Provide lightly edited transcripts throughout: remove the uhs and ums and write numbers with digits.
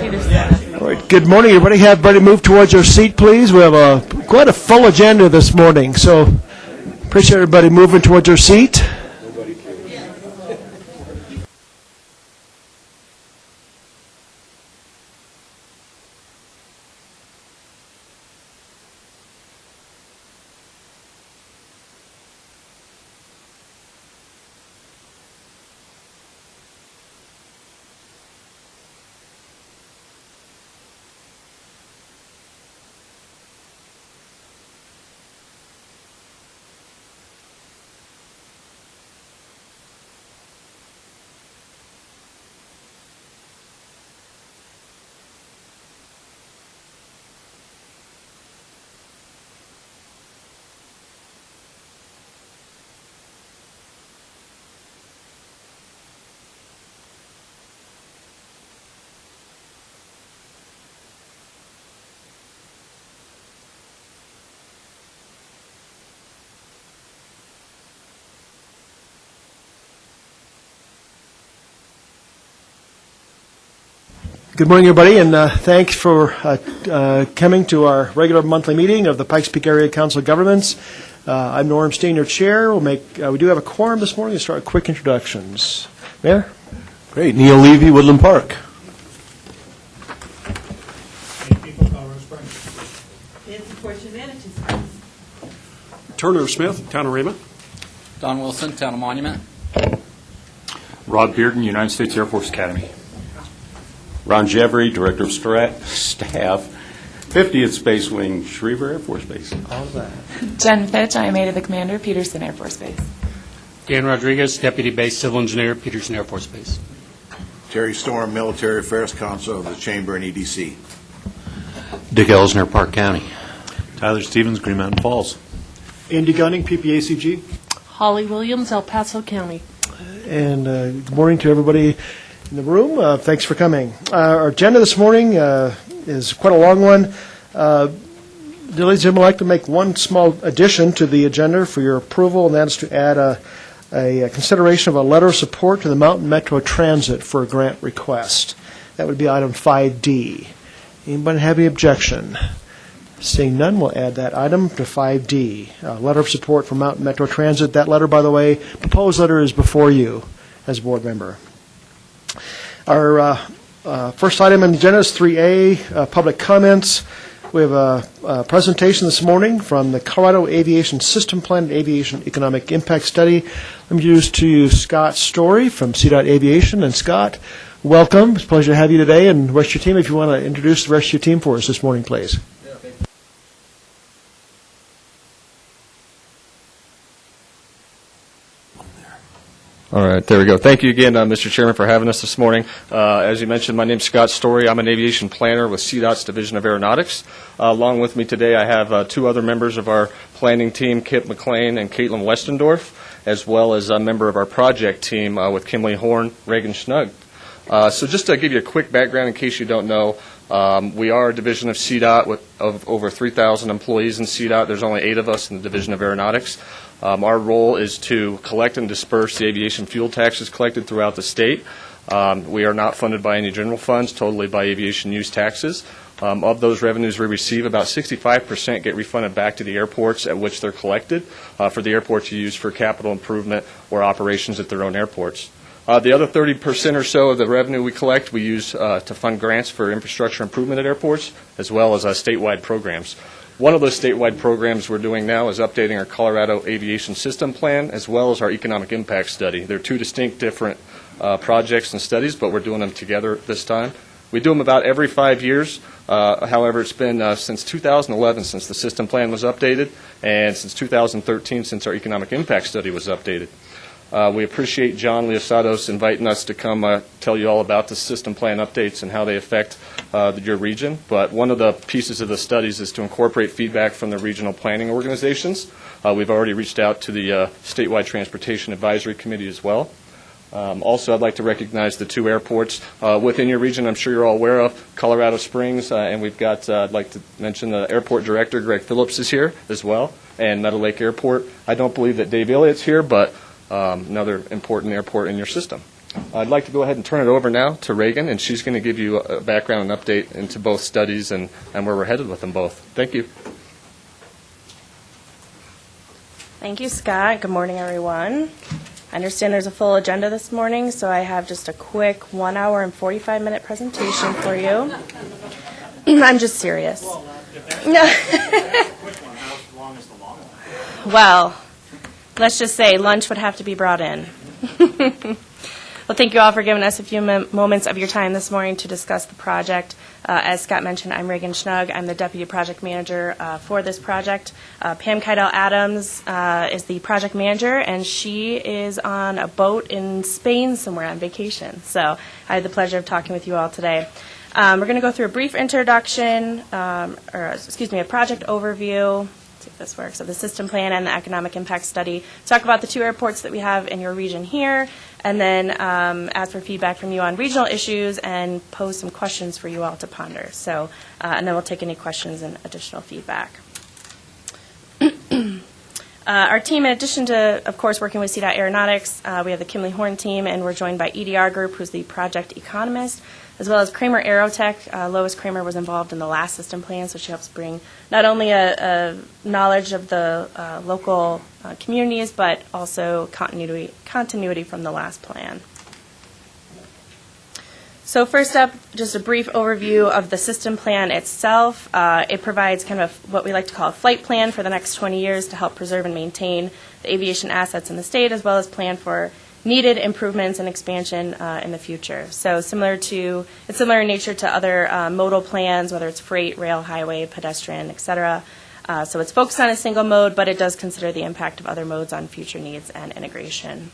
Peterson. All right. Good morning, everybody. Have everybody move towards your seat, please. We have quite a full agenda this morning, so appreciate everybody moving towards your seat. Good morning, everybody, and thanks for coming to our regular monthly meeting of the Pikes Peak Area Council of Governments. I'm Norm Steen, your chair. We do have a quorum this morning. We'll start with quick introductions. Mayor? Great. Neil Levy, Woodland Park. Turner Smith, Town of Raymond. Don Wilson, Town of Monument. Rod Bearden, United States Air Force Academy. Ron Jeffrey, Director of Staff, 50th Space Wing, Schriever Air Force Base. All of that. Jen Fitch, I am aide of the commander, Peterson Air Force Base. Dan Rodriguez, Deputy Base Civil Engineer, Peterson Air Force Base. Terry Storm, Military Affairs Counsel of the Chamber and EDC. Dick Elsner, Park County. Tyler Stevens, Green Mountain Falls. Andy Gunning, PPACG. Holly Williams, El Paso County. And good morning to everybody in the room. Thanks for coming. Our agenda this morning is quite a long one. Ladies and gentlemen, I'd like to make one small addition to the agenda for your approval, and that is to add a consideration of a letter of support to the Mountain Metro Transit for a grant request. That would be item 5D. Anybody have any objection? Seeing none, we'll add that item to 5D. Letter of support for Mountain Metro Transit. That letter, by the way, proposed letter is before you as a board member. Our first item on the agenda is 3A, public comments. We have a presentation this morning from the Colorado Aviation System Plan and Aviation Economic Impact Study. Let me introduce to you Scott Story from CDOT Aviation. And Scott, welcome. It's a pleasure to have you today. And the rest of your team, if you want to introduce the rest of your team for us this morning, please. All right, there we go. Thank you again, Mr. Chairman, for having us this morning. As you mentioned, my name's Scott Story. I'm an aviation planner with CDOT's Division of Aeronautics. Along with me today, I have two other members of our planning team, Kip McLean and Caitlin Westendorf, as well as a member of our project team with Kimley Horn, Reagan Schnug. So just to give you a quick background in case you don't know, we are a division of CDOT of over 3,000 employees in CDOT. There's only 8 of us in the Division of Aeronautics. Our role is to collect and disperse the aviation fuel taxes collected throughout the state. We are not funded by any general funds, totally by aviation use taxes. Of those revenues we receive, about 65% get refunded back to the airports at which they're collected for the airports to use for capital improvement or operations at their own airports. The other 30% or so of the revenue we collect, we use to fund grants for infrastructure improvement at airports, as well as statewide programs. One of those statewide programs we're doing now is updating our Colorado Aviation System Plan, as well as our Economic Impact Study. They're two distinct different projects and studies, but we're doing them together this time. We do them about every 5 years. However, it's been since 2011 since the system plan was updated, and since 2013 since our Economic Impact Study was updated. We appreciate John Leosados inviting us to come tell you all about the system plan updates and how they affect your region. But one of the pieces of the studies is to incorporate feedback from the regional planning organizations. We've already reached out to the Statewide Transportation Advisory Committee as well. Also, I'd like to recognize the 2 airports within your region. I'm sure you're all aware of Colorado Springs, and we've got, I'd like to mention the airport director, Greg Phillips, is here as well, and Meadow Lake Airport. I don't believe that Dave Elliott's here, but another important airport in your system. I'd like to go ahead and turn it over now to Reagan, and she's going to give you a background and update into both studies and where we're headed with them both. Thank you. Thank you, Scott. Good morning, everyone. I understand there's a full agenda this morning, so I have just a quick 1 hour and 45-minute presentation for you. I'm just serious. Well, let's just say lunch would have to be brought in. Well, thank you all for giving us a few moments of your time this morning to discuss the project. As Scott mentioned, I'm Reagan Schnug. I'm the Deputy Project Manager for this project. Pam Keidel-Adams is the project manager, and she is on a boat in Spain somewhere on vacation. So I had the pleasure of talking with you all today. We're going to go through a brief introduction, a project overview. Let's see if this works. So the system plan and the economic impact study. Talk about the two airports that we have in your region here, and then ask for feedback from you on regional issues and pose some questions for you all to ponder. So, and then we'll take any questions and additional feedback. Our team, in addition to, of course, working with CDOT Aeronautics, we have the Kimley Horn team, and we're joined by EDR Group, who's the project economist, as well as Kramer Aerotech. Lois Kramer was involved in the last system plan, so she helps bring not only a knowledge of the local communities, but also continuity from the last plan. So first up, just a brief overview of the system plan itself. It provides kind of what we like to call a flight plan for the next 20 years to help preserve and maintain the aviation assets in the state, as well as plan for needed improvements and expansion in the future. So it's similar in nature to other modal plans, whether it's freight, rail, highway, pedestrian, et cetera. So it's focused on a single mode, but it does consider the impact of other modes on future needs and integration.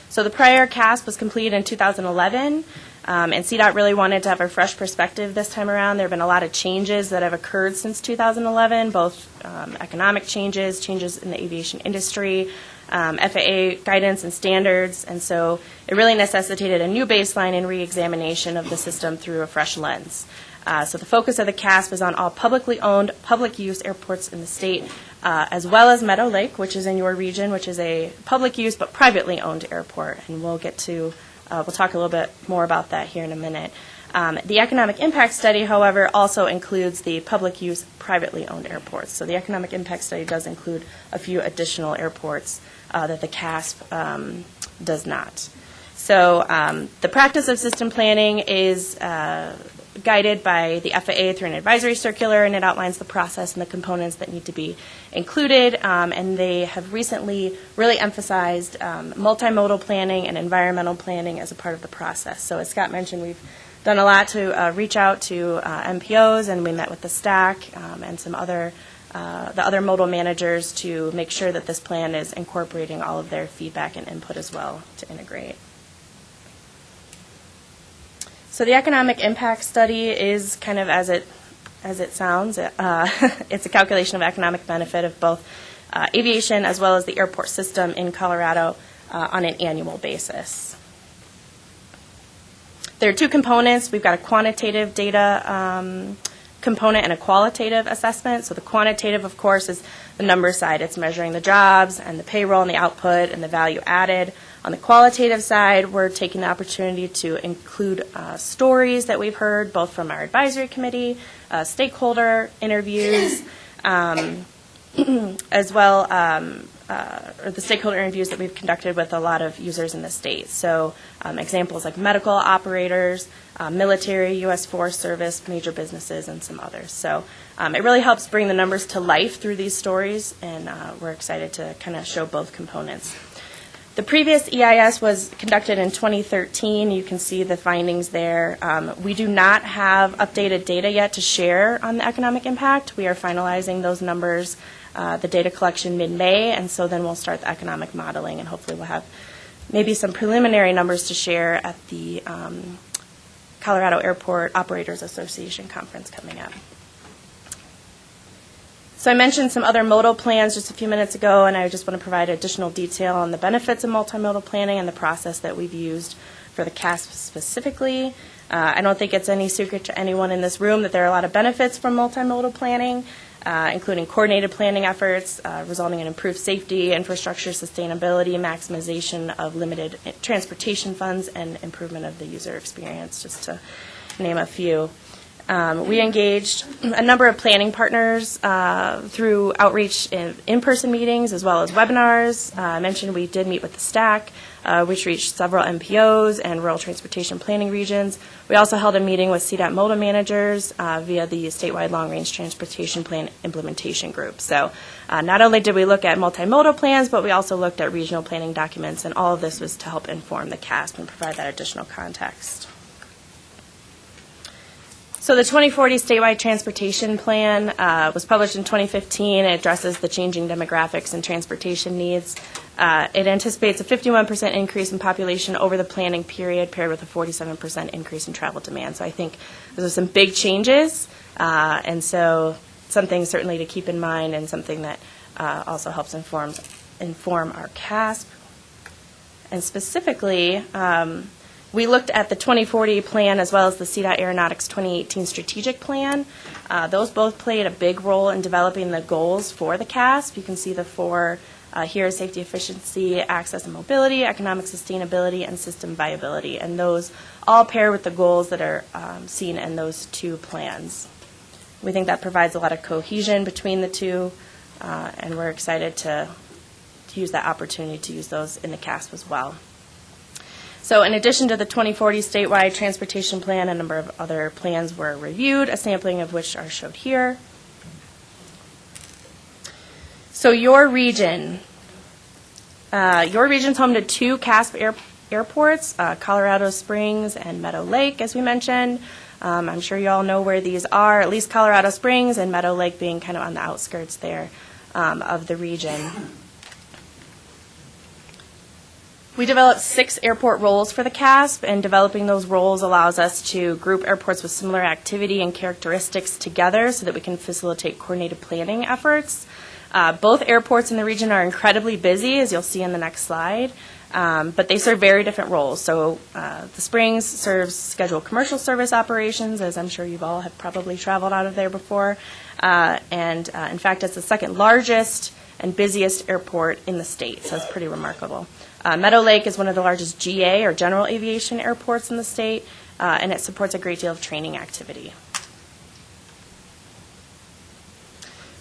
So the prior CASP was completed in 2011, and CDOT really wanted to have a fresh perspective this time around. There have been a lot of changes that have occurred since 2011, both economic changes in the aviation industry, FAA guidance and standards, and so it really necessitated a new baseline and re-examination of the system through a fresh lens. So the focus of the CASP is on all publicly owned, public-use airports in the state, as well as Meadow Lake, which is in your region, which is a public-use but privately owned airport, and we'll talk a little bit more about that here in a minute. The economic impact study, however, also includes the public-use, privately owned airports. So the economic impact study does include a few additional airports that the CASP does not. So the practice of system planning is guided by the FAA through an advisory circular, and it outlines the process and the components that need to be included. And they have recently really emphasized multimodal planning and environmental planning as a part of the process. So as Scott mentioned, we've done a lot to reach out to MPOs, and we met with the STAC and some other the other modal managers to make sure that this plan is incorporating all of their feedback and input as well to integrate. So the economic impact study is kind of as it sounds. It's a calculation of economic benefit of both aviation as well as the airport system in Colorado on an annual basis. There are two components. We've got a quantitative data component and a qualitative assessment. So the quantitative, of course, is the number side. It's measuring the jobs and the payroll and the output and the value added. On the qualitative side, we're taking the opportunity to include stories that we've heard both from our advisory committee, stakeholder interviews, as well, or the stakeholder interviews that we've conducted with a lot of users in the state. So examples like medical operators, military, U.S. Forest Service, major businesses, and some others. So it really helps bring the numbers to life through these stories, and we're excited to kind of show both components. The previous EIS was conducted in 2013. You can see the findings there. We do not have updated data yet to share on the economic impact. We are finalizing those numbers, the data collection mid-May, and so then we'll start the economic modeling, and hopefully we'll have maybe some preliminary numbers to share at the Colorado Airport Operators Association conference coming up. So I mentioned some other modal plans just a few minutes ago, and I just want to provide additional detail on the benefits of multimodal planning and the process that we've used for the CASP specifically. I don't think it's any secret to anyone in this room that there are a lot of benefits from multimodal planning. including coordinated planning efforts resulting in improved safety, infrastructure sustainability, maximization of limited transportation funds, and improvement of the user experience, just to name a few. We engaged a number of planning partners through outreach in-person meetings as well as webinars. I mentioned we did meet with the STAC, which reached several MPOs and rural transportation planning regions. We also held a meeting with CDOT modal managers via the statewide long-range transportation plan implementation group. So not only did we look at multimodal plans, but we also looked at regional planning documents, and all of this was to help inform the CASP and provide that additional context. So the 2040 statewide transportation plan was published in 2015. It addresses the changing demographics and transportation needs. It anticipates a 51% increase in population over the planning period, paired with a 47% increase in travel demand. So I think those are some big changes, and so something certainly to keep in mind, and something that also helps inform our CASP. And specifically, we looked at the 2040 plan as well as the CDOT Aeronautics 2018 strategic plan. Those both played a big role in developing the goals for the CASP. You can see the four here: safety, efficiency, access and mobility, economic sustainability, and system viability. And those all pair with the goals that are seen in those two plans. We think that provides a lot of cohesion between the two, and we're excited to use that opportunity to use those in the CASP as well. So in addition to the 2040 statewide transportation plan, a number of other plans were reviewed, a sampling of which are showed here. So your region's home to two CASP airports, Colorado Springs and Meadow Lake, as we mentioned. I'm sure you all know where these are, at least Colorado Springs and Meadow Lake being kind of on the outskirts there of the region. We developed 6 airport roles for the CASP, and developing those roles allows us to group airports with similar activity and characteristics together so that we can facilitate coordinated planning efforts. Both airports in the region are incredibly busy, as you'll see in the next slide, but they serve very different roles. So the Springs serves scheduled commercial service operations, as I'm sure you've all have probably traveled out of there before, and in fact it's the second largest and busiest airport in the state, so it's pretty remarkable. Meadow Lake is one of the largest GA, or general aviation, airports in the state, and it supports a great deal of training activity.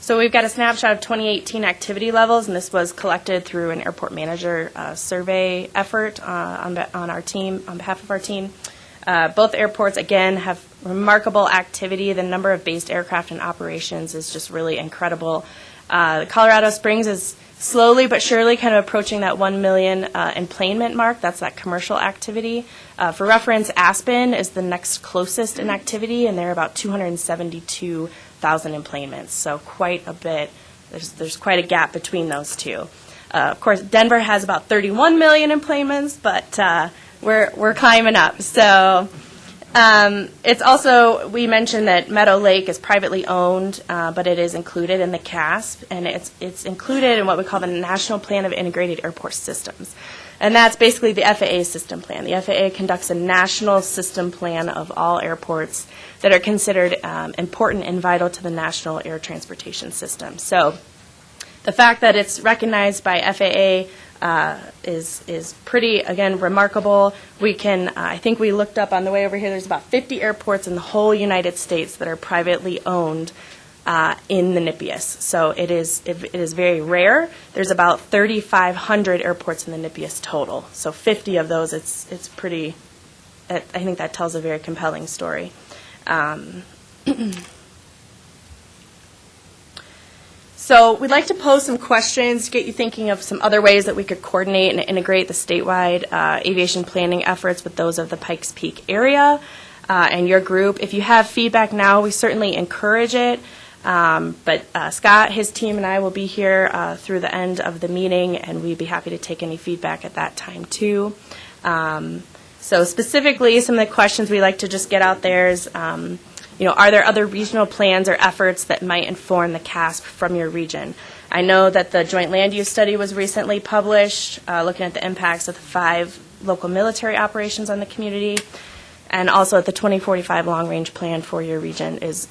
So we've got a snapshot of 2018 activity levels, and this was collected through an airport manager survey effort on our team, on behalf of our team. Both airports, again, have remarkable activity. The number of based aircraft in operations is just really incredible. Colorado Springs is slowly but surely kind of approaching that 1 million enplanement mark. That's that commercial activity. For reference, Aspen is the next closest in activity, and they're about 272,000 enplanements. So quite a bit. There's quite a gap between those two. Of course, Denver has about 31 million enplanements, but we're climbing up. So it's also, we mentioned that Meadow Lake is privately owned, but it is included in the CASP, and it's included in what we call the National Plan of Integrated Airport Systems. And that's basically the FAA system plan. The FAA conducts a national system plan of all airports that are considered important and vital to the national air transportation system. So the fact that it's recognized by FAA is pretty, again, remarkable. We can, I think we looked up on the way over here, there's about 50 airports in the whole United States that are privately owned in the NIPIAS. So it is very rare. There's about 3,500 airports in the NIPIAS total. So 50 of those, it's pretty, I think that tells a very compelling story. So we'd like to pose some questions to get you thinking of some other ways that we could coordinate and integrate the statewide aviation planning efforts with those of the Pikes Peak area and your group. If you have feedback now, we certainly encourage it. But Scott, his team, and I will be here through the end of the meeting, and we'd be happy to take any feedback at that time, too. So specifically, some of the questions we like to just get out there is, are there other regional plans or efforts that might inform the CASP from your region? I know that the Joint Land Use Study was recently published, looking at the impacts of the 5 local military operations on the community. And also, the 2045 long-range plan for your region is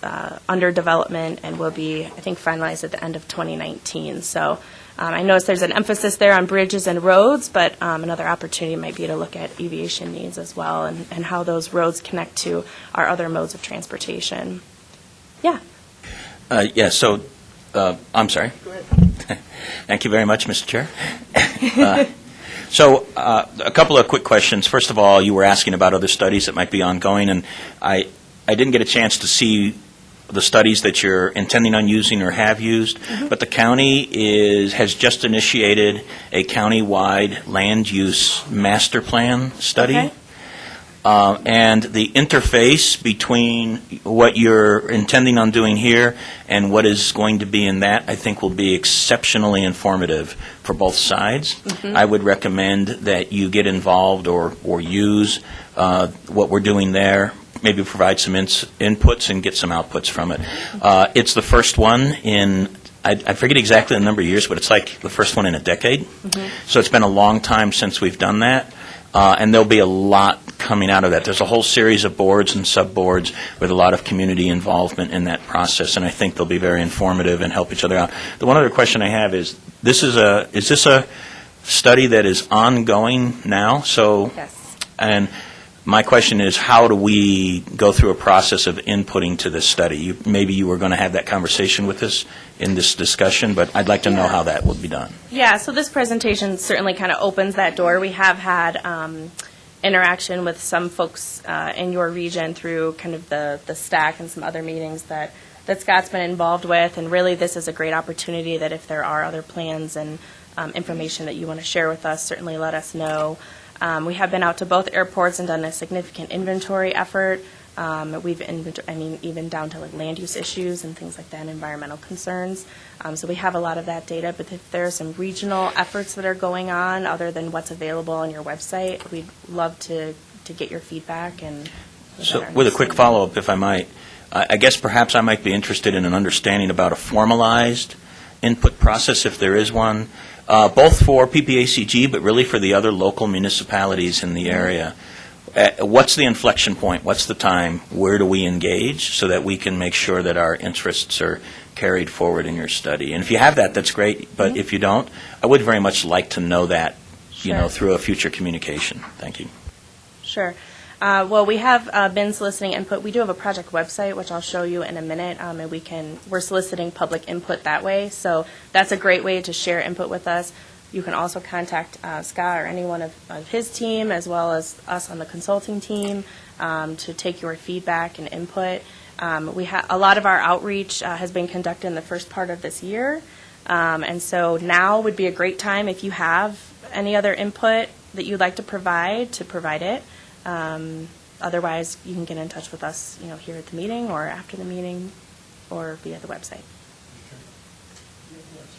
under development and will be, I think, finalized at the end of 2019. So I notice there's an emphasis there on bridges and roads, but another opportunity might be to look at aviation needs as well and how those roads connect to our other modes of transportation. Yeah. So, I'm sorry. Go ahead. Thank you very much, Mr. Chair. So, a couple of quick questions. First of all, you were asking about other studies that might be ongoing, and I didn't get a chance to see the studies that you're intending on using or have used, but the county has just initiated a county-wide land use master plan study. Okay. And the interface between what you're intending on doing here and what is going to be in that, I think, will be exceptionally informative for both sides. I would recommend that you get involved or use what we're doing there, maybe provide some inputs and get some outputs from it. It's the first one in, I forget exactly the number of years, but it's like the first one in a decade. So it's been a long time since we've done that. And there'll be a lot coming out of that. There's a whole series of boards and sub-boards with a lot of community involvement in that process, and I think they'll be very informative and help each other out. The one other question I have is this a study that is ongoing now? So, Yes. And my question is, how do we go through a process of inputting to this study? Maybe you were going to have that conversation with us in this discussion, but I'd like to know how that would be done. Yeah, so this presentation certainly kind of opens that door. We have had interaction with some folks in your region through kind of the stack and some other meetings that Scott's been involved with, and really this is a great opportunity that if there are other plans and information that you want to share with us, certainly let us know. We have been out to both airports and done a significant inventory effort. Even down to like land use issues and things like that, environmental concerns. So we have a lot of that data, but if there are some regional efforts that are going on other than what's available on your website, we'd love to get your feedback. And so with a quick follow-up, if I might, I guess perhaps I might be interested in an understanding about a formalized input process, if there is one, both for PPACG, but really for the other local municipalities in the area. What's the inflection point? What's the time? Where do we engage so that we can make sure that our interests are carried forward in your study? And if you have that, that's great. But if you don't, I would very much like to know that, through a future communication. Thank you. Sure. Well, we have been soliciting input. We do have a project website, which I'll show you in a minute, and we're soliciting public input that way. So that's a great way to share input with us. You can also contact Scott or anyone of his team, as well as us on the consulting team, to take your feedback and input. A lot of our outreach has been conducted in the first part of this year, and so now would be a great time if you have any other input that you'd like to provide it. Otherwise, you can get in touch with us, here at the meeting or after the meeting, or via the website.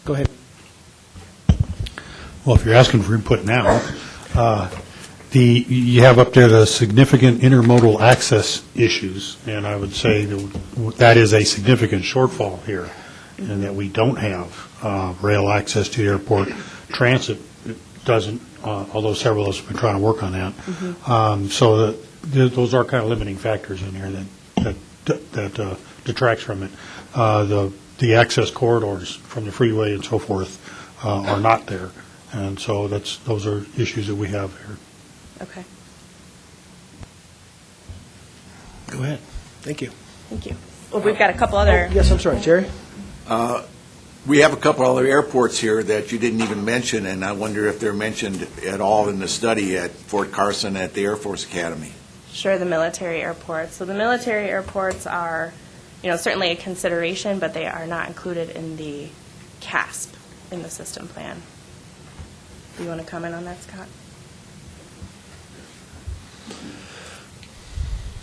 Go ahead. Well, if you're asking for input now, you have up there the significant intermodal access issues, and I would say that is a significant shortfall here, and that we don't have rail access to the airport. Transit doesn't, although several of us have been trying to work on that. So those are kind of limiting factors in here that detracts from it. The access corridors from the freeway and so forth are not there. And so those are issues that we have here. Okay. Go ahead. Thank you. Thank you. Well, we've got a couple other. Yes, I'm sorry, Jerry? We have a couple other airports here that you didn't even mention, and I wonder if they're mentioned at all in the study at Fort Carson at the Air Force Academy. Sure, the military airports. So the military airports are, certainly a consideration, but they are not included in the CASP in the system plan. Do you want to comment on that, Scott?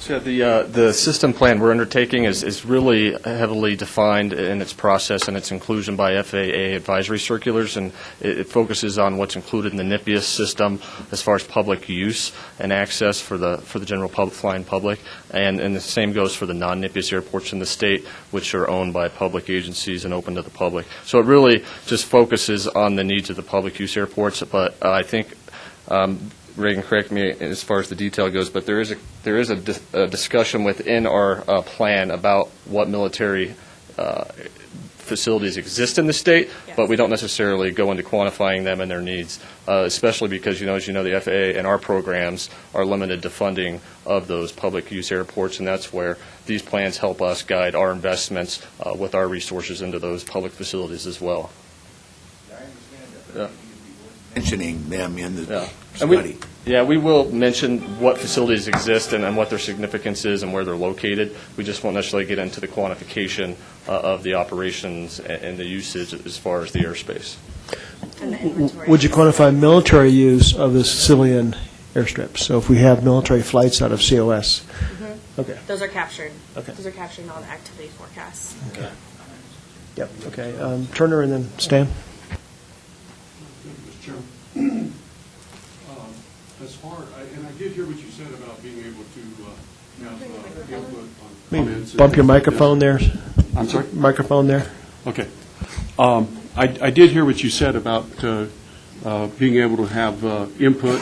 So the system plan we're undertaking is really heavily defined in its process and its inclusion by FAA advisory circulars, and it focuses on what's included in the NIPIAS system as far as public use and access for the general flying public, and the same goes for the non-NIPIAS airports in the state, which are owned by public agencies and open to the public. So it really just focuses on the needs of the public use airports, but I think Reagan, correct me as far as the detail goes, but there is a discussion within our plan about what military facilities exist in the state, but we don't necessarily go into quantifying them and their needs, especially because, as you know, the FAA and our programs are limited to funding of those public use airports, and that's where these plans help us guide our investments with our resources into those public facilities as well. Yeah. Mentioning them in the And study. we will mention what facilities exist and what their significance is and where they're located. We just won't necessarily get into the quantification of the operations and the usage as far as the airspace. And the inventory. Would you quantify military use of the civilian airstrips? So if we have military flights out of COS? Okay. Those are captured. Okay. Those are captured in all the activity forecasts. Okay. Yep, okay. Turner and then Stan. Mr. Chairman. As far, and I did hear what you said about being able to have input on comments. Bump your microphone there. I'm sorry? Microphone there. Okay. I did hear what you said about being able to have input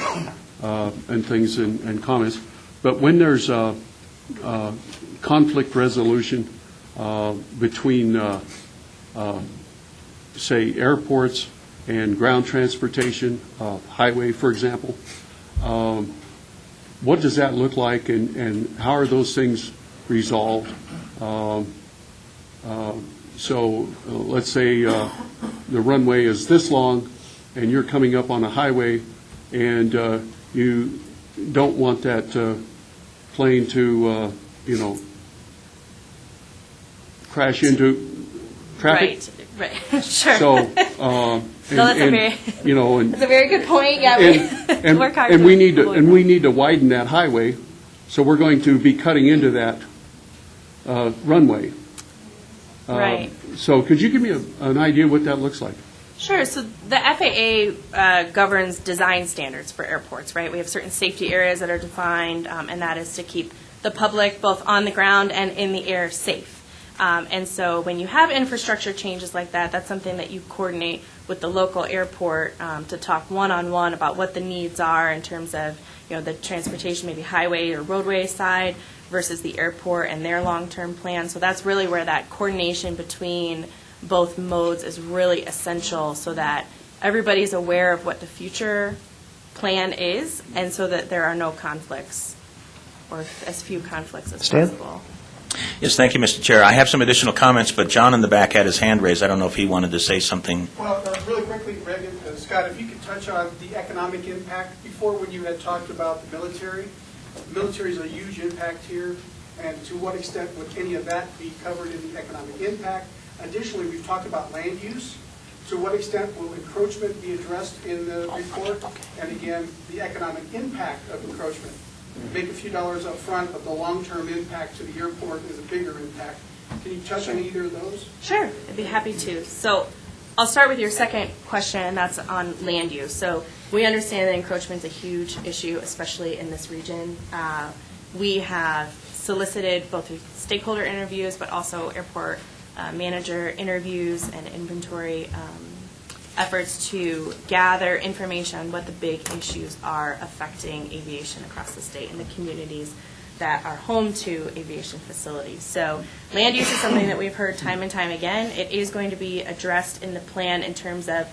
and things and comments, but when there's conflict resolution between, say, airports and ground transportation, highway, for example, what does that look like, and how are those things resolved? So let's say the runway is this long, and you're coming up on a highway, and you don't want that plane to, crash into traffic. Right. Sure. So, that's a very good point. Yeah, we work hard. And we need to widen that highway, so we're going to be cutting into that runway. Right. So could you give me an idea what that looks like? Sure. So the FAA governs design standards for airports, right? We have certain safety areas that are defined, and that is to keep the public both on the ground and in the air safe. And so when you have infrastructure changes like that, that's something that you coordinate with the local airport to talk one-on-one about what the needs are in terms of, the transportation, maybe highway or roadway side versus the airport and their long-term plan. So that's really where that coordination between both modes is really essential so that everybody's aware of what the future plan is and so that there are no conflicts or as few conflicts as Stan? possible. Yes, thank you, Mr. Chair. I have some additional comments, but John in the back had his hand raised. I don't know if he wanted to say something. Well, really quickly, Reagan, Scott, if you could touch on the economic impact. Before, when you had talked about the military is a huge impact here, and to what extent would any of that be covered in the economic impact? Additionally, we've talked about land use. To what extent will encroachment be addressed in the report? And again, the economic impact of encroachment. Make a few dollars up front, but the long-term impact to the airport is a bigger impact. Can you touch on either of those? Sure, I'd be happy to. So I'll start with your second question, and that's on land use. So we understand that encroachment is a huge issue, especially in this region. We have solicited both through stakeholder interviews, but also airport manager interviews and inventory efforts to gather information on what the big issues are affecting aviation across the state and the communities that are home to aviation facilities. So land use is something that we've heard time and time again. It is going to be addressed in the plan in terms of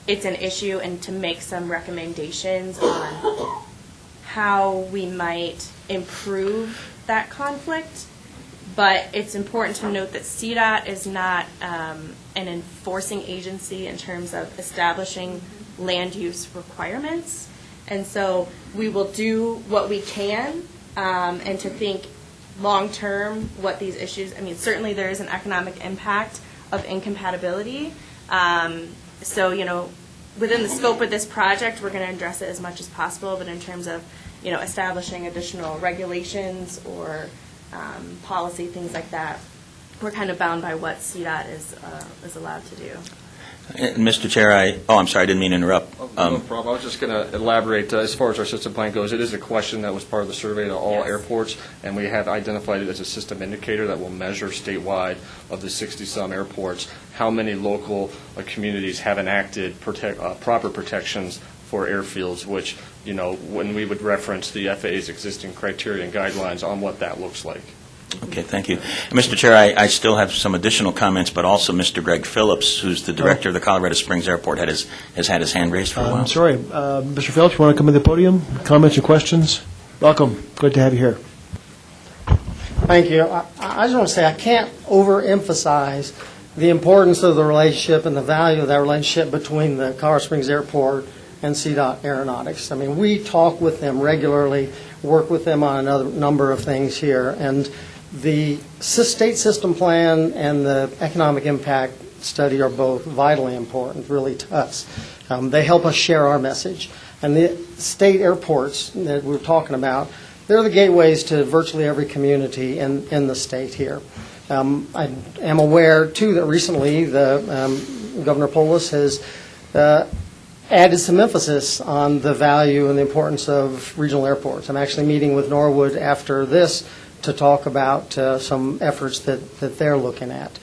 it's an issue and to make some recommendations on how we might improve that conflict. But it's important to note that CDOT is not an enforcing agency in terms of establishing land use requirements. And so we will do what we can and to think long-term what these issues, certainly there is an economic impact of incompatibility. So, within the scope of this project, we're going to address it as much as possible, but in terms of, establishing additional regulations or policy, things like that, we're kind of bound by what CDOT is allowed to do. Mr. Chair, I'm sorry, I didn't mean to interrupt. No problem. I was just going to elaborate. As far as our system plan goes, it is a question that was part of the survey to all airports, and we have identified it as a system indicator that will measure statewide of the 60-some airports how many local communities have enacted proper protections for airfields, which, when we would reference the FAA's existing criteria and guidelines on what that looks like. Okay, thank you. And Mr. Chair, I still have some additional comments, but also Mr. Greg Phillips, who's the director of the Colorado Springs Airport, has had his hand raised for a while. Sorry. Mr. Phillips, you want to come to the podium? Comments or questions? Welcome. Good to have you here. Thank you. I just want to say I can't overemphasize the importance of the relationship and the value of that relationship between the Colorado Springs Airport and CDOT Aeronautics. I mean, we talk with them regularly, work with them on another number of things here, and the state system plan and the economic impact study are both vitally important, really, to us. They help us share our message. And the state airports that we're talking about, they're the gateways to virtually every community in the state here. I am aware, too, that recently Governor Polis has added some emphasis on the value and the importance of regional airports. I'm actually meeting with Norwood after this to talk about some efforts that they're looking at.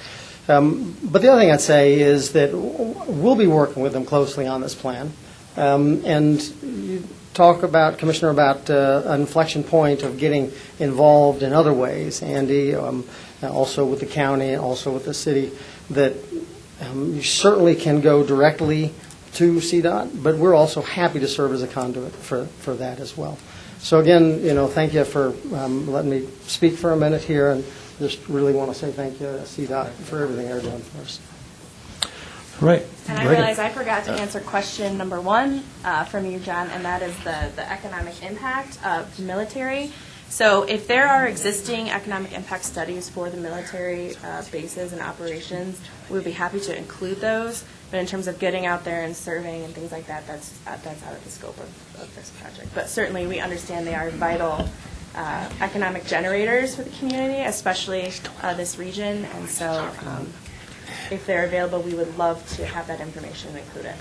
But the other thing I'd say is that we'll be working with them closely on this plan. And you talk about, Commissioner, about an inflection point of getting involved in other ways, Andy, also with the county and also with the city, that you certainly can go directly to CDOT, but we're also happy to serve as a conduit for that as well. So again, thank you for letting me speak for a minute here, and just really want to say thank you to CDOT for everything they're doing for us. Right. And I realize I forgot to answer question number 1 from you, John, and that is the economic impact of the military. So if there are existing economic impact studies for the military bases and operations, we would be happy to include those. But in terms of getting out there and surveying and things like that, that's out of the scope of this project. But certainly we understand they are vital economic generators for the community, especially this region. And so if they're available, we would love to have that information included.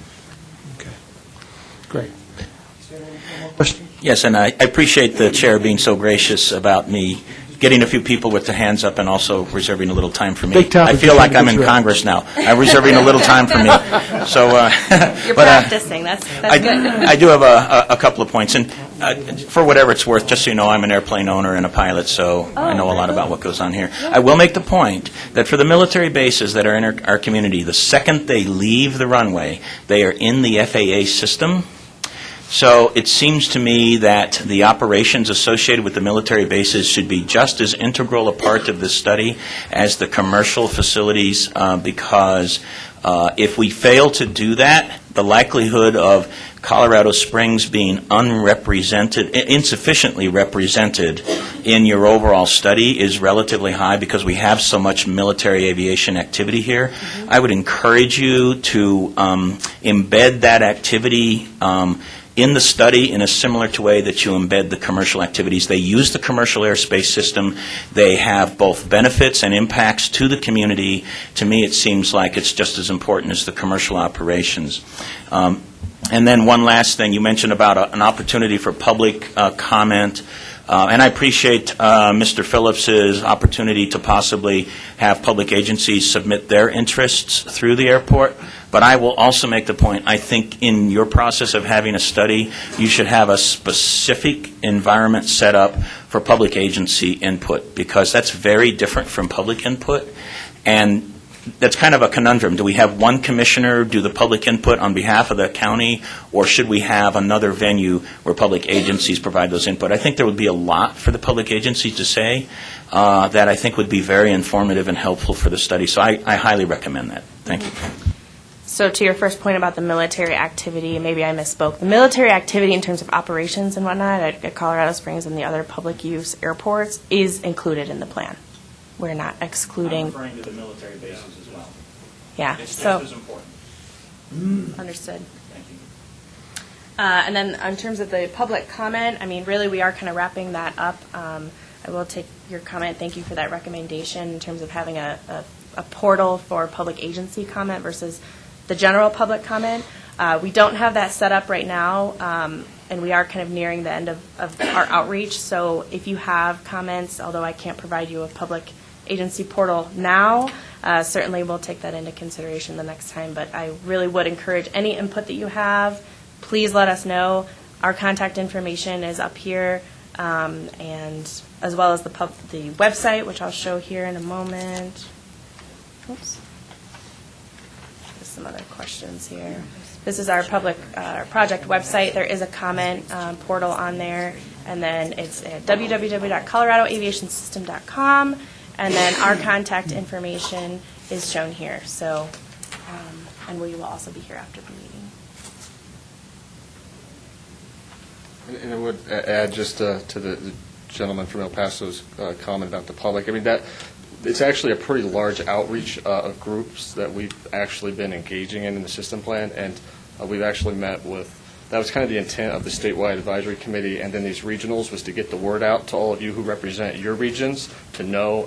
Okay. Great. Yes, and I appreciate the chair being so gracious about me getting a few people with their hands up and also reserving a little time for me. I feel like I'm in Congress now. I'm reserving a little time for me. So, you're practicing. That's good. I do have a couple of points, and for whatever it's worth, just so you know, I'm an airplane owner and a pilot, so I know a lot about what goes on here. I will make the point that for the military bases that are in our community, the second they leave the runway, they are in the FAA system. So it seems to me that the operations associated with the military bases should be just as integral a part of this study as the commercial facilities, because if we fail to do that, the likelihood of Colorado Springs being unrepresented, insufficiently represented in your overall study is relatively high because we have so much military aviation activity here. I would encourage you to embed that activity in the study in a similar way that you embed the commercial activities. They use the commercial airspace system. They have both benefits and impacts to the community. To me, it seems like it's just as important as the commercial operations. And then one last thing, you mentioned about an opportunity for public comment. And I appreciate Mr. Phillips's opportunity to possibly have public agencies submit their interests through the airport. But I will also make the point, I think in your process of having a study, you should have a specific environment set up for public agency input, because that's very different from public input. And that's kind of a conundrum. Do we have one commissioner do the public input on behalf of the county, or should we have another venue where public agencies provide those input? I think there would be a lot for the public agencies to say that I think would be very informative and helpful for the study. So I highly recommend that. Thank you. So to your first point about the military activity, maybe I misspoke. The military activity in terms of operations and whatnot at Colorado Springs and the other public use airports is included in the plan. We're not excluding. I'm referring to the military bases as well. Yeah. It's so just as important. Understood. Thank you. And then in terms of the public comment, I mean, really we are kind of wrapping that up. I will take your comment. Thank you for that recommendation in terms of having a portal for public agency comment versus the general public comment. We don't have that set up right now, and we are kind of nearing the end of our outreach. So if you have comments, although I can't provide you a public agency portal now, certainly we'll take that into consideration the next time. But I really would encourage any input that you have, please let us know. Our contact information is up here, and as well as the website, which I'll show here in a moment. Oops. There's some other questions here. This is our public project website. There is a comment portal on there, and then it's at www.coloradoaviationsystem.com, and then our contact information is shown here. So, and we will also be here after the meeting. And I would add just to the gentleman from El Paso's comment about the public. I mean, that it's actually a pretty large outreach of groups that we've actually been engaging in the system plan, and we've actually met with, that was kind of the intent of the statewide advisory committee, and then these regionals was to get the word out to all of you who represent your regions to know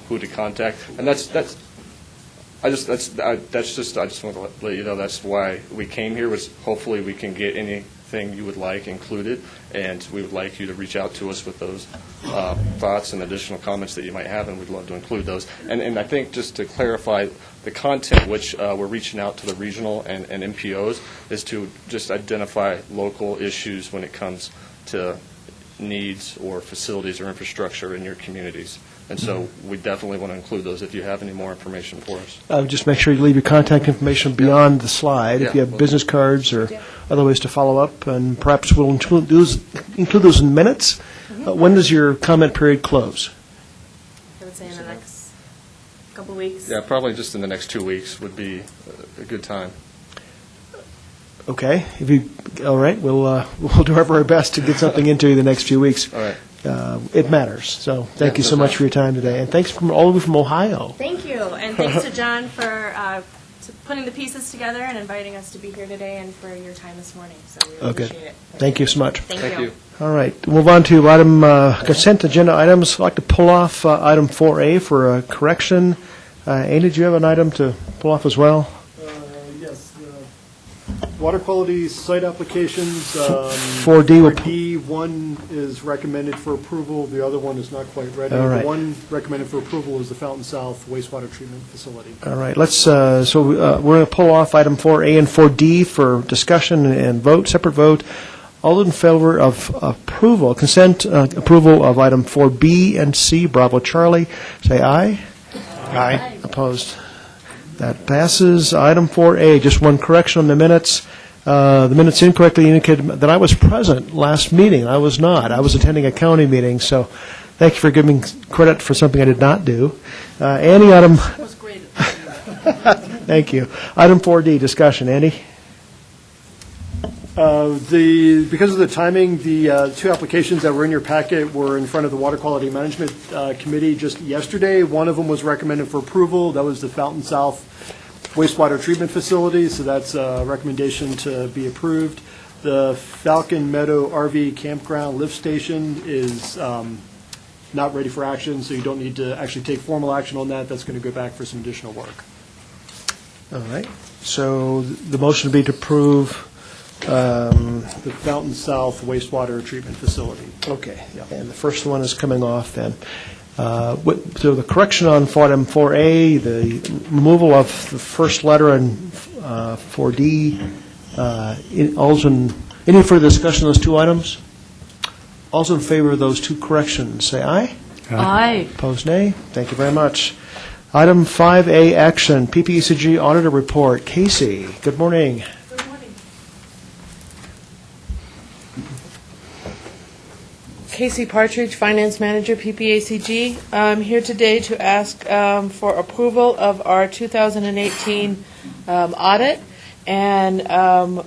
who to contact. And I just want to let you know that's why we came here, was hopefully we can get anything you would like included, and we would like you to reach out to us with those thoughts and additional comments that you might have, and we'd love to include those. And I think just to clarify, the content which we're reaching out to the regional and MPOs is to just identify local issues when it comes to needs or facilities or infrastructure in your communities. And so we definitely want to include those if you have any more information for us. Just make sure you leave your contact information beyond the slide. If you have business cards or other ways to follow up, and perhaps we'll include those in minutes. When does your comment period close? I would say in the next couple weeks. Yeah, probably just in the next 2 weeks would be a good time. Okay. All right. We'll do our very best to get something into you the next few weeks. All right. It matters. So thank you so much for your time today. And thanks from all of you from Ohio. Thank you. And thanks to John for putting the pieces together and inviting us to be here today, and for your time this morning. So we really appreciate it. Thank you so much. Thank you. All right. Move on to item consent agenda items. I'd like to pull off item 4A for a correction. Andy, did you have an item to pull off as well? Yes. Water quality site applications. 4D. One is recommended for approval. The other one is not quite ready. All right. The one recommended for approval is the Fountain South wastewater treatment facility. All right. Let's. We're going to pull off item 4A and 4D for discussion and vote, separate vote. All in favor of approval, consent approval of item 4B and C, Bravo Charlie, say aye. Aye. Opposed? That passes. Item 4A, just one correction on the minutes. The minutes incorrectly indicated that I was present last meeting. I was not. I was attending a county meeting, so thank you for giving credit for something I did not do. Andy, item... That was great. Thank you. Item 4D, discussion. Andy? Because of the timing, the two applications that were in your packet were in front of the Water Quality Management Committee just yesterday. One of them was recommended for approval. That was the Fountain South wastewater treatment facility, so that's a recommendation to be approved. The Falcon Meadow RV campground lift station is not ready for action, so you don't need to actually take formal action on that. That's going to go back for some additional work. All right. So the motion would be to approve the Fountain South wastewater treatment facility. Okay. And the first one is coming off then. So the correction on item 4A, the removal of the first letter in 4D. Any further discussion on those two items? Also in favor of those two corrections, say aye. Aye. Opposed, nay. Thank you very much. Item 5A, action, PPACG auditor report. Casey, good morning. Good morning. Casey Partridge, Finance Manager, PPACG. I'm here today to ask for approval of our 2018 audit, and I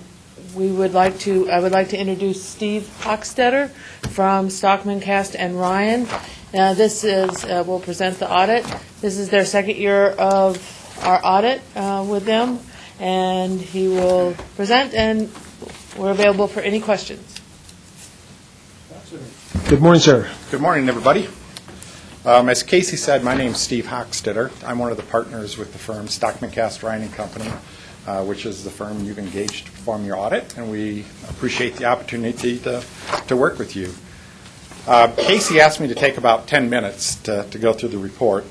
would like to introduce Steve Hochstetter from Stockman, Cast and Ryan. This is will present the audit. This is their second year of our audit with them, and he will present, and we're available for any questions. Good morning, sir. Good morning, everybody. As Casey said, my name's Steve Hochstetter. I'm one of the partners with the firm Stockman, Cast, Ryan & Company, which is the firm you've engaged to perform your audit, and we appreciate the opportunity to work with you. Casey asked me to take about 10 minutes to go through the report,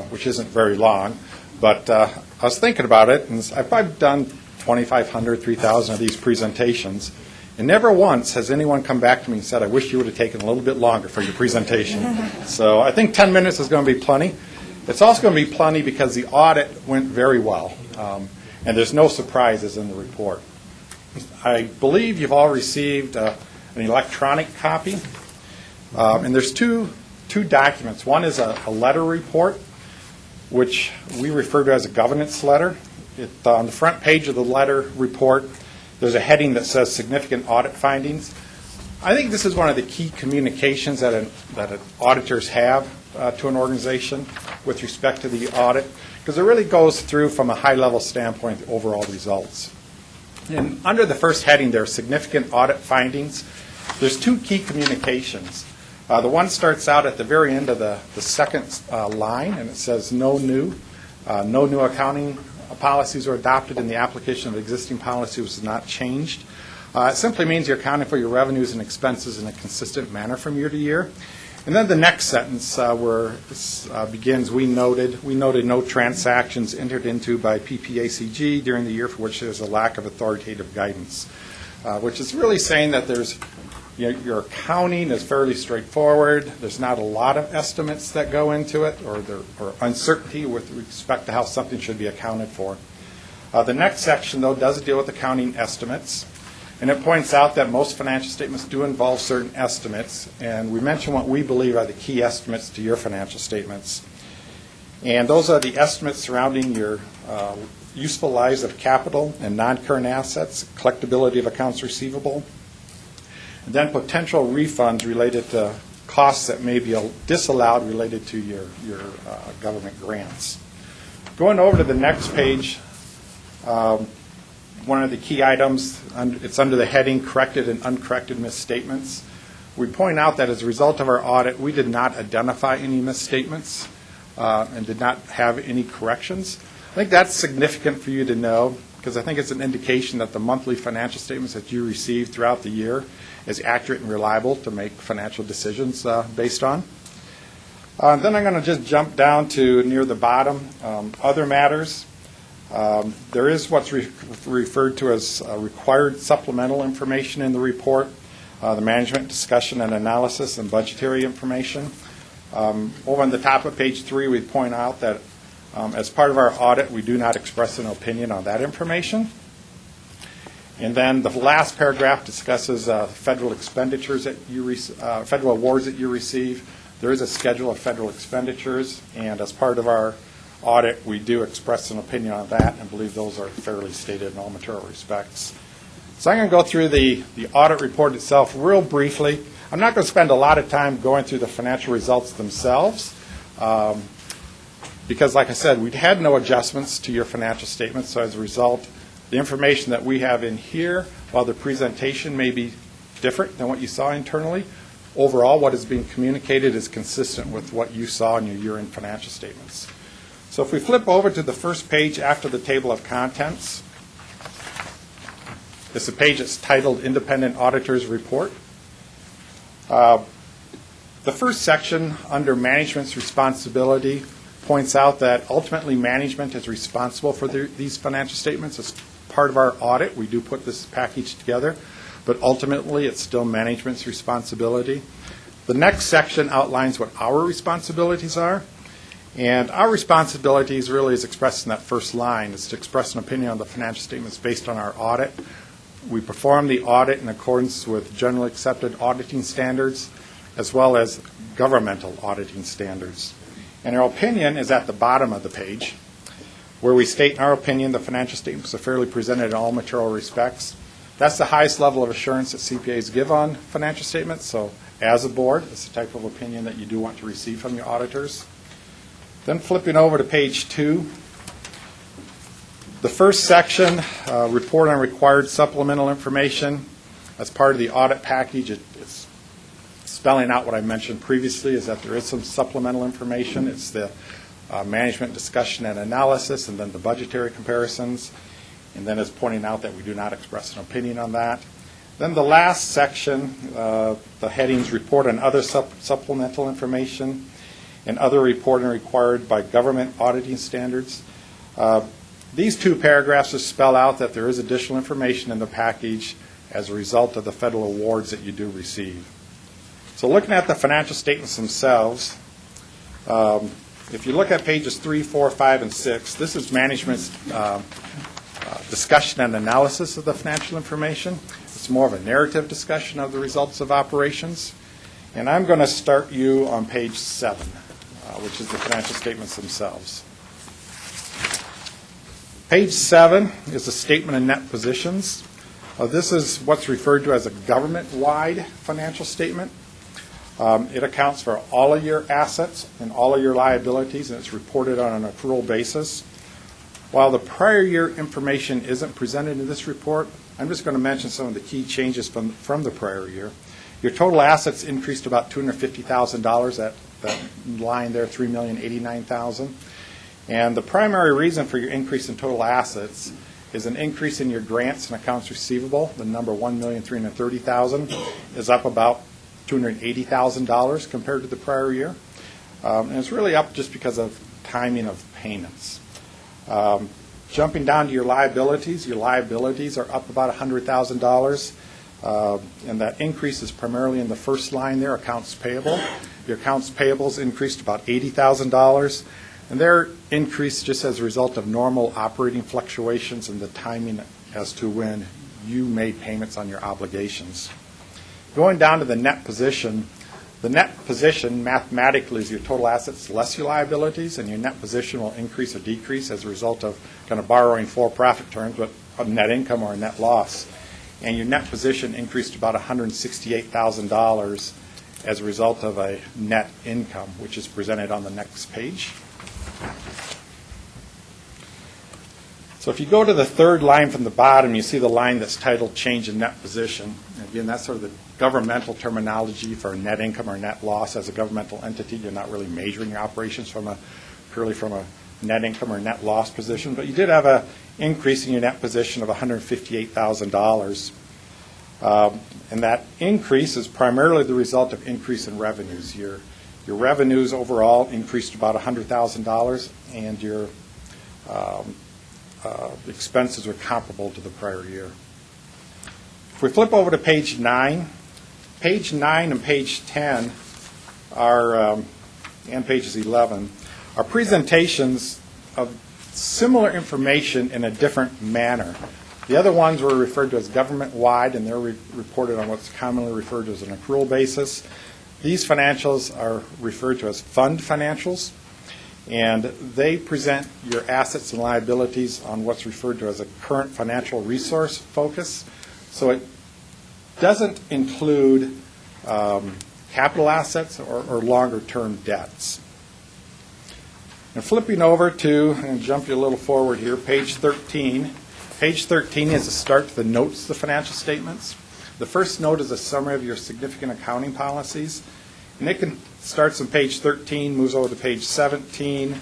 which isn't very long, but I was thinking about it, and I've probably done 2,500, 3,000 of these presentations, and never once has anyone come back to me and said, I wish you would have taken a little bit longer for your presentation. So I think 10 minutes is going to be plenty. It's also going to be plenty because the audit went very well, and there's no surprises in the report. I believe you've all received an electronic copy, and there's two documents. One is a letter report, which we refer to as a governance letter. On the front page of the letter report, there's a heading that says significant audit findings. I think this is one of the key communications that auditors have to an organization with respect to the audit, because it really goes through from a high-level standpoint the overall results. And under the first heading there, significant audit findings, there's two key communications. The one starts out at the very end of the second line, and it says no new accounting policies were adopted, and the application of existing policy was not changed. It simply means you're accounting for your revenues and expenses in a consistent manner from year to year. And then the next sentence where this begins, we noted no transactions entered into by PPACG during the year for which there's a lack of authoritative guidance, which is really saying that there's your accounting is fairly straightforward. There's not a lot of estimates that go into it or uncertainty with respect to how something should be accounted for. The next section, though, does deal with accounting estimates. And it points out that most financial statements do involve certain estimates, and we mention what we believe are the key estimates to your financial statements. And those are the estimates surrounding your useful lives of capital and non-current assets, collectability of accounts receivable, and then potential refunds related to costs that may be disallowed related to your government grants. Going over to the next page, one of the key items, it's under the heading corrected and uncorrected misstatements. We point out that as a result of our audit, we did not identify any misstatements and did not have any corrections. I think that's significant for you to know because I think it's an indication that the monthly financial statements that you receive throughout the year is accurate and reliable to make financial decisions based on. Then I'm going to just jump down to near the bottom, other matters. There is what's referred to as required supplemental information in the report, the management discussion and analysis and budgetary information. Over on the top of page 3, we point out that as part of our audit, we do not express an opinion on that information. And then the last paragraph discusses federal expenditures that federal awards that you receive. There is a schedule of federal expenditures, and as part of our audit, we do express an opinion on that and believe those are fairly stated in all material respects. So I'm going to go through the audit report itself real briefly. I'm not going to spend a lot of time going through the financial results themselves because, like I said, we had no adjustments to your financial statements, so as a result, the information that we have in here, while the presentation may be different than what you saw internally, overall what is being communicated is consistent with what you saw in your year-end financial statements. So if we flip over to the first page after the table of contents, it's a page that's titled Independent Auditor's Report. The first section under management's responsibility points out that ultimately management is responsible for these financial statements. As part of our audit, we do put this package together, but ultimately it's still management's responsibility. The next section outlines what our responsibilities are. And our responsibilities really is expressed in that first line, is to express an opinion on the financial statements based on our audit. We perform the audit in accordance with generally accepted auditing standards as well as governmental auditing standards. And our opinion is at the bottom of the page, where we state in our opinion the financial statements are fairly presented in all material respects. That's the highest level of assurance that CPAs give on financial statements. So as a board, it's the type of opinion that you do want to receive from your auditors. Then flipping over to page 2, the first section, report on required supplemental information. As part of the audit package, it's spelling out what I mentioned previously, is that there is some supplemental information. It's the management discussion and analysis, and then the budgetary comparisons. And then it's pointing out that we do not express an opinion on that. Then the last section, the headings report on other supplemental information and other reporting required by government auditing standards. These two paragraphs just spell out that there is additional information in the package as a result of the federal awards that you do receive. So looking at the financial statements themselves, if you look at pages 3, 4, 5, and 6, this is management's discussion and analysis of the financial information. It's more of a narrative discussion of the results of operations. And I'm going to start you on page 7, which is the financial statements themselves. Page 7 is a statement of net positions. This is what's referred to as a government-wide financial statement. It accounts for all of your assets and all of your liabilities, and it's reported on an accrual basis. While the prior year information isn't presented in this report, I'm just going to mention some of the key changes from the prior year. Your total assets increased about $250,000, that line there, $3,089,000. And the primary reason for your increase in total assets is an increase in your grants and accounts receivable. The number $1,330,000 is up about $280,000 compared to the prior year. And it's really up just because of timing of payments. Jumping down to your liabilities are up about $100,000. And that increase is primarily in the first line there, accounts payable. Your accounts payables increased about $80,000. And they're increased just as a result of normal operating fluctuations and the timing as to when you made payments on your obligations. Going down to the net position mathematically is your total assets less your liabilities, and your net position will increase or decrease as a result of kind of borrowing for profit terms, but of net income or a net loss. And your net position increased about $168,000 as a result of a net income, which is presented on the next page. So if you go to the third line from the bottom, you see the line that's titled Change in Net Position. Again, that's sort of the governmental terminology for net income or net loss. As a governmental entity, you're not really measuring your operations purely from a net income or net loss position, but you did have an increase in your net position of $158,000. And that increase is primarily the result of increase in revenues. Your revenues overall increased about $100,000, and your expenses were comparable to the prior year. If we flip over to page 9 and page 10 are, and pages 11, are presentations of similar information in a different manner. The other ones were referred to as government-wide, and they're reported on what's commonly referred to as an accrual basis. These financials are referred to as fund financials, and they present your assets and liabilities on what's referred to as a current financial resource focus. So it doesn't include capital assets or longer-term debts. And flipping over to, and jump you a little forward here, page 13. Page 13 is a start to the notes of the financial statements. The first note is a summary of your significant accounting policies. And it starts on page 13, moves over to page 17.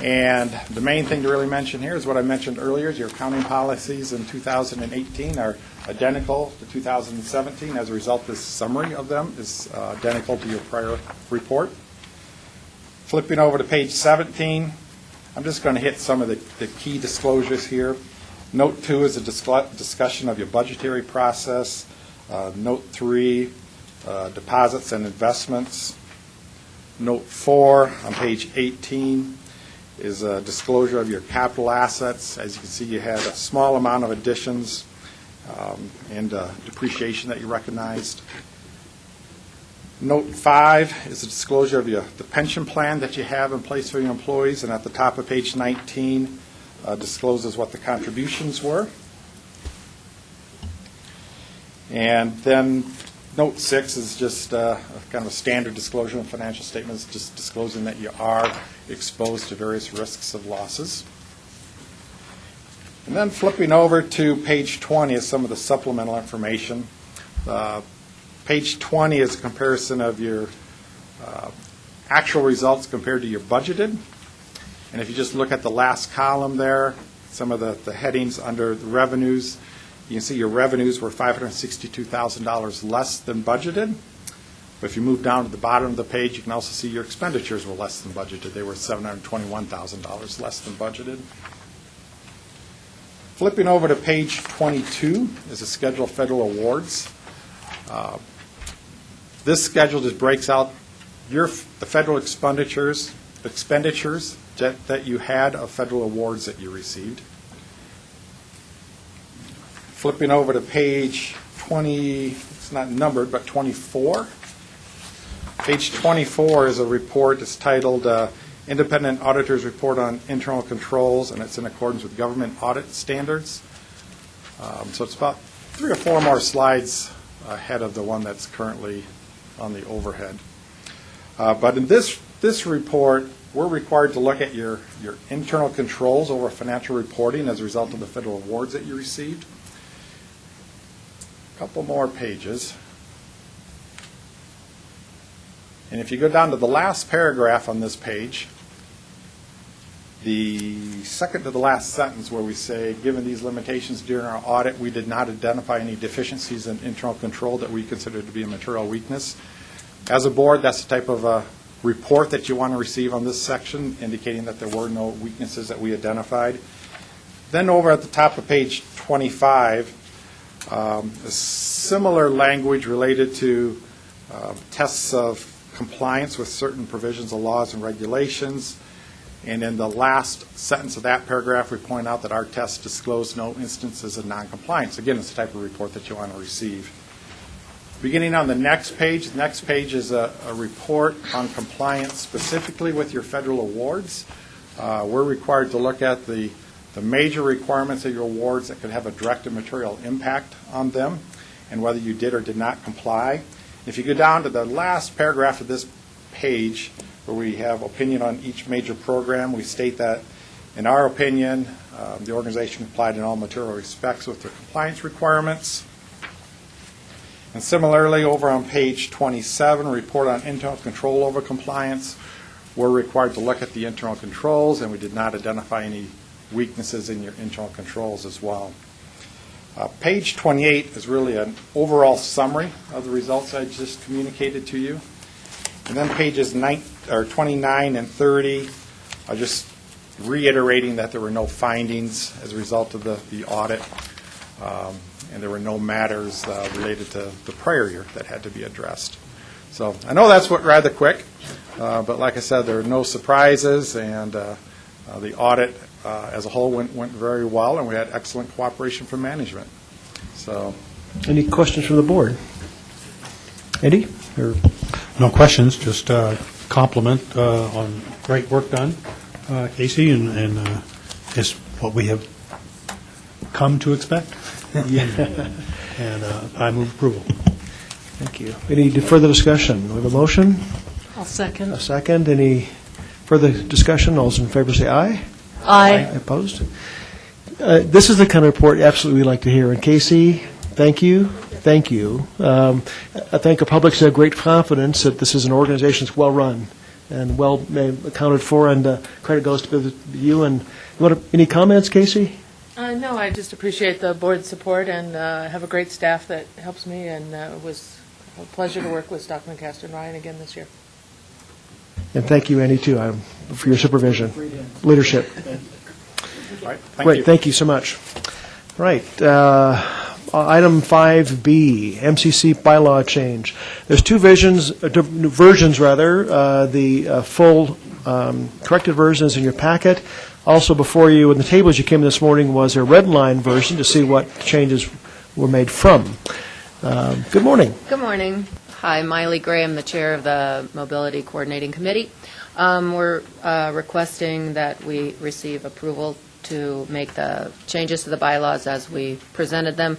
And the main thing to really mention here is what I mentioned earlier, is your accounting policies in 2018 are identical to 2017. As a result, this summary of them is identical to your prior report. Flipping over to page 17, I'm just going to hit some of the key disclosures here. Note 2 is a discussion of your budgetary process. Note 3, deposits and investments. Note 4 on page 18 is a disclosure of your capital assets. As you can see, you had a small amount of additions and depreciation that you recognized. Note 5 is a disclosure of the pension plan that you have in place for your employees, and at the top of page 19 discloses what the contributions were. And then Note 6 is just kind of a standard disclosure in financial statements, just disclosing that you are exposed to various risks of losses. And then flipping over to page 20 is some of the supplemental information. Page 20 is a comparison of your actual results compared to your budgeted. And if you just look at the last column there, some of the headings under the revenues, you can see your revenues were $562,000 less than budgeted. But if you move down to the bottom of the page, you can also see your expenditures were less than budgeted. They were $721,000 less than budgeted. Flipping over to page 22 is a schedule of federal awards. This schedule just breaks out the federal expenditures that you had of federal awards that you received. Flipping over to page 20, it's not numbered, but 24. Page 24 is a report that's titled Independent Auditor's Report on Internal Controls, and it's in accordance with government audit standards. So it's about 3 or 4 more slides ahead of the one that's currently on the overhead. But in this report, we're required to look at your internal controls over financial reporting as a result of the federal awards that you received. A couple more pages. And if you go down to the last paragraph on this page, the second to the last sentence where we say, given these limitations during our audit, we did not identify any deficiencies in internal control that we consider to be a material weakness. As a board, that's the type of report that you want to receive on this section, indicating that there were no weaknesses that we identified. Then over at the top of page 25, a similar language related to tests of compliance with certain provisions of laws and regulations. And in the last sentence of that paragraph, we point out that our tests disclose no instances of noncompliance. Again, it's the type of report that you want to receive. Beginning on the next page is a report on compliance specifically with your federal awards. We're required to look at the major requirements of your awards that could have a direct and material impact on them and whether you did or did not comply. If you go down to the last paragraph of this page where we have opinion on each major program, we state that, in our opinion, the organization complied in all material respects with their compliance requirements. And similarly, over on page 27, report on internal control over compliance, we're required to look at the internal controls, and we did not identify any weaknesses in your internal controls as well. Page 28 is really an overall summary of the results I just communicated to you. And then pages 29 and 30 are just reiterating that there were no findings as a result of the audit, and there were no matters related to the prior year that had to be addressed. So I know that's rather quick, but like I said, there are no surprises, and the audit as a whole went very well, and we had excellent cooperation from management. So, any questions from the board? Eddie? Or? No questions, just compliment on great work done, Casey, and it's what we have come to expect. And I move approval. Thank you. Any further discussion? We have a motion? I'll second. A second. Any further discussion? All those in favor say aye. Aye. Opposed? This is the kind of report absolutely we like to hear. And Casey, thank you. Thank you. I think the public's have great confidence that this is an organization that's well-run and well accounted for, and credit goes to you. And any comments, Casey? No, I just appreciate the board's support and have a great staff that helps me, and it was a pleasure to work with Stockman, Castor, and Ryan again this year. And thank you, Andy, too, for your supervision, leadership. All right, Great, thank you so much. All right, item 5B, MCC bylaw change. There's two versions, the full corrected version is in your packet. Also before you, in the table as you came in this morning, was a red line version to see what changes were made from. Good morning. Good morning. Hi, Miley Gray. I'm the chair of the Mobility Coordinating Committee. We're requesting that we receive approval to make the changes to the bylaws as we presented them.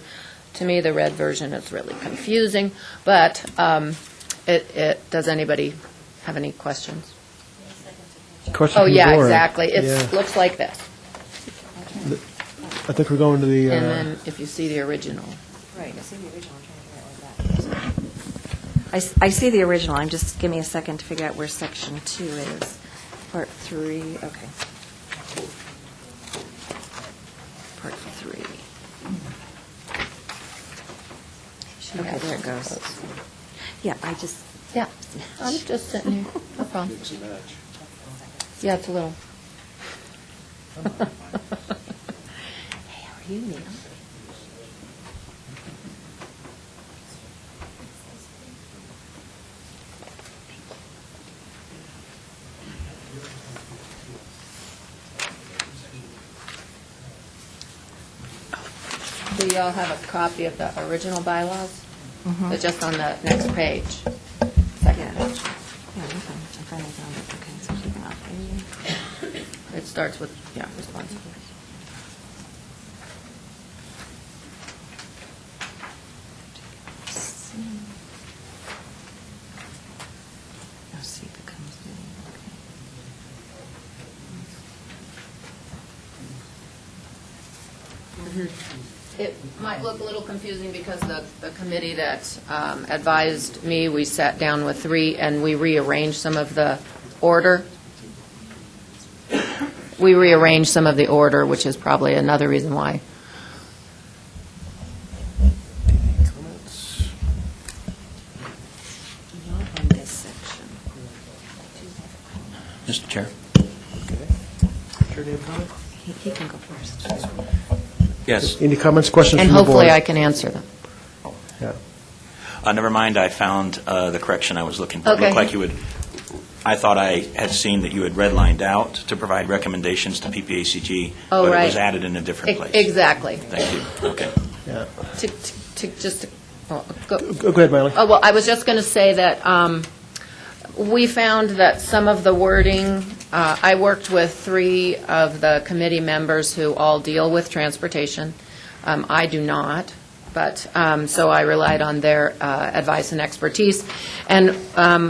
To me, the red version is really confusing, but does anybody have any questions? Question oh, from yeah, the board. exactly. It Yeah. looks like this. I think we're going to the... And then if you see the original. Right, I see the original. I'm trying to figure out where that is. I see the original. I'm just, give me a second to figure out where section 2 is. Part 3, okay. Part 3. Okay, there it goes. Yeah, Yeah, I'm just sitting here. No problem. Yeah, it's a little. Hey, how are you need them. Do y'all have a copy of the original bylaws? Mhm. It's just on the next page. Second page. Yeah, I finally found it. Okay, so keeping off. It starts with, yeah, responsibilities. Oh, see, becomes It might look a little confusing because the committee that advised me, we sat down with three and we rearranged some of the order. We rearranged some of the order, which is probably another reason why. Not on this section. Mr. Chair? He can go first. Yes. Any comments, questions And from the board? hopefully I can answer them. Yeah. Never mind, I found the correction I was looking for. It Okay. looked like you had, I thought I had seen that you had redlined out to provide recommendations to PPACG, Oh, but it right. was added in a different place. Exactly. Thank you. Okay. Yeah. Go ahead, Miley. Oh, well, I was just going to say that we found that some of the wording, I worked with three of the committee members who all deal with transportation. I do not, but, so I relied on their advice and expertise. And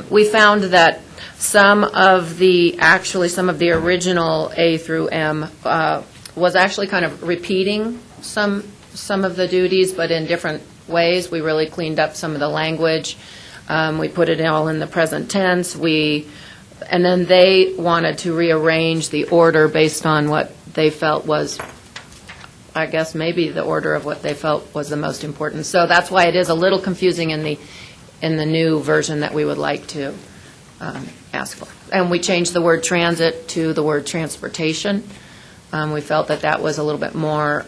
we found that some of the original A through M was actually kind of repeating some of the duties, but in different ways. We really cleaned up some of the language. We put it all in the present tense. And then they wanted to rearrange the order based on what they felt was, I guess, maybe the order of what they felt was the most important. So that's why it is a little confusing in the new version that we would like to ask for. And we changed the word transit to the word transportation. We felt that that was a little bit more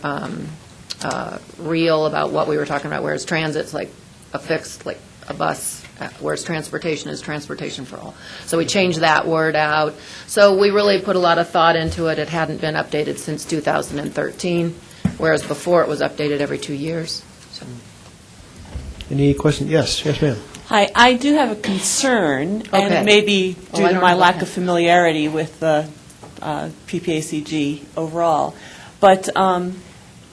real about what we were talking about, whereas transit's like a fixed, like a bus, whereas transportation is transportation for all. So we changed that word out. So we really put a lot of thought into it. It hadn't been updated since 2013, whereas before it was updated every 2 years. So. Any questions? Yes, ma'am. Hi, I do have a concern, Okay. and it may be Oh, due I to don't my know lack that. of familiarity with the PPACG overall. But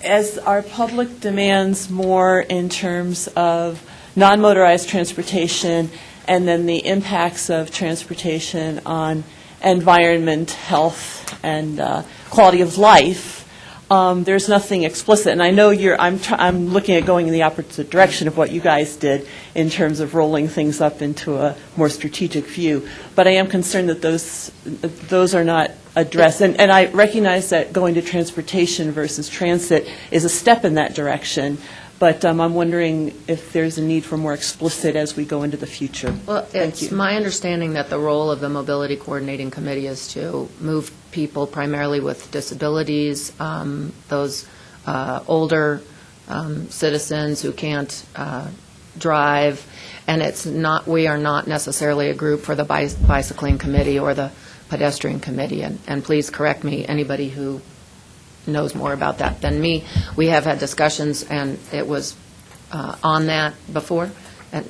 as our public demands more in terms of non-motorized transportation and then the impacts of transportation on environment, health, and quality of life, there's nothing explicit. And I know I'm looking at going in the opposite direction of what you guys did in terms of rolling things up into a more strategic view. But I am concerned that those are not addressed. And I recognize that going to transportation versus transit is a step in that direction. But I'm wondering if there's a need for more explicit as we go into the future. Well, Thank it's you. my understanding that the role of the Mobility Coordinating Committee is to move people primarily with disabilities, those older citizens who can't drive, and we are not necessarily a group for the bicycling committee or the pedestrian committee. And please correct me, anybody who knows more about that than me. We have had discussions, and it was on that before. And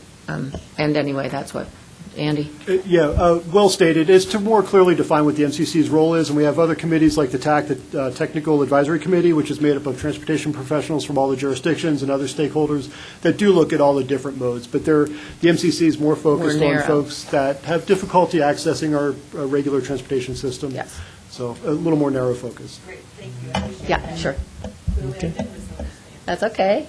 anyway, that's what, Andy? Well stated. It's to more clearly define what the MCC's role is, and we have other committees like the TAC, the Technical Advisory Committee, which is made up of transportation professionals from all the jurisdictions and other stakeholders that do look at all the different modes. But the MCC is more focused on narrow. folks that have difficulty accessing our regular transportation system. Yes. So a little more narrow focus. Great, thank you. Yeah, sure. Okay. That's okay.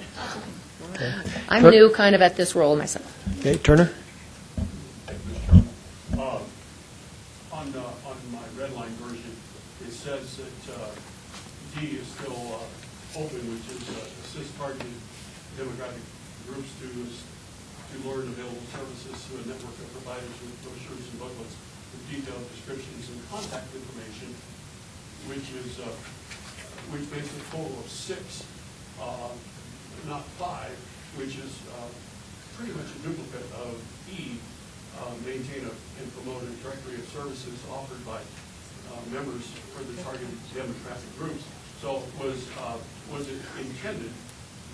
Okay. I'm new kind of at this role myself. Okay, Turner? On my red line version, it says that D is still open, which is assist targeted demographic groups to learn available services through a network of providers with brochures and booklets with detailed descriptions and contact information, which is which makes a total of 6, not 5, which is pretty much a duplicate of E, maintain and promote a directory of services offered by members for the targeted demographic groups. So was it intended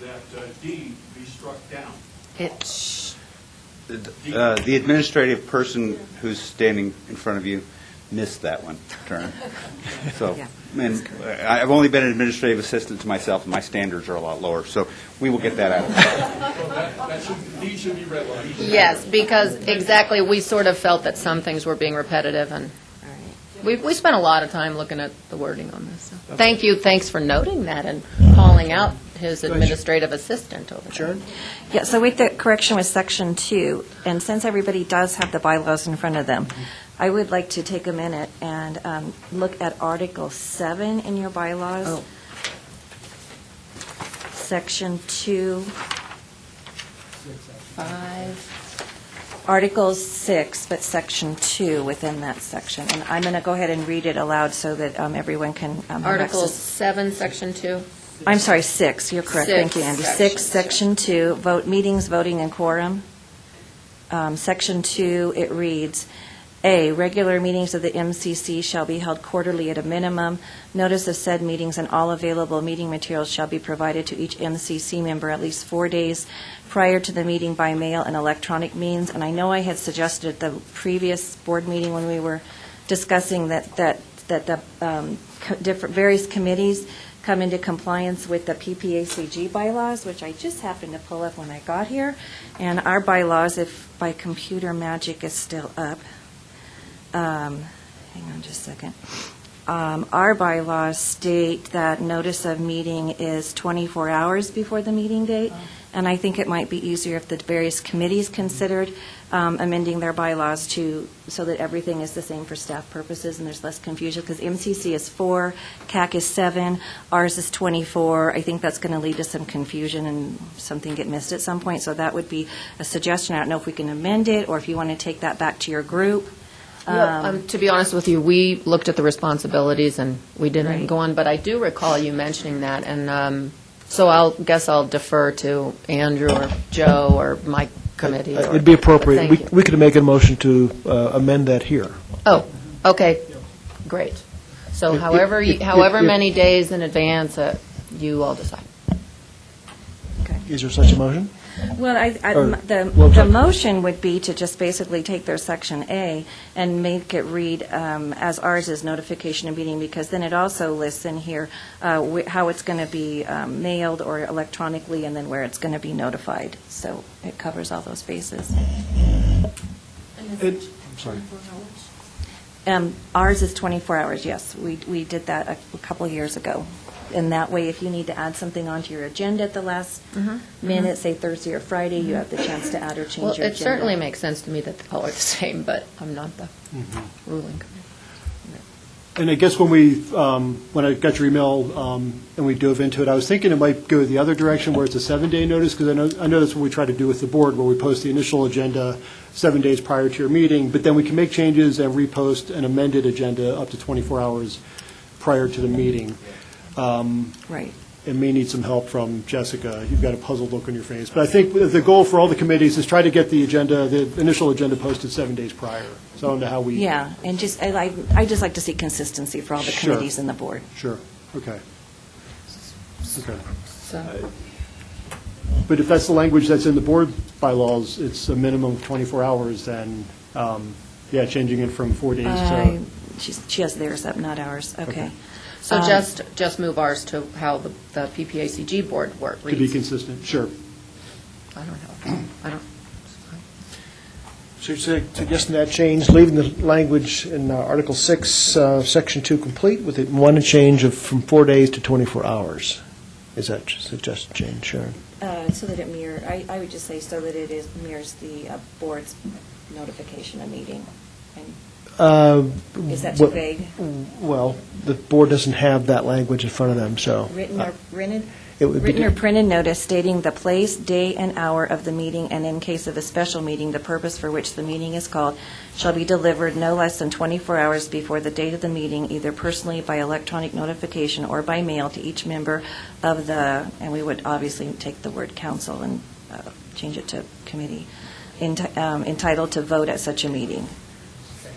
that D be struck down? The administrative person who's standing in front of you missed that one turn. So, and I've only been an administrative assistant to myself, and my standards are a lot lower. So we will get that out. D should be read like. Yes, because exactly, we sort of felt that some things were being repetitive, and we spent a lot of time looking at the wording on this. So. Thank you. Thanks for noting that and calling out his administrative assistant over there. Sharon? Yeah, so with the correction with Section 2, and since everybody does have the bylaws in front of them, I would like to take a minute and look at Article 7 in your bylaws. Oh. Section 2. 5. Article 6, but Section 2 within that section. And I'm going to go ahead and read it aloud so that everyone can have Article access. 7, Section 2. I'm sorry, 6, you're correct. Thank you, Andy. 6, Section 2, meetings, voting, and quorum. Section 2, it reads, A, regular meetings of the MCC shall be held quarterly at a minimum. Notice of said meetings and all available meeting materials shall be provided to each MCC member at least 4 days prior to the meeting by mail and electronic means. And I know I had suggested at the previous board meeting when we were discussing that the various committees come into compliance with the PPACG bylaws, which I just happened to pull up when I got here. And our bylaws, if by computer magic is still up, hang on just a second. Our bylaws state that notice of meeting is 24 hours before the meeting date, and I think it might be easier if the various committees considered amending their bylaws so that everything is the same for staff purposes and there's less confusion, because MCC is 4, CAC is 7, ours is 24. I think that's going to lead to some confusion and something get missed at some point, so that would be a suggestion. I don't know if we can amend it or if you want to take that back to your group. To be honest with you, we looked at the responsibilities and we didn't go on, but I do recall you mentioning that, and so I'll defer to Andrew or Joe or my committee. It'd be appropriate. We could make a motion to amend that here. Oh, okay, great. So however many days in advance, you all decide. Is there such a motion? Well, the motion would be to just basically take their Section A and make it read as ours is notification of meeting, because then it also lists in here how it's going to be mailed or electronically, and then where it's going to be notified. So it covers all those bases. I'm sorry. Ours is 24 hours, yes. We did that a couple of years ago. And that way, if you need to add something onto your agenda at the last minute, say Thursday or Friday, you have the chance to add or change your agenda. Well, it certainly makes sense to me that the color is the same, but I'm not the ruling committee. And I guess when I got your email and we dove into it, I was thinking it might go the other direction where it's a 7-day notice, because I know that's what we try to do with the board, where we post the initial agenda 7 days prior to your meeting, but then we can make changes and repost an amended agenda up to 24 hours prior to the meeting. Right. It may need some help from Jessica. You've got a puzzled look on your face. But I think the goal for all the committees is try to get the initial agenda posted 7 days prior. So I don't know how we... Yeah, and I just like to see consistency for all the committees and the board. Sure. Okay. So. But if that's the language that's in the board bylaws, it's a minimum of 24 hours, then, changing it from 4 days to... She has theirs up, not ours. Okay. So just move ours to how the PPACG board reads. To be consistent, sure. I don't. So you're suggesting that change, leaving the language in Article 6, Section 2 complete, with it one change from 4 days to 24 hours. Is that suggested change, Sharon? So that it mirrors, I would just say so that it mirrors the board's notification of meeting. Is that too vague? Well, the board doesn't have that language in front of them, so. Written or printed? It would be Written or printed notice stating the place, day, and hour of the meeting, and in case of a special meeting, the purpose for which the meeting is called, shall be delivered no less than 24 hours before the date of the meeting, either personally by electronic notification or by mail to each member of the, and we would obviously take the word council and change it to committee, entitled to vote at such a meeting.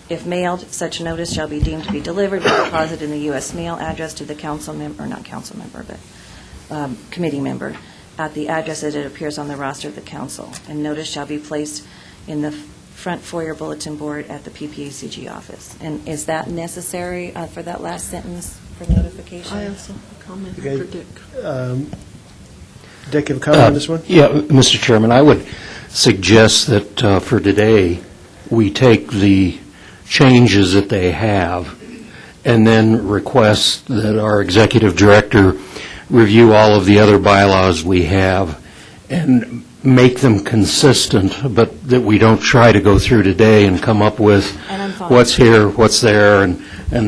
If mailed, such notice shall be deemed to be delivered with deposit in the U.S. mail address to the council member, or not council member, but committee member, at the address that it appears on the roster of the council. And notice shall be placed in the front foyer bulletin board at the PPACG office. And is that necessary for that last sentence for notification? I also have a comment Okay. for Dick. Dick, have a comment on this one? Yeah, Mr. Chairman, I would suggest that for today, we take the changes that they have and then request that our executive director review all of the other bylaws we have and make them consistent, but that we don't try to go through today and come up with what's here, what's there, and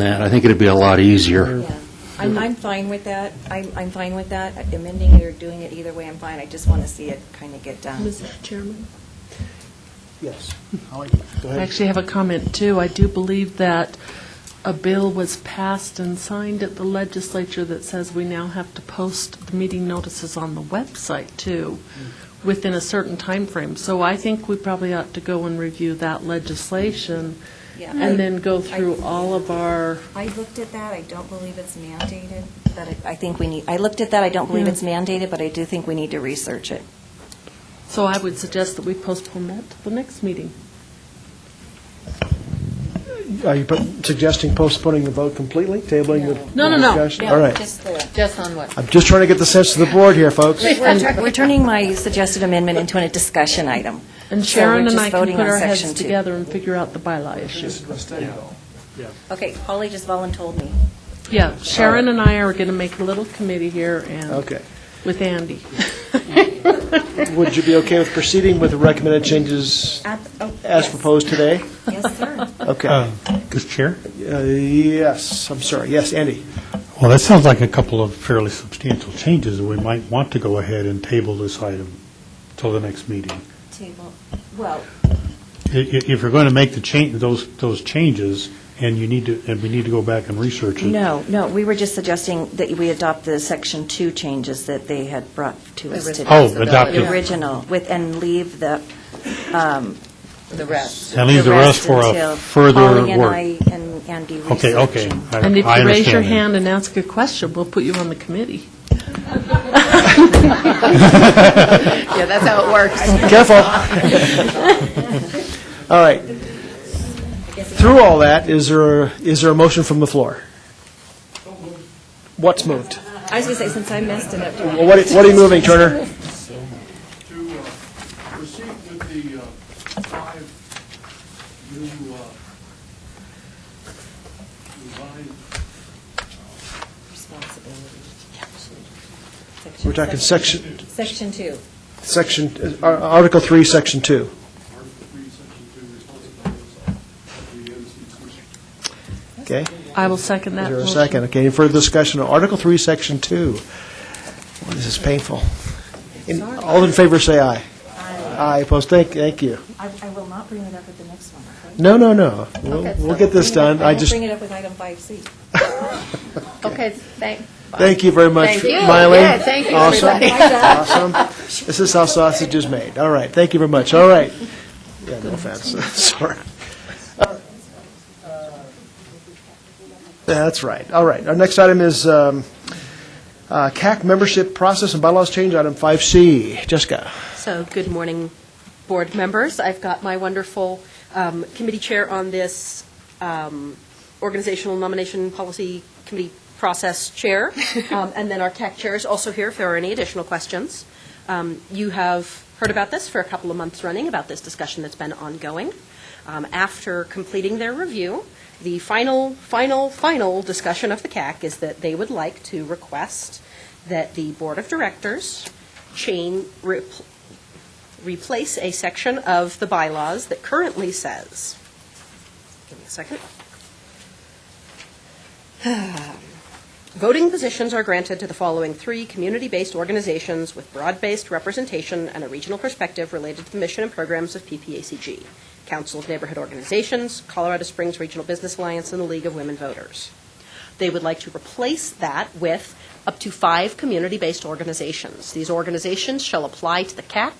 that. I think it'd be a lot easier. Yeah. I'm fine with that. I'm fine with that. Amending it or doing it either way, I'm fine. I just want to see it kind of get done. Mr. Chairman? Yes. Holly, go I ahead. actually have a comment, too. I do believe that a bill was passed and signed at the legislature that says we now have to post the meeting notices on the website, too, within a certain time frame. So I think we probably ought to go and review that legislation Yeah. and then go through all of our... I looked at that. I don't believe it's mandated. But I think we need, I looked at that. I don't believe it's mandated, but I do think we need to research it. So I would suggest that we postpone that to the next meeting. Are you suggesting postponing the vote completely, tabling the No. discussion? All right. Just on what? I'm just trying to get the sense of the board here, folks. We're turning my suggested amendment into a discussion item. And So Sharon we're and just I can voting put on our heads section 2. together and figure out the bylaw issue. Okay, Holly just voluntold me. Yeah, Sharon and I are going to make a little committee here and Okay. with Andy. Would you be okay with proceeding with the recommended changes as proposed today? Yes, sir. Okay. Mr. Chair? Yes, I'm sorry. Yes, Andy. Well, that sounds like a couple of fairly substantial changes, and we might want to go ahead and table this item till the next meeting. Table. Well, If you're going to make those changes, and we need to go back and research it. no, we were just suggesting that we adopt the Section 2 changes that they had brought to us today. Oh, adopt The it. original, and leave the rest. And leave the rest for until a further Holly and work. I and Andy research. Okay. And if I you raise your understand that. hand and ask a question, we'll put you on the committee. Yeah, that's how it works. Careful. All right. Through all that, is there a motion from the floor? What's moved? I was going to say, since I messed it up. Well, what are you moving, Turner? To proceed with the 5 new We're talking section, Section 2. Article 3, Section 2. Okay. I will second Is that there a motion. second? Okay, any further discussion on Article 3, Section 2? Boy, this is painful. All in favor, say aye. Aye, opposed, thank you. I will not bring it up at the next one, okay? No. We'll get this done. I won't bring it up with item 5C. Okay, thanks. Thank you very much, Thank you. Miley. Yeah, thank you, Awesome. everybody. Awesome. This is how sausage is made. All right, thank you very much. All right. Yeah, no offense. Sorry. That's right. All right. Our next item is CAC membership process and bylaws change, item 5C. Jessica. So, good morning, board members. I've got my wonderful committee chair on this organizational nomination policy committee process chair, and then our CAC chair is also here if there are any additional questions. You have heard about this for a couple of months running, about this discussion that's been ongoing. After completing their review, the final discussion of the CAC is that they would like to request that the Board of Directors replace a section of the bylaws that currently says, give me a second. Voting positions are granted to the following 3 community-based organizations with broad-based representation and a regional perspective related to the mission and programs of PPACG: Council of Neighborhood Organizations, Colorado Springs Regional Business Alliance, and the League of Women Voters. They would like to replace that with up to 5 community-based organizations. These organizations shall apply to the CAC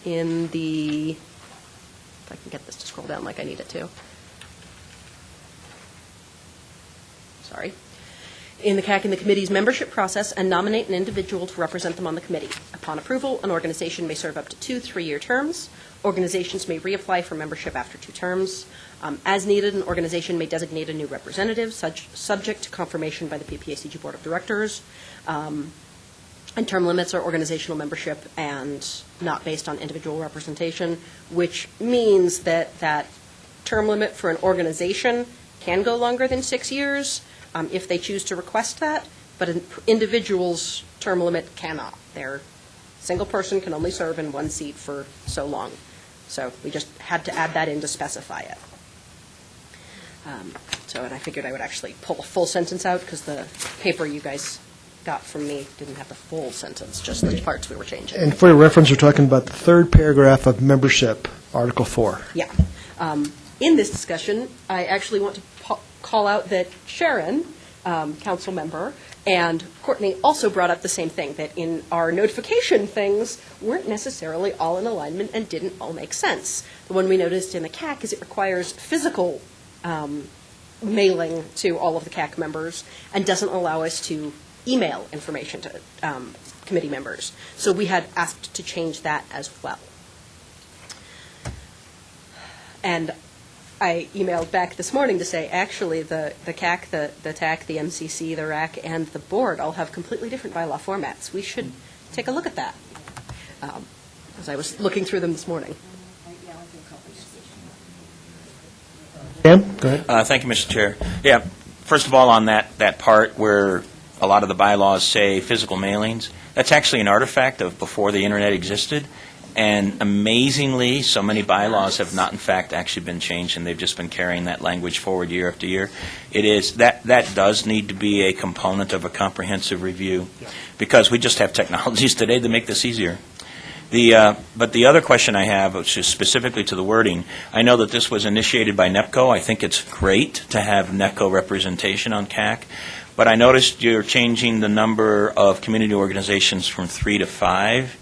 in the, if I can get this to scroll down like I need it to. Sorry. In the CAC and the committee's membership process and nominate an individual to represent them on the committee. Upon approval, an organization may serve up to 2 3-year terms. Organizations may reapply for membership after 2 terms. As needed, an organization may designate a new representative, subject to confirmation by the PPACG Board of Directors. And term limits are organizational membership and not based on individual representation, which means that that term limit for an organization can go longer than 6 years if they choose to request that, but an individual's term limit cannot. Their single person can only serve in 1 seat for so long. So we just had to add that in to specify it. And I figured I would actually pull a full sentence out because the paper you guys got from me didn't have the full sentence, just the parts we were changing. And for your reference, we're talking about the 3rd paragraph of membership, Article 4. Yeah. In this discussion, I actually want to call out that Sharon, council member, and Courtney also brought up the same thing, that in our notification things weren't necessarily all in alignment and didn't all make sense. The one we noticed in the CAC is it requires physical mailing to all of the CAC members and doesn't allow us to email information to committee members. So we had asked to change that as well. And I emailed back this morning to say, actually, the CAC, the TAC, the MCC, the RAC, and the board all have completely different bylaw formats. We should take a look at that, as I was looking through them this morning. Dan, go ahead. Thank you, Mr. Chair. Yeah, first of all, on that part where a lot of the bylaws say physical mailings, that's actually an artifact of before the Internet existed. And amazingly, so many bylaws have not, in fact, actually been changed, and they've just been carrying that language forward year after year. It is that does need to be a component of a comprehensive review, because we just have technologies today to make this easier. But the other question I have, which is specifically to the wording, I know that this was initiated by NEPCO. I think it's great to have NEPCO representation on CAC, but I noticed you're changing the number of community organizations from 3 to 5.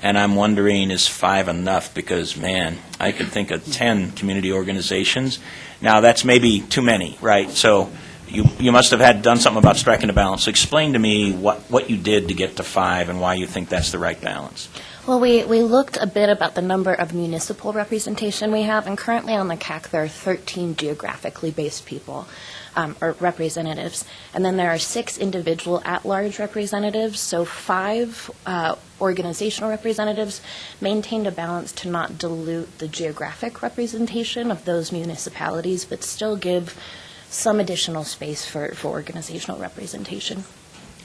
And I'm wondering, is 5 enough? Because, man, I could think of 10 community organizations. Now, that's maybe too many, right? So you must have done something about striking a balance. So explain to me what you did to get to 5 and why you think that's the right balance. Well, we looked a bit about the number of municipal representation we have, and currently on the CAC there are 13 geographically based people. Or representatives. And then there are 6 individual at-large representatives, so 5 organizational representatives, maintained a balance to not dilute the geographic representation of those municipalities, but still give some additional space for organizational representation.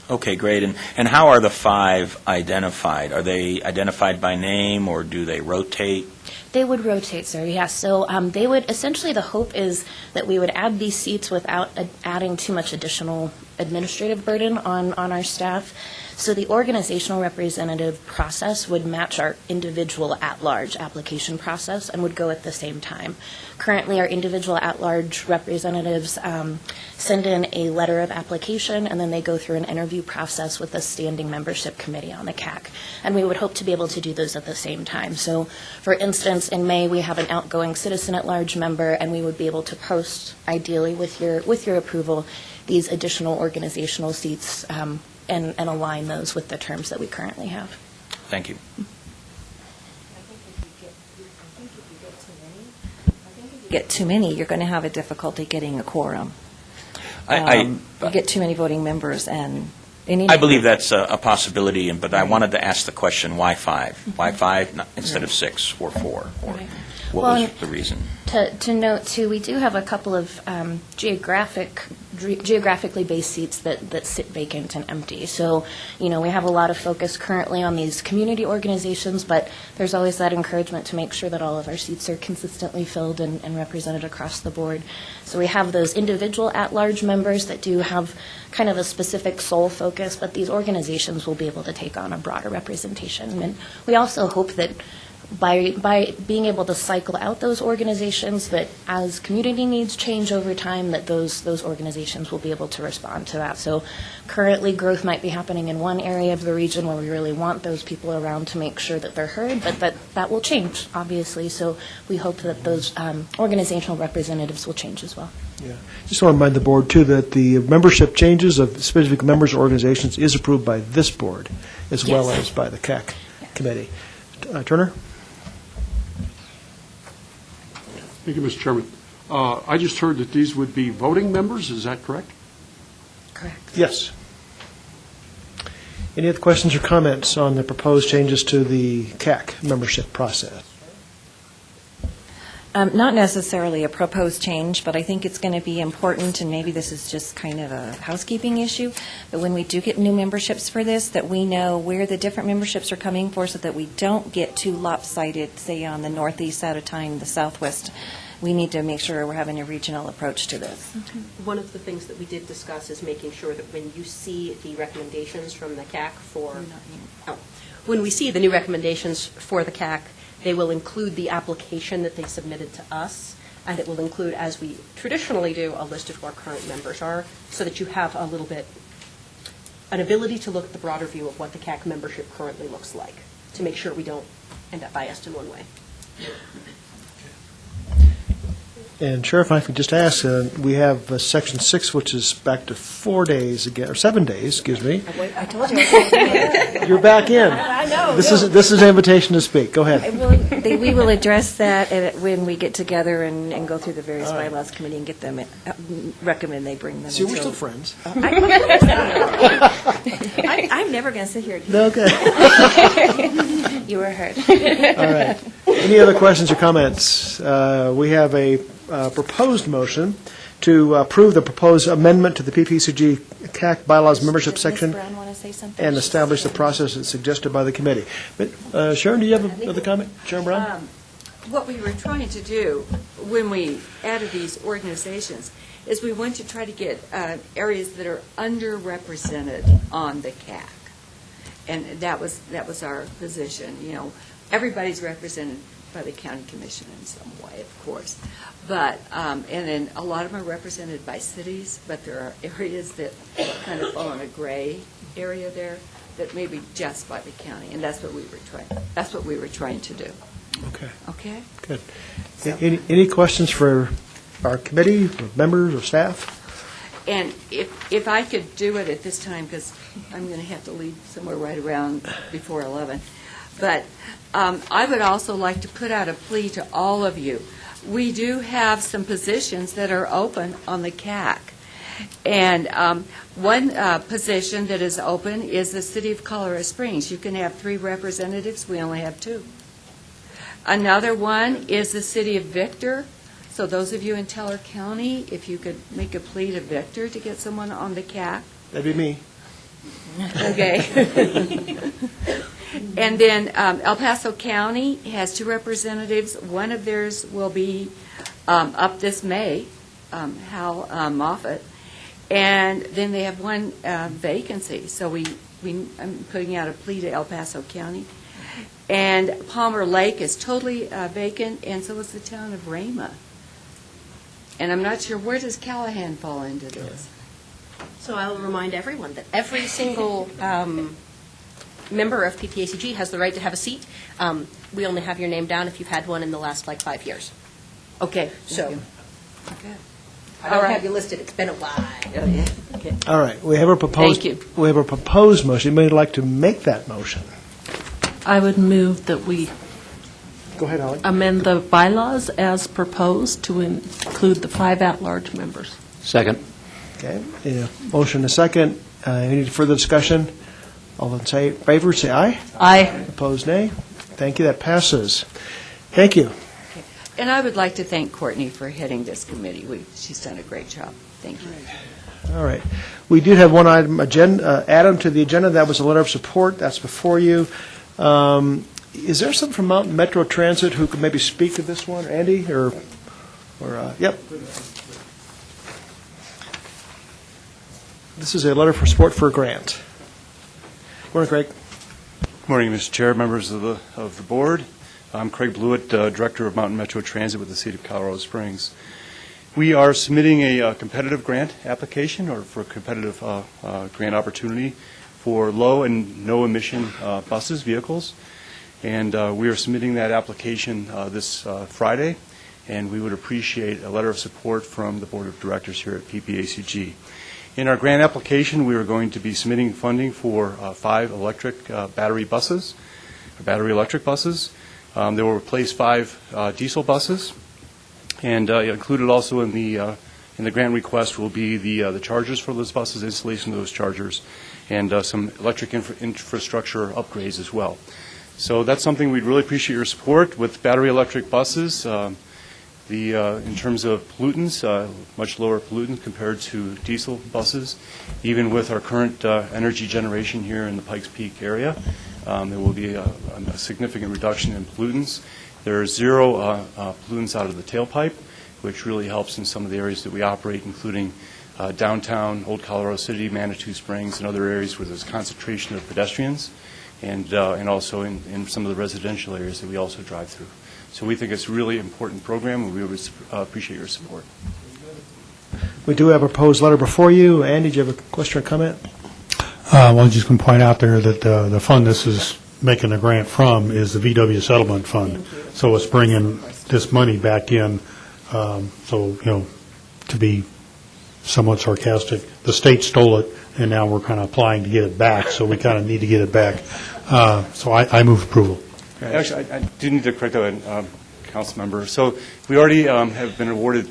Okay, great. And how are the 5 identified? Are they identified by name, or do they rotate? They would rotate, sir, yes. So they would, essentially the hope is that we would add these seats without adding too much additional administrative burden on our staff. So the organizational representative process would match our individual at-large application process and would go at the same time. Currently, our individual at-large representatives send in a letter of application, and then they go through an interview process with the standing membership committee on the CAC. And we would hope to be able to do those at the same time. So, for instance, in May, we have an outgoing citizen at-large member, and we would be able to post, ideally with your approval, these additional organizational seats and align those with the terms that we currently have. Thank you. Get too many, you're going to have a difficulty getting a quorum. You get too many voting members, and I believe that's a possibility, but I wanted to ask the question, why 5? Why 5 instead of 6 or 4? Or what was the reason? To note, too, we do have a couple of geographic geographically based seats that sit vacant and empty. So, we have a lot of focus currently on these community organizations, but there's always that encouragement to make sure that all of our seats are consistently filled and represented across the board. So we have those individual at-large members that do have kind of a specific sole focus, but these organizations will be able to take on a broader representation. And we also hope that by being able to cycle out those organizations, that as community needs change over time, that those organizations will be able to respond to that. So currently, growth might be happening in one area of the region where we really want those people around to make sure that they're heard, but that will change, obviously. So we hope that those organizational representatives will change as well. Yeah. Just want to remind the board, too, that the membership changes of specific members or organizations is approved by this board as well as by the CAC committee. Turner? Thank you, Mr. Chairman. I just heard that these would be voting members, is that correct? Correct. Yes. Any other questions or comments on the proposed changes to the CAC membership process? Not necessarily a proposed change, but I think it's going to be important, and maybe this is just kind of a housekeeping issue, but when we do get new memberships for this, that we know where the different memberships are coming for so that we don't get too lopsided, say on the northeast side of town, the southwest. We need to make sure we're having a regional approach to this. One of the things that we did discuss is making sure that when you see the recommendations from the CAC when we see the new recommendations for the CAC, they will include the application that they submitted to us, and it will include, as we traditionally do, a list of who our current members are, so that you have a little bit, an ability to look at the broader view of what the CAC membership currently looks like, to make sure we don't end up biased in one way. And Sheriff, if I could just ask, we have Section 6, which is back to 4 days again, or 7 days, excuse me. I told you. You're back in. I know. This is an invitation to speak. Go ahead. We will address that when we get together and go through the various bylaws committee and get them, recommend they bring them. See, we're still friends. I'm never going to sit here. Okay. You were heard. All right. Any other questions or comments? We have a proposed motion to approve the proposed amendment to the PPACG CAC bylaws membership section Ms. Brown want to say something? and establish the process that's suggested by the committee. But Sharon, do you have another comment? Sharon Brown? What we were trying to do when we added these organizations is we want to try to get areas that are underrepresented on the CAC. And that was our position. Everybody's represented by the county commission in some way, of course. But, and then a lot of them are represented by cities, but there are areas that kind of fall in a gray area there that may be just by the county, and that's what we were trying to do. Okay. Okay? Good. Any questions for our committee, or members, or staff? And if I could do it at this time, because I'm going to have to leave somewhere right around before 11, but I would also like to put out a plea to all of you. We do have some positions that are open on the CAC. And one position that is open is the City of Colorado Springs. You can have 3 representatives. We only have 2. Another one is the City of Victor. So those of you in Teller County, if you could make a plea to Victor to get someone on the CAC. That'd be me. Okay. And then El Paso County has 2 representatives. One of theirs will be up this May, Hal Moffett. And then they have 1 vacancy. So I'm putting out a plea to El Paso County. And Palmer Lake is totally vacant, and so is the town of Rama. And I'm not sure, where does Callahan fall into this? So I'll remind everyone that every single member of PPACG has the right to have a seat. We only have your name down if you've had one in the last, 5 years. Okay. So Okay. I don't have you listed. It's been a while. Oh, yeah. Okay. All right. We have a proposed. Thank you. We have a proposed motion. Anybody like to make that motion? I would move that we Go ahead, Holly. amend the bylaws as proposed to include the 5 at-large members. Second. Okay. Motion and a second. Any further discussion? All in favor, say aye. Aye. Opposed, nay. Thank you. That passes. Thank you. And I would like to thank Courtney for heading this committee. She's done a great job. Thank you. All right. We do have one item, add-on to the agenda. That was a letter of support. That's before you. Is there someone from Mountain Metro Transit who could maybe speak to this one? Andy, yep. This is a letter for support for a grant. Morning, Craig. Good morning, Mr. Chair, members of the board. I'm Craig Blewett, Director of Mountain Metro Transit with the City of Colorado Springs. We are submitting a competitive grant application, or for a competitive grant opportunity for low and no emission buses, vehicles. And we are submitting that application this Friday, and we would appreciate a letter of support from the Board of Directors here at PPACG. In our grant application, we are going to be submitting funding for 5 electric battery buses, battery electric buses. They will replace 5 diesel buses, and included also in the grant request will be the chargers for those buses, installation of those chargers, and some electric infrastructure upgrades as well. So that's something we'd really appreciate your support with battery electric buses. In terms of pollutants, much lower pollutants compared to diesel buses. Even with our current energy generation here in the Pikes Peak area, there will be a significant reduction in pollutants. There are 0 pollutants out of the tailpipe, which really helps in some of the areas that we operate, including downtown, Old Colorado City, Manitou Springs, and other areas where there's a concentration of pedestrians, and also in some of the residential areas that we also drive through. So we think it's a really important program, and we would appreciate your support. We do have a proposed letter before you. Andy, do you have a question or comment? Well, I'm just going to point out there that the fund this is making the grant from is the VW Settlement Fund. So it's bringing this money back in. So, to be somewhat sarcastic, the state stole it, and now we're kind of applying to get it back, so we kind of need to get it back. So I move approval. Actually, I do need to correct that, council member. So we already have been awarded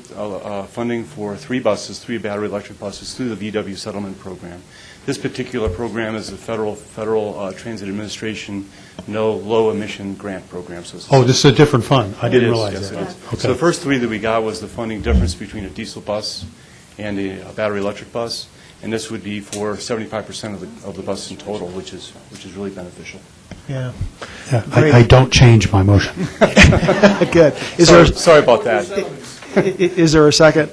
funding for 3 buses, 3 battery electric buses through the VW Settlement Program. This particular program is a federal Transit Administration low emission grant program. So this is a different fund. I didn't realize that. It is. Okay. So the first 3 that we got was the funding difference between a diesel bus and a battery electric bus, and this would be for 75% of the buses in total, which is really beneficial. Yeah. I don't change my motion. Good. Sorry about that. Is there a second?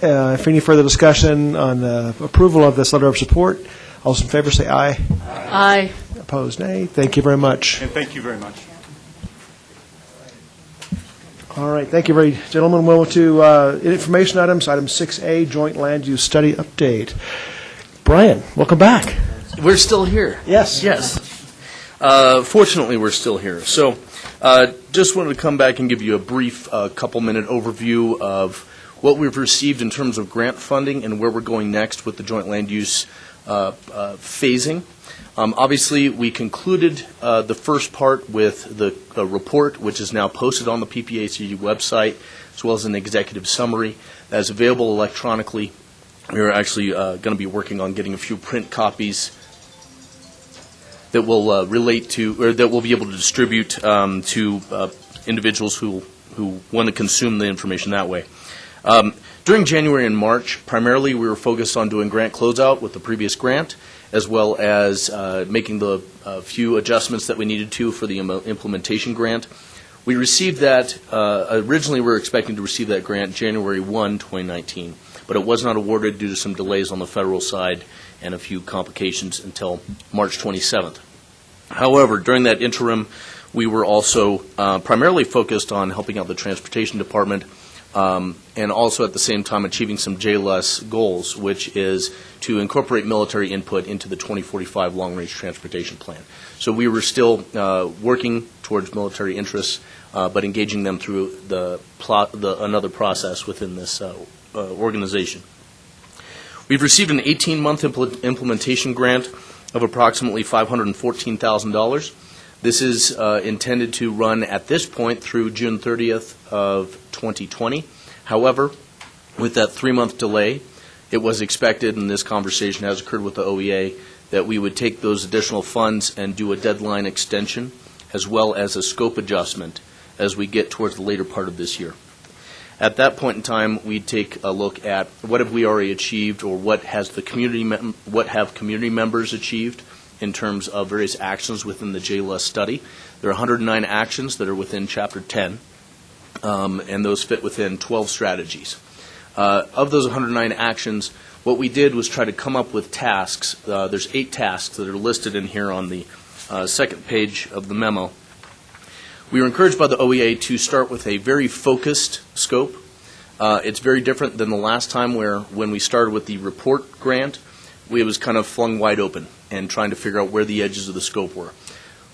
If any further discussion on the approval of this letter of support, all those in favor say aye. Aye. Opposed, nay. Thank you very much. And thank you very much. All right, thank you, gentlemen. We'll move to information items. Item 6A, Joint Land Use Study Update. Brian, welcome back. We're still here. Yes. Yes. Fortunately, we're still here. So just wanted to come back and give you a brief couple-minute overview of what we've received in terms of grant funding and where we're going next with the joint land use phasing. Obviously, we concluded the first part with the report, which is now posted on the PPACG website, as well as an executive summary that is available electronically. We're actually going to be working on getting a few print copies that will relate to, or that we'll be able to distribute to individuals who want to consume the information that way. During January and March, primarily we were focused on doing grant closeout with the previous grant, as well as making the few adjustments that we needed to for the implementation grant. We received that, originally we were expecting to receive that grant January 1, 2019, but it was not awarded due to some delays on the federal side and a few complications until March 27th. However, during that interim, we were also primarily focused on helping out the Transportation Department and also at the same time achieving some JLS goals, which is to incorporate military input into the 2045 Long-Range Transportation Plan. So we were still working towards military interests, but engaging them through another process within this organization. We've received an 18-month implementation grant of approximately $514,000. This is intended to run at this point through June 30th of 2020. However, with that 3-month delay, it was expected, and this conversation has occurred with the OEA, that we would take those additional funds and do a deadline extension as well as a scope adjustment as we get towards the later part of this year. At that point in time, we'd take a look at what have we already achieved, or what has the what have community members achieved in terms of various actions within the JLUS study. There are 109 actions that are within Chapter 10, and those fit within 12 strategies. Of those 109 actions, what we did was try to come up with tasks. There's 8 tasks that are listed in here on the second page of the memo. We were encouraged by the OEA to start with a very focused scope. It's very different than the last time when we started with the report grant, it was kind of flung wide open and trying to figure out where the edges of the scope were.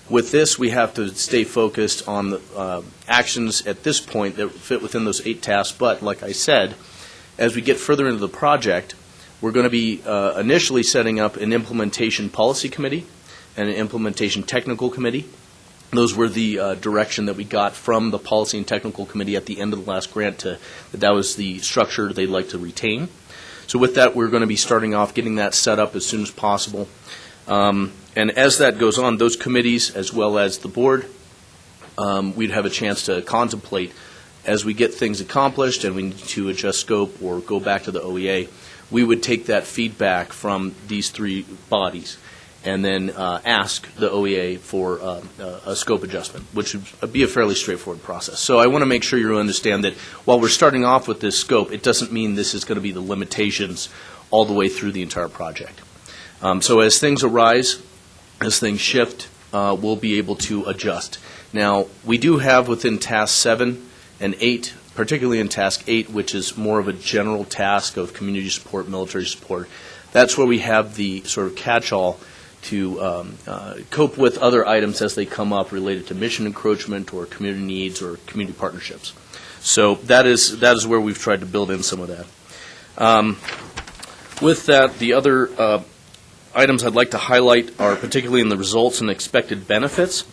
With this, we have to stay focused on the actions at this point that fit within those 8 tasks. But like I said, as we get further into the project, we're going to be initially setting up an implementation policy committee and an implementation technical committee. Those were the direction that we got from the policy and technical committee at the end of the last grant, that was the structure they'd like to retain. So with that, we're going to be starting off getting that set up as soon as possible. And as that goes on, those committees, as well as the board, we'd have a chance to contemplate as we get things accomplished and we need to adjust scope or go back to the OEA, we would take that feedback from these 3 bodies and then ask the OEA for a scope adjustment, which would be a fairly straightforward process. So I want to make sure you understand that while we're starting off with this scope, it doesn't mean this is going to be the limitations all the way through the entire project. So as things arise, as things shift, we'll be able to adjust. Now, we do have within Task 7 and 8, particularly in Task 8, which is more of a general task of community support, military support, that's where we have the sort of catch-all to cope with other items as they come up related to mission encroachment or community needs or community partnerships. So that is where we've tried to build in some of that. With that, the other items I'd like to highlight are particularly in the results and expected benefits.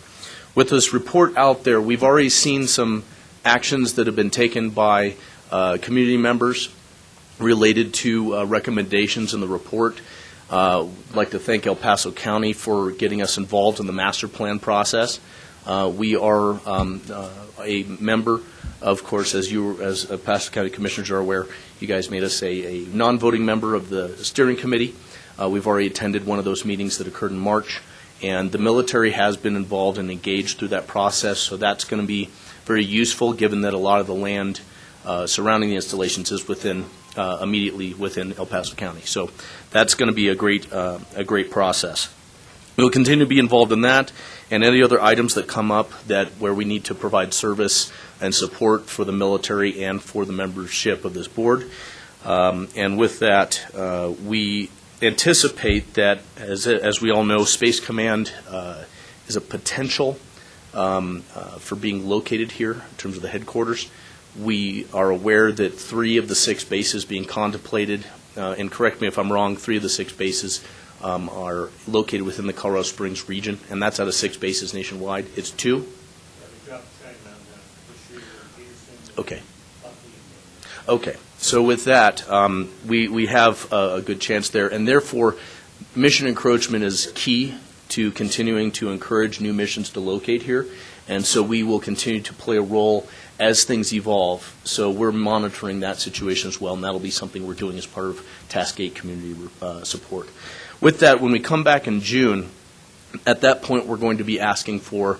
With this report out there, we've already seen some actions that have been taken by community members related to recommendations in the report. I'd like to thank El Paso County for getting us involved in the master plan process. We are a member, of course, as El Paso County Commissioners are aware, you guys made us a non-voting member of the steering committee. We've already attended one of those meetings that occurred in March, and the military has been involved and engaged through that process, so that's going to be very useful given that a lot of the land surrounding the installations is immediately within El Paso County. So that's going to be a great process. We'll continue to be involved in that and any other items that come up where we need to provide service and support for the military and for the membership of this board. And with that, we anticipate that, as we all know, Space Command is a potential for being located here in terms of the headquarters. We are aware that 3 of the 6 bases being contemplated, and correct me if I'm wrong, 3 of the 6 bases are located within the Colorado Springs region, and that's out of 6 bases nationwide. It's 2? Okay. Okay. So with that, we have a good chance there, and therefore mission encroachment is key to continuing to encourage new missions to locate here, and so we will continue to play a role as things evolve. So we're monitoring that situation as well, and that'll be something we're doing as part of Task 8 community support. With that, when we come back in June, at that point we're going to be asking for,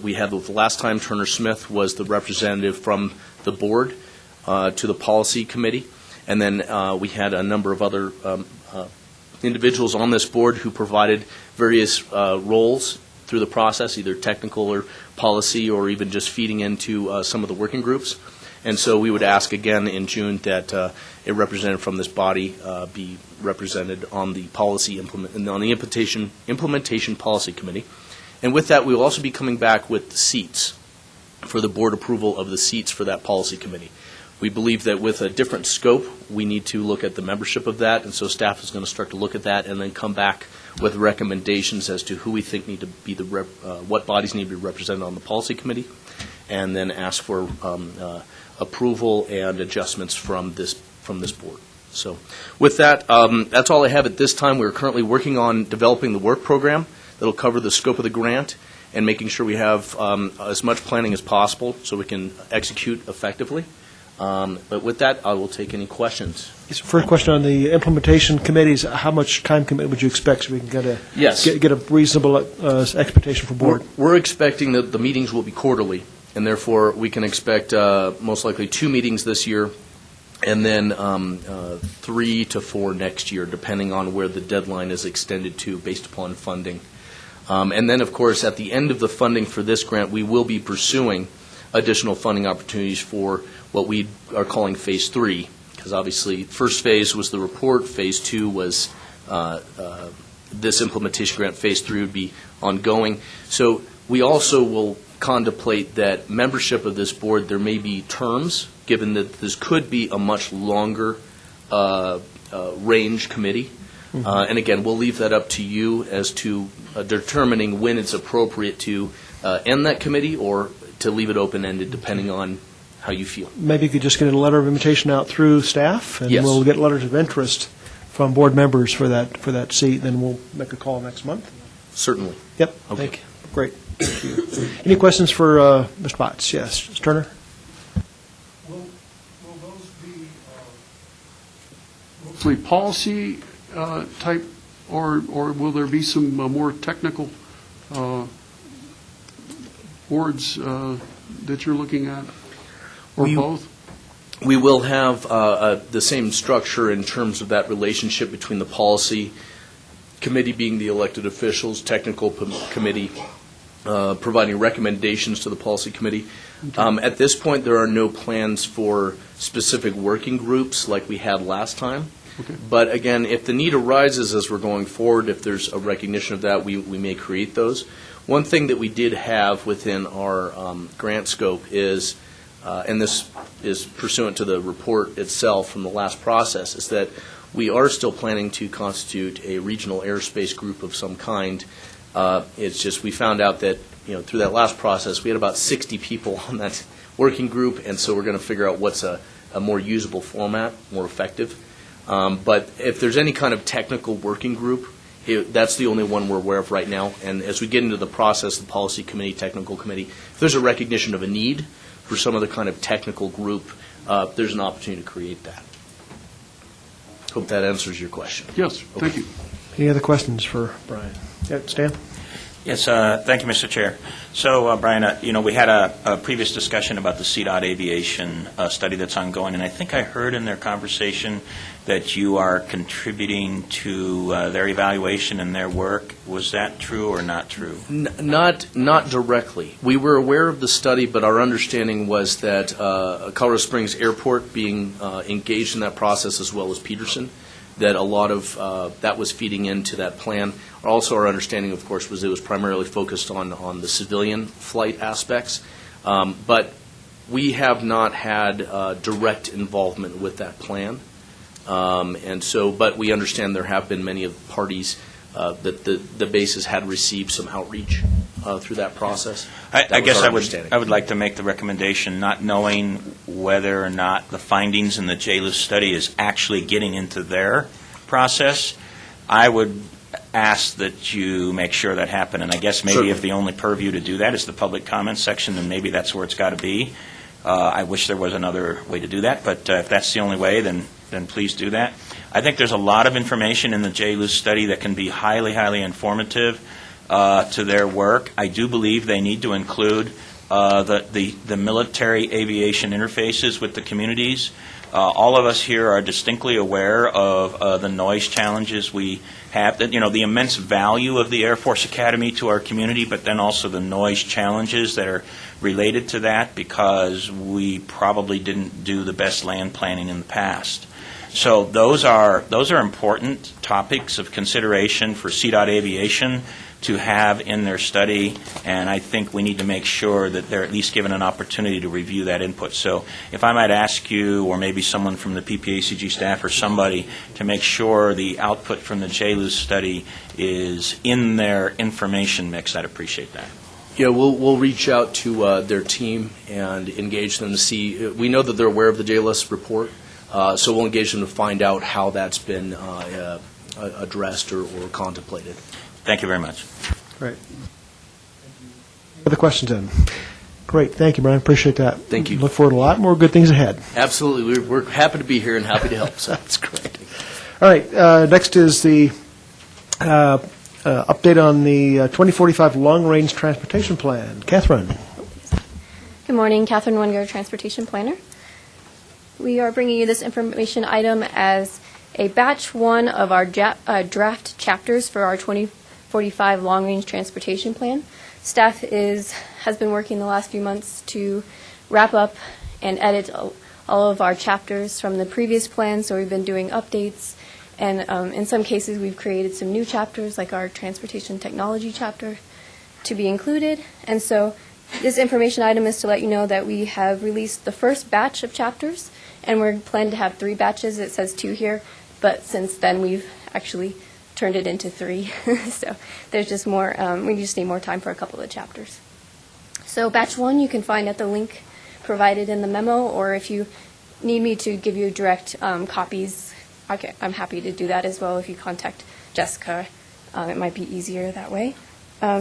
we had the last time Turner Smith was the representative from the board to the policy committee, and then we had a number of other individuals on this board who provided various roles through the process, either technical or policy or even just feeding into some of the working groups. And so we would ask again in June that a representative from this body be represented on the implementation policy committee. And with that, we will also be coming back with the seats for the board approval of the seats for that policy committee. We believe that with a different scope, we need to look at the membership of that, and so staff is going to start to look at that and then come back with recommendations as to who we think need to be what bodies need to be represented on the policy committee, and then ask for approval and adjustments from this board. So with that, that's all I have at this time. We're currently working on developing the work program that will cover the scope of the grant and making sure we have as much planning as possible so we can execute effectively. But with that, I will take any questions. First question on the implementation committees, how much time commitment would you expect so we can Yes. get a reasonable expectation for board? We're expecting that the meetings will be quarterly, and therefore we can expect most likely 2 meetings this year, and then 3 to 4 next year, depending on where the deadline is extended to based upon funding. And then, of course, at the end of the funding for this grant, we will be pursuing additional funding opportunities for what we are calling Phase 3, because obviously first phase was the report, Phase 2 was this implementation grant, Phase 3 would be ongoing. So we also will contemplate that membership of this board, there may be terms, given that this could be a much longer range committee. And again, we'll leave that up to you as to determining when it's appropriate to end that committee or to leave it open-ended, depending on how you feel. Maybe you could just get a letter of invitation out through staff, and Yes. we'll get letters of interest from board members for that seat, then we'll make a call next month. Certainly. Yep. Okay. Thank you. Great. Thank you. Any questions for Mr. Botts? Yes, Mr. Turner? Will those be mostly policy type, or will there be some more technical boards that you're looking at, or both? We will have the same structure in terms of that relationship between the policy committee being the elected officials, technical committee providing recommendations to the policy committee. At this point, there are no plans for specific working groups like we had last time. Okay. But again, if the need arises as we're going forward, if there's a recognition of that, we may create those. One thing that we did have within our grant scope is, and this is pursuant to the report itself from the last process, is that we are still planning to constitute a regional airspace group of some kind. It's just we found out that through that last process we had about 60 people on that working group, and so we're going to figure out what's a more usable format, more effective. But if there's any kind of technical working group, that's the only one we're aware of right now. And as we get into the process, the policy committee, technical committee, if there's a recognition of a need for some other kind of technical group, there's an opportunity to create that. Hope that answers your question. Yes, thank you. Any other questions for Brian? Yeah, Stan? Yes, thank you, Mr. Chair. So, Brian, we had a previous discussion about the CDOT aviation study that's ongoing, and I think I heard in their conversation that you are contributing to their evaluation and their work. Was that true or not true? Not directly. We were aware of the study, but our understanding was that Colorado Springs Airport being engaged in that process, as well as Peterson, that a lot of that was feeding into that plan. Also, our understanding, of course, was it was primarily focused on the civilian flight aspects. But we have not had direct involvement with that plan. And so, but we understand there have been many of the parties that the bases had received some outreach through that process. I guess I would like to make the recommendation, not knowing whether or not the findings in the JLUS study is actually getting into their process. I would ask that you make sure that happen. And I guess maybe if the only purview to do that is the public comments section, then maybe that's where it's got to be. I wish there was another way to do that, but if that's the only way, then please do that. I think there's a lot of information in the JLUS study that can be highly, highly informative to their work. I do believe they need to include the military aviation interfaces with the communities. All of us here are distinctly aware of the noise challenges we have, the immense value of the Air Force Academy to our community, but then also the noise challenges that are related to that because we probably didn't do the best land planning in the past. So those are important topics of consideration for CDOT Aviation to have in their study, and I think we need to make sure that they're at least given an opportunity to review that input. So if I might ask you, or maybe someone from the PPACG staff or somebody, to make sure the output from the JLUS study is in their information mix, I'd appreciate that. Yeah, we'll reach out to their team and engage them to see. We know that they're aware of the JLUS report, so we'll engage them to find out how that's been addressed or contemplated. Thank you very much. Great. Other questions then? Great, thank you, Brian, appreciate that. Thank you. Look forward to a lot more good things ahead. Absolutely. We're happy to be here and happy to help. So. That's great. All right, next is the update on the 2045 Long-Range Transportation Plan. Catherine. Good morning, Catherine Wenger, Transportation Planner. We are bringing you this information item as a batch one of our draft chapters for our 2045 Long-Range Transportation Plan. Staff has been working the last few months to wrap up and edit all of our chapters from the previous plan, so we've been doing updates, and in some cases we've created some new chapters, like our Transportation Technology chapter, to be included. And so this information item is to let you know that we have released the first batch of chapters, and we're planning to have 3 batches. It says 2 here, but since then we've actually turned it into 3. So there's just more, we just need more time for a couple of chapters. So batch 1 you can find at the link provided in the memo, or if you need me to give you direct copies, I'm happy to do that as well. If you contact Jessica, it might be easier that way.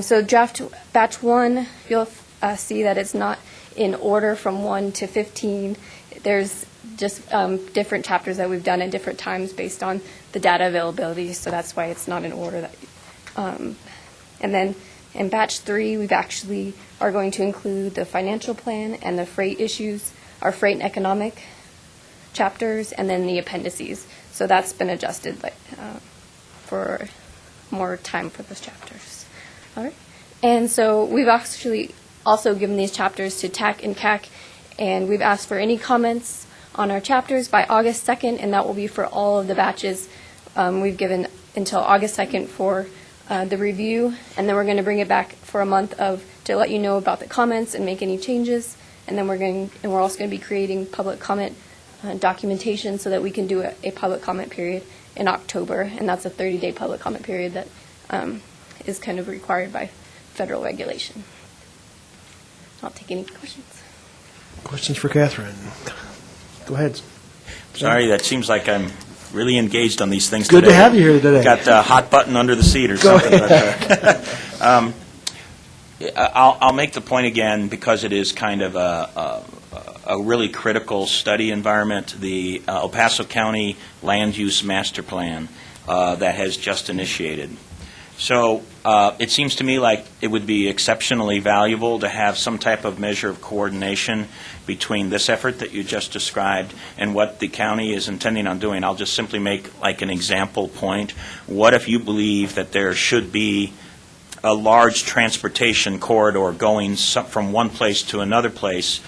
So draft batch 1, you'll see that it's not in order from 1 to 15. There's just different chapters that we've done at different times based on the data availability, so that's why it's not in order. And then in batch 3, we've actually are going to include the financial plan and the freight issues, our freight and economic chapters, and then the appendices. So that's been adjusted for more time for those chapters. All right. And so we've actually also given these chapters to TAC and CAC, and we've asked for any comments on our chapters by August 2nd, and that will be for all of the batches. We've given until August 2nd for the review, and then we're going to bring it back for a month to let you know about the comments and make any changes. And then we're also going to be creating public comment documentation so that we can do a public comment period in October, and that's a 30-day public comment period that is kind of required by federal regulation. I'll take any questions. Questions for Catherine? Go ahead. Sorry, that seems like I'm really engaged on these things Good today. to have you here today. Got a hot button under the seat or Go something. ahead. I'll make the point again, because it is kind of a really critical study environment, the El Paso County Land Use Master Plan that has just initiated. So it seems to me like it would be exceptionally valuable to have some type of measure of coordination between this effort that you just described and what the county is intending on doing. I'll just simply make like an example point. What if you believe that there should be a large transportation corridor going from one place to another place,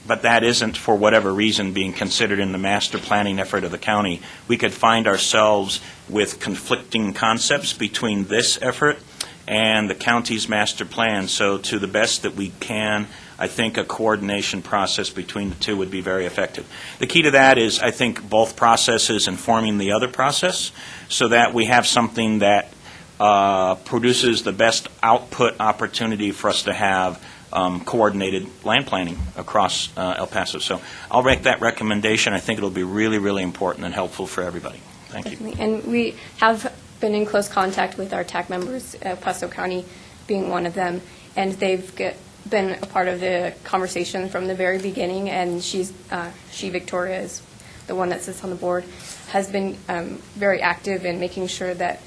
but that isn't, for whatever reason, being considered in the master planning effort of the county? We could find ourselves with conflicting concepts between this effort and the county's master plan. So to the best that we can, I think a coordination process between the two would be very effective. The key to that is, I think, both processes informing the other process, so that we have something that produces the best output opportunity for us to have coordinated land planning across El Paso. So I'll make that recommendation. I think it'll be really, really important and helpful for everybody. Thank Definitely. you. And we have been in close contact with our TAC members, El Paso County being one of them, and they've been a part of the conversation from the very beginning, and Victoria is the one that sits on the board, has been very active in making sure that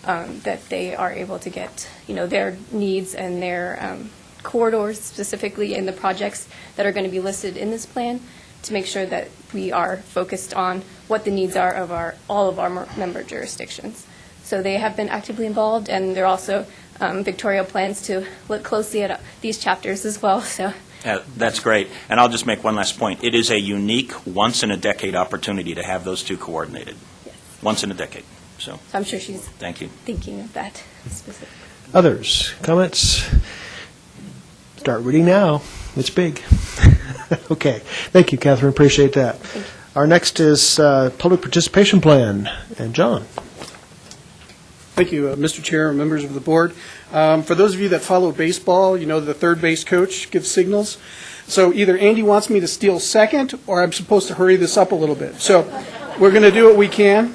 that they are able to get, their needs and their corridors, specifically in the projects that are going to be listed in this plan, to make sure that we are focused on what the needs are of all of our member jurisdictions. So they have been actively involved, and they're also, Victoria plans to look closely at these chapters as well. So. That's great. And I'll just make one last point. It is a unique, once-in-a-decade opportunity to have those two coordinated. Yes. Once in a decade. So I'm sure she's thank you. Thinking of that specifically. Others? Comments? Start reading now. It's big. Okay. Thank you, Catherine. Appreciate that. Our next is Public Participation Plan. And John. Thank you, Mr. Chair and members of the board. For those of you that follow baseball, you know the third base coach gives signals. So either Andy wants me to steal second, or I'm supposed to hurry this up a little bit. So we're going to do what we can.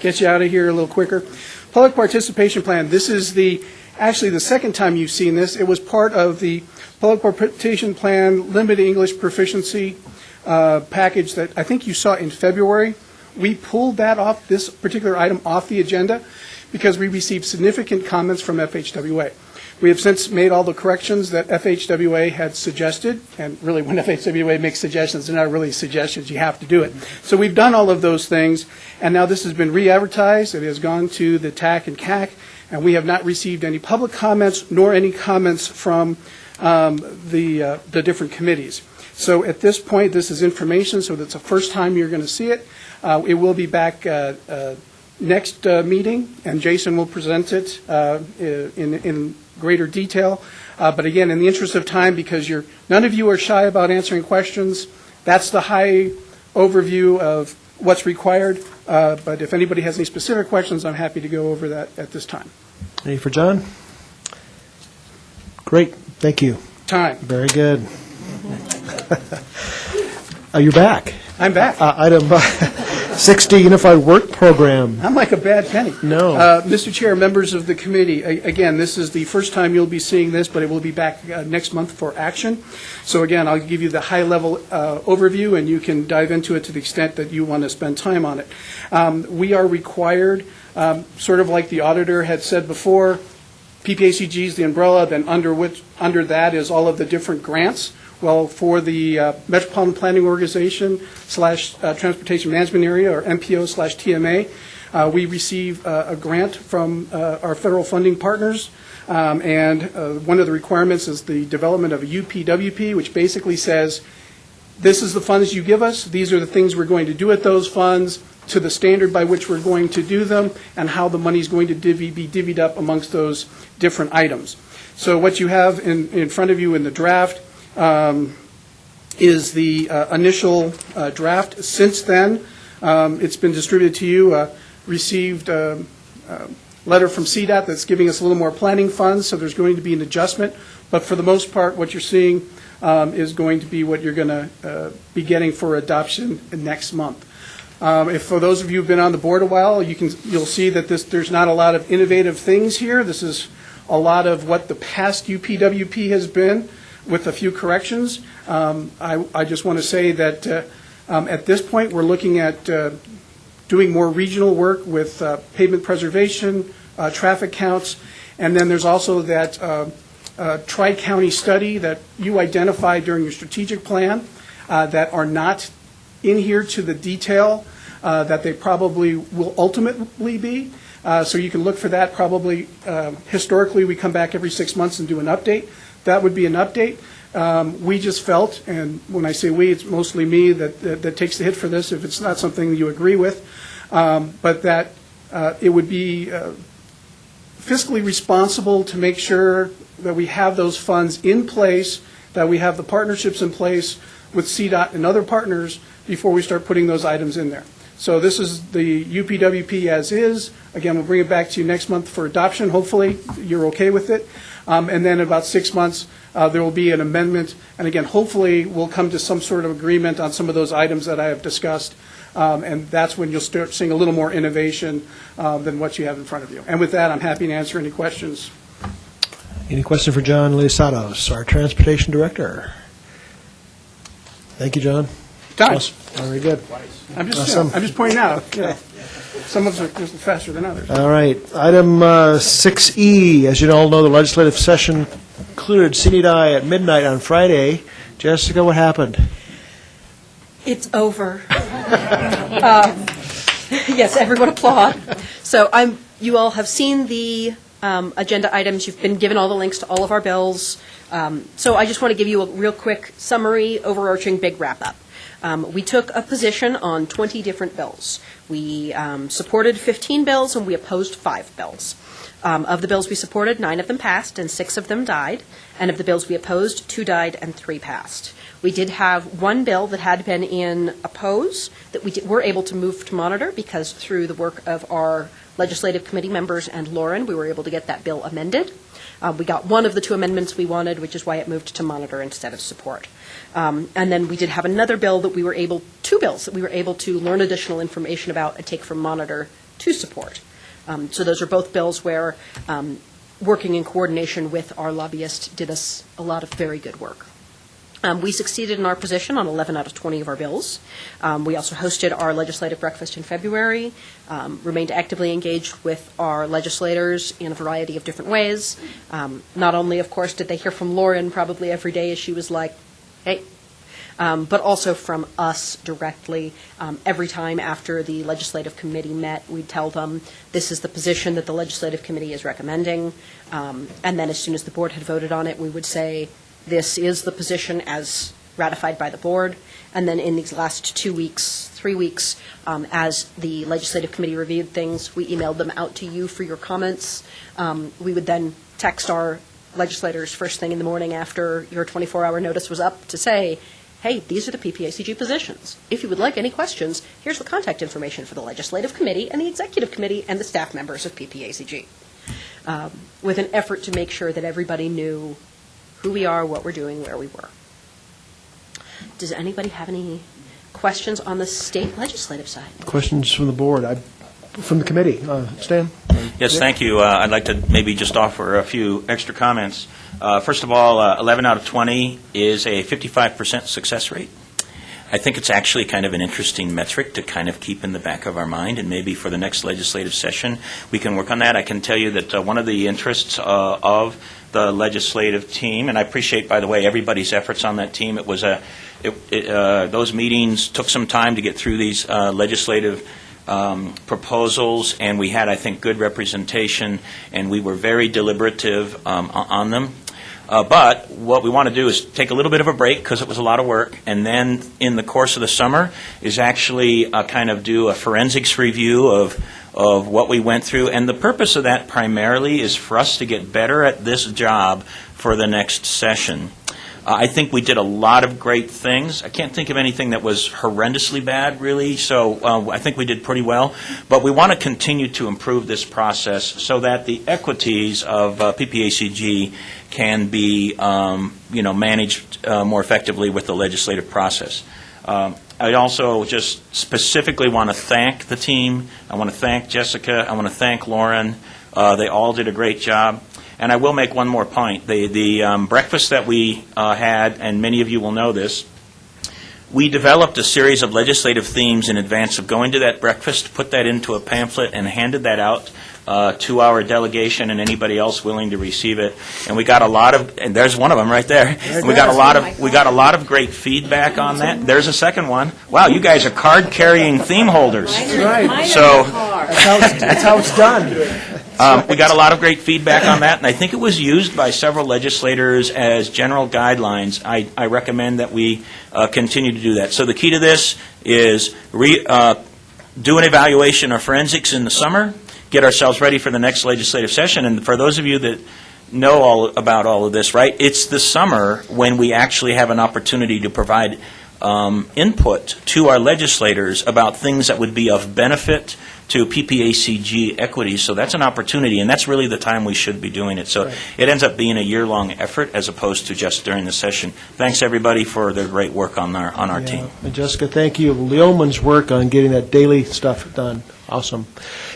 Get you out of here a little quicker. Public participation plan. This is the actually the second time you've seen this. It was part of the Public Participation Plan Limited English Proficiency package that I think you saw in February. We pulled that off, this particular item off the agenda, because we received significant comments from FHWA. We have since made all the corrections that FHWA had suggested, and really when FHWA makes suggestions, they're not really suggestions, you have to do it. So we've done all of those things, and now this has been re-advertised, it has gone to the TAC and CAC, and we have not received any public comments nor any comments from the different committees. So at this point, this is information, so that's the first time you're going to see it. It will be back next meeting, and Jason will present it in greater detail. But again, in the interest of time, because none of you are shy about answering questions, that's the high overview of what's required. But if anybody has any specific questions, I'm happy to go over that at this time. Any for John? Great, thank you. Time. Very good. You're back. I'm back. Item 60, Unified Work Program. I'm like a bad penny. No. Mr. Chair, members of the committee, again, this is the first time you'll be seeing this, but it will be back next month for action. So again, I'll give you the high-level overview, and you can dive into it to the extent that you want to spend time on it. We are required, sort of like the auditor had said before, PPACG is the umbrella, then under that is all of the different grants. Well, for the Metropolitan Planning Organization / Transportation Management Area, or MPO/TMA, we receive a grant from our federal funding partners, and one of the requirements is the development of a UPWP, which basically says, this is the funds you give us, these are the things we're going to do with those funds, to the standard by which we're going to do them, and how the money is going to be divvied up amongst those different items. So what you have in front of you in the draft is the initial draft. Since then, it's been distributed to you, received a letter from CDOT that's giving us a little more planning funds, so there's going to be an adjustment. But for the most part, what you're seeing is going to be what you're going to be getting for adoption next month. If for those of you who've been on the board a while, you'll see that there's not a lot of innovative things here. This is a lot of what the past UPWP has been, with a few corrections. I just want to say that at this point, we're looking at doing more regional work with pavement preservation, traffic counts, and then there's also that tri-county study that you identified during your strategic plan that are not in here to the detail that they probably will ultimately be. So you can look for that. Probably historically, we come back every 6 months and do an update. That would be an update. We just felt, and when I say we, it's mostly me that takes the hit for this if it's not something that you agree with, but that it would be fiscally responsible to make sure that we have those funds in place, that we have the partnerships in place with CDOT and other partners before we start putting those items in there. So this is the UPWP as is. Again, we'll bring it back to you next month for adoption. Hopefully, you're okay with it. And then in about 6 months, there will be an amendment. And again, hopefully, we'll come to some sort of agreement on some of those items that I have discussed. And that's when you'll start seeing a little more innovation than what you have in front of you. And with that, I'm happy to answer any questions. Any question for John Leosados, our Transportation Director? Thank you, John. Time. Awesome. Very good. I'm Awesome. just pointing out, some of us are just faster than others. All right. Item 6E, as you all know, the legislative session concluded CNEDI at midnight on Friday. Jessica, what happened? It's over. Yes, everyone applaud. So you all have seen the agenda items. You've been given all the links to all of our bills. So I just want to give you a real quick summary, overarching big wrap-up. We took a position on 20 different bills. We supported 15 bills and we opposed 5 bills. Of the bills we supported, 9 of them passed and 6 of them died. And of the bills we opposed, 2 died and 3 passed. We did have one bill that had been in oppose that we were able to move to monitor because through the work of our legislative committee members and Lauren, we were able to get that bill amended. We got one of the 2 amendments we wanted, which is why it moved to monitor instead of support. And then we did have another bill that we were able, 2 bills that we were able to learn additional information about and take from monitor to support. So those are both bills where working in coordination with our lobbyist, did us a lot of very good work. We succeeded in our position on 11 out of 20 of our bills. We also hosted our legislative breakfast in February, remained actively engaged with our legislators in a variety of different ways. Not only, of course, did they hear from Lauren probably every day as she was like, hey, but also from us directly. Every time after the legislative committee met, we'd tell them, this is the position that the legislative committee is recommending. And then as soon as the board had voted on it, we would say, this is the position as ratified by the board. And then in these last 3 weeks, as the legislative committee reviewed things, we emailed them out to you for your comments. We would then text our legislators first thing in the morning after your 24-hour notice was up to say, hey, these are the PPACG positions. If you would like any questions, here's the contact information for the legislative committee and the executive committee and the staff members of PPACG, with an effort to make sure that everybody knew who we are, what we're doing, where we were. Does anybody have any questions on the state legislative side? Questions from the board? From the committee? Stan? Yes, thank you. I'd like to maybe just offer a few extra comments. First of all, 11 out of 20 is a 55% success rate. I think it's actually kind of an interesting metric to kind of keep in the back of our mind, and maybe for the next legislative session we can work on that. I can tell you that one of the interests of the legislative team, and I appreciate, by the way, everybody's efforts on that team. It was those meetings took some time to get through these legislative proposals, and we had, I think, good representation, and we were very deliberative on them. But what we want to do is take a little bit of a break because it was a lot of work, and then in the course of the summer is actually kind of do a forensics review of what we went through. And the purpose of that primarily is for us to get better at this job for the next session. I think we did a lot of great things. I can't think of anything that was horrendously bad, really, so I think we did pretty well. But we want to continue to improve this process so that the equities of PPACG can be managed more effectively with the legislative process. I also just specifically want to thank the team. I want to thank Jessica. I want to thank Lauren. They all did a great job. And I will make one more point. The breakfast that we had, and many of you will know this, we developed a series of legislative themes in advance of going to that breakfast, put that into a pamphlet, and handed that out to our delegation and anybody else willing to receive it. And we got a lot of, and there's one of them right there. And we got a lot of great feedback on that. There's a second one. Wow, you guys are card-carrying theme holders. That's right. So that's how it's done. We got a lot of great feedback on that, and I think it was used by several legislators as general guidelines. I recommend that we continue to do that. So the key to this is do an evaluation of forensics in the summer, get ourselves ready for the next legislative session. And for those of you that know all about all of this, right, it's the summer when we actually have an opportunity to provide input to our legislators about things that would be of benefit to PPACG equities. So that's an opportunity, and that's really the time we should be doing it. So it ends up being a year-long effort as opposed to just during the session. Thanks, everybody, for their great work on our team. And Jessica, thank you. Leoman's work on getting that daily stuff done. Awesome.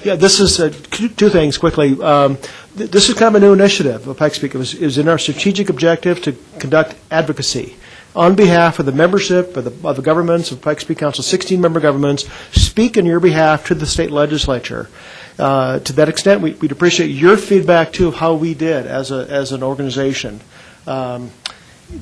Yeah, this is two things quickly. This is kind of a new initiative of Pikes Peak. It was in our strategic objective to conduct advocacy on behalf of the membership of the governments of Pikes Peak Council, 16-member governments, speak on your behalf to the state legislature. To that extent, we'd appreciate your feedback, too, of how we did as an organization.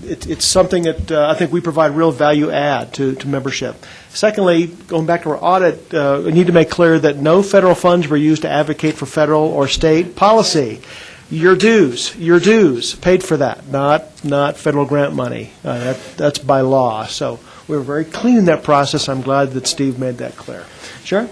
It's something that I think we provide real value add to membership. Secondly, going back to our audit, we need to make clear that no federal funds were used to advocate for federal or state policy. Your dues, paid for that, not federal grant money. That's by law. So we were very clean in that process. I'm glad that Steve made that clear. Sharon?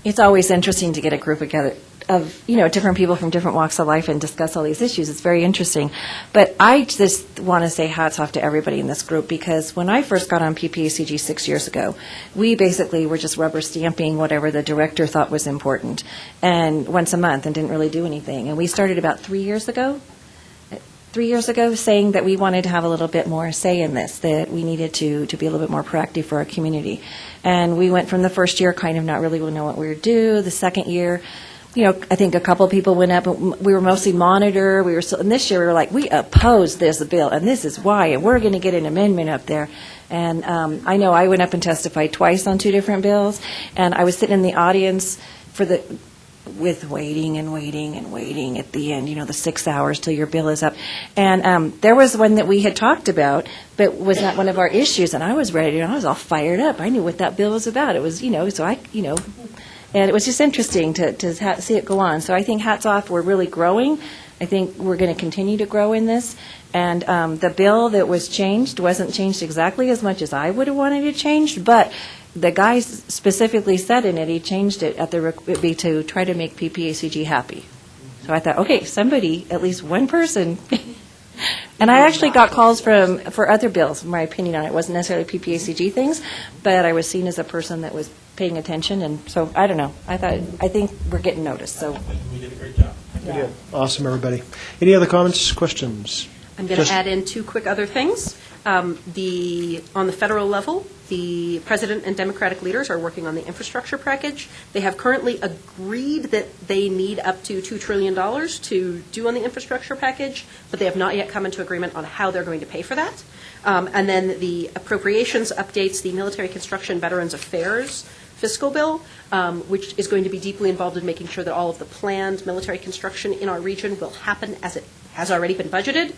It's always interesting to get a group together of, different people from different walks of life and discuss all these issues. It's very interesting. But I just want to say hats off to everybody in this group, because when I first got on PPACG 6 years ago, we basically were just rubber stamping whatever the director thought was important, and once a month, and didn't really do anything. And we started about 3 years ago saying that we wanted to have a little bit more say in this, that we needed to be a little bit more proactive for our community. And we went from the first year kind of not really know what we were due. The second year, I think a couple people went up, and we were mostly monitor, and this year we were like, we oppose this bill, and this is why, and we're going to get an amendment up there. And I know I went up and testified twice on two different bills, and I was sitting in the audience with waiting and waiting and waiting at the end, the 6 hours till your bill is up. And there was one that we had talked about, but was not one of our issues, and I was ready, and I was all fired up. I knew what that bill was about. It was, and it was just interesting to see it go on. So I think hats off, we're really growing. I think we're going to continue to grow in this. And the bill that was changed wasn't changed exactly as much as I would have wanted it changed, but the guy specifically said in it, he changed it to try to make PPACG happy. So I thought, okay, somebody, at least one person. And I actually got calls for other bills. My opinion on it wasn't necessarily PPACG things, but I was seen as a person that was paying attention, and so I don't know. I think we're getting noticed. So we did a great job. We did. Awesome, everybody. Any other comments, questions? I'm going to add in two quick other things. On the federal level, the President and Democratic leaders are working on the infrastructure package. They have currently agreed that they need up to $2 trillion to do on the infrastructure package, but they have not yet come into agreement on how they're going to pay for that. And then the appropriations updates the Military Construction Veterans Affairs fiscal bill, which is going to be deeply involved in making sure that all of the planned military construction in our region will happen as it has already been budgeted,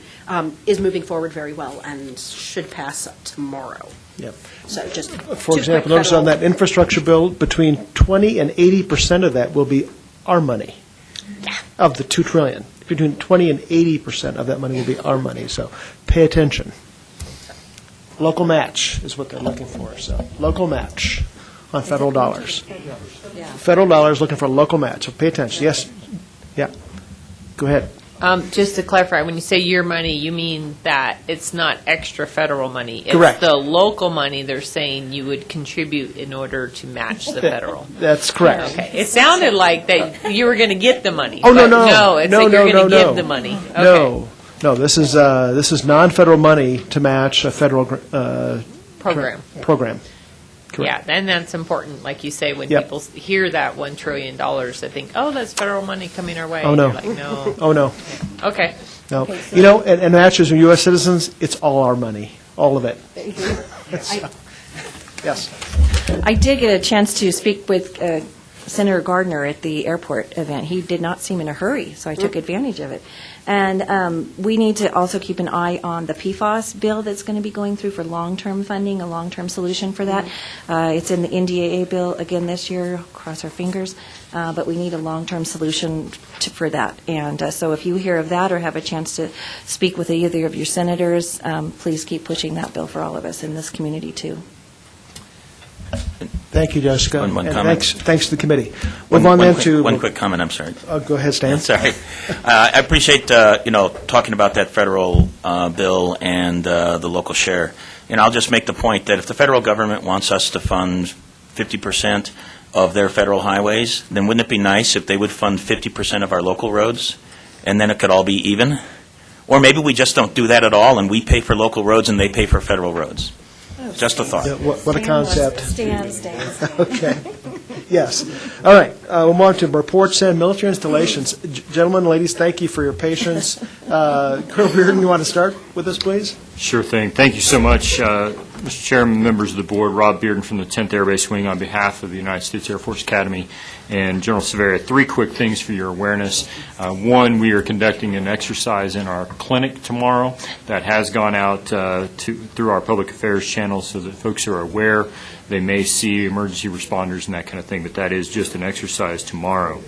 is moving forward very well and should pass tomorrow. Yep. So just for example, notice on that infrastructure bill, between 20 and 80% of that will be our money. Yeah. Of the $2 trillion. Between 20 and 80% of that money will be our money. So pay attention. Local match is what they're looking for. So local match on federal dollars. Federal dollars looking for a local match. So pay attention. Yes. Yeah. Go ahead. Just to clarify, when you say your money, you mean that it's not extra federal money. It's Correct. the local money they're saying you would contribute in order to match the federal. That's correct. Okay. It sounded like that you were going to get the money. Oh, no, but no. No, it's no, like no, you're going to no, give no. the money. Okay. No, this is non-federal money to match a federal Program. Program. Yeah, and that's important, like you say, when Yep. people hear that $1 trillion, they think, oh, that's federal money coming our way. Oh, no. You're like, no. Oh, no. Okay. No. And matches from U.S. citizens, it's all our money, all of it. Yes. I did get a chance to speak with Senator Gardner at the airport event. He did not seem in a hurry, so I took advantage of it. And we need to also keep an eye on the PFAS bill that's going to be going through for long-term funding, a long-term solution for that. It's in the NDAA bill again this year, cross our fingers, but we need a long-term solution for that. And so if you hear of that or have a chance to speak with either of your senators, please keep pushing that bill for all of us in this community, too. Thank you, Jessica. One And comment. thanks to the committee. Move on then to... One quick comment, I'm sorry. Go ahead, Stan. Sorry. I appreciate, talking about that federal bill and the local share. And I'll just make the point that if the federal government wants us to fund 50% of their federal highways, then wouldn't it be nice if they would fund 50% of our local roads, and then it could all be even? Or maybe we just don't do that at all, and we pay for local roads and they pay for federal roads. Just a thought. Yeah, what a concept. Stan. Okay. Yes. All right. We'll move on to reports and military installations. Gentlemen, ladies, thank you for your patience. Colonel Bearden, you want to start with us, please? Sure thing. Thank you so much, Mr. Chairman, members of the board. Rob Bearden from the 10th Air Base Wing on behalf of the United States Air Force Academy and General Severia. 3 quick things for your awareness. One, we are conducting an exercise in our clinic tomorrow that has gone out through our public affairs channels so that folks are aware. They may see emergency responders and that kind of thing, but that is just an exercise tomorrow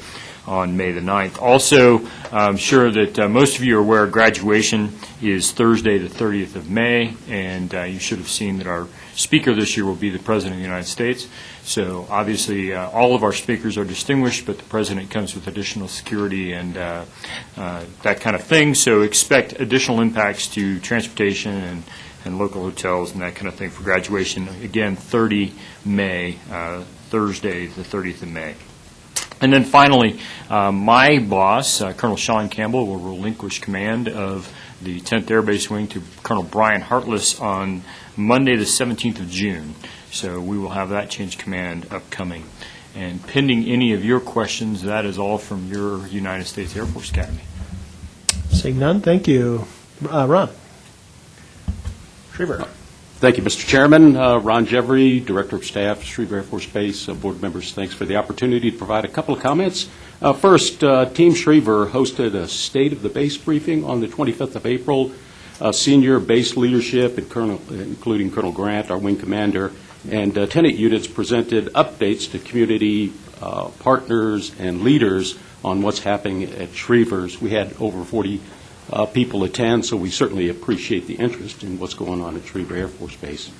on May the 9th. Also, I'm sure that most of you are aware graduation is Thursday the 30th of May, and you should have seen that our speaker this year will be the President of the United States. So obviously all of our speakers are distinguished, but the President comes with additional security and that kind of thing. So expect additional impacts to transportation and local hotels and that kind of thing for graduation. Again, 30 May, Thursday the 30th of May. And then finally, my boss, Colonel Sean Campbell, will relinquish command of the 10th Air Base Wing to Colonel Brian Hartless on Monday the 17th of June. So we will have that change command upcoming. And pending any of your questions, that is all from your United States Air Force Academy. Seeing none, thank you. Ron? Schriever? Thank you, Mr. Chairman. Ron Jeffrey, Director of Staff, Schriever Air Force Base. Board members, thanks for the opportunity to provide a couple of comments. First, Team Schriever hosted a State of the Base briefing on the 25th of April. Senior base leadership, including Colonel Grant, our wing commander, and tenant units presented updates to community partners and leaders on what's happening at Schriever's. We had over 40 people attend, so we certainly appreciate the interest in what's going on at Schriever Air Force Base.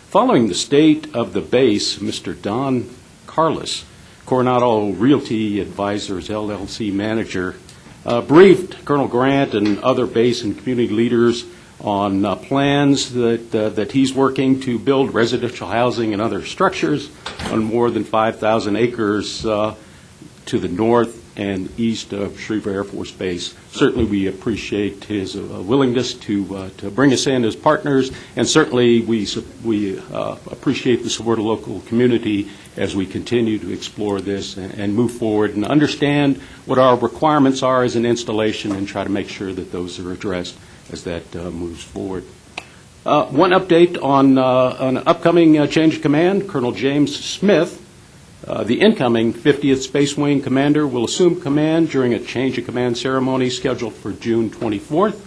Following the State of the Base, Mr. Don Carlos, Coronado Realty Advisors LLC manager, briefed Colonel Grant and other base and community leaders on plans that he's working to build residential housing and other structures on more than 5,000 acres to the north and east of Schriever Air Force Base. Certainly we appreciate his willingness to bring us in as partners, and certainly we appreciate the support of the local community as we continue to explore this and move forward and understand what our requirements are as an installation and try to make sure that those are addressed as that moves forward. One update on an upcoming change of command. Colonel James Smith, the incoming 50th Space Wing Commander, will assume command during a change of command ceremony scheduled for June 24th.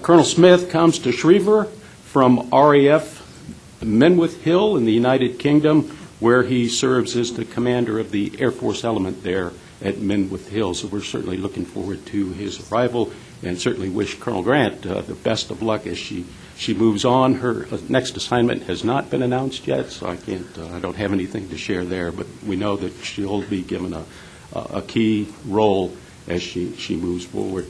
Colonel Smith comes to Schriever from RAF Menwith Hill in the United Kingdom, where he serves as the commander of the Air Force element there at Menwith Hill. So we're certainly looking forward to his arrival and certainly wish Colonel Grant the best of luck as she moves on. Her next assignment has not been announced yet, so I don't have anything to share there, but we know that she'll be given a key role as she moves forward.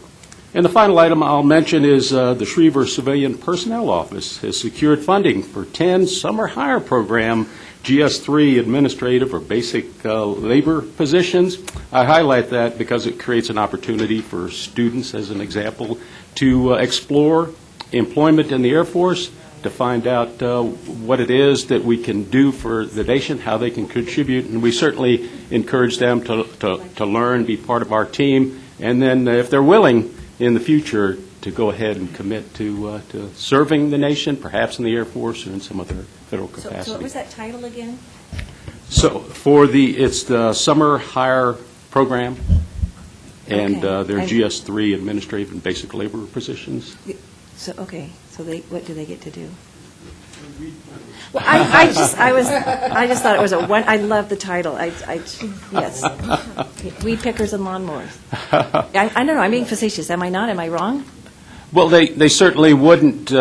And the final item I'll mention is the Schriever Civilian Personnel Office has secured funding for 10 summer hire program GS3 administrative or basic labor positions. I highlight that because it creates an opportunity for students, as an example, to explore employment in the Air Force, to find out what it is that we can do for the nation, how they can contribute, and we certainly encourage them to learn, be part of our team, and then if they're willing in the future to go ahead and commit to serving the nation, perhaps in the Air Force or in some other federal capacity. So what was that title again? So it's the summer hire program, and they're GS3 administrative and basic labor positions. So what do they get to do? Well, I just thought it was I love the title. Yes, weed pickers and lawnmowers. I don't know. I'm being facetious. Am I not? Am I wrong? Well, they certainly wouldn't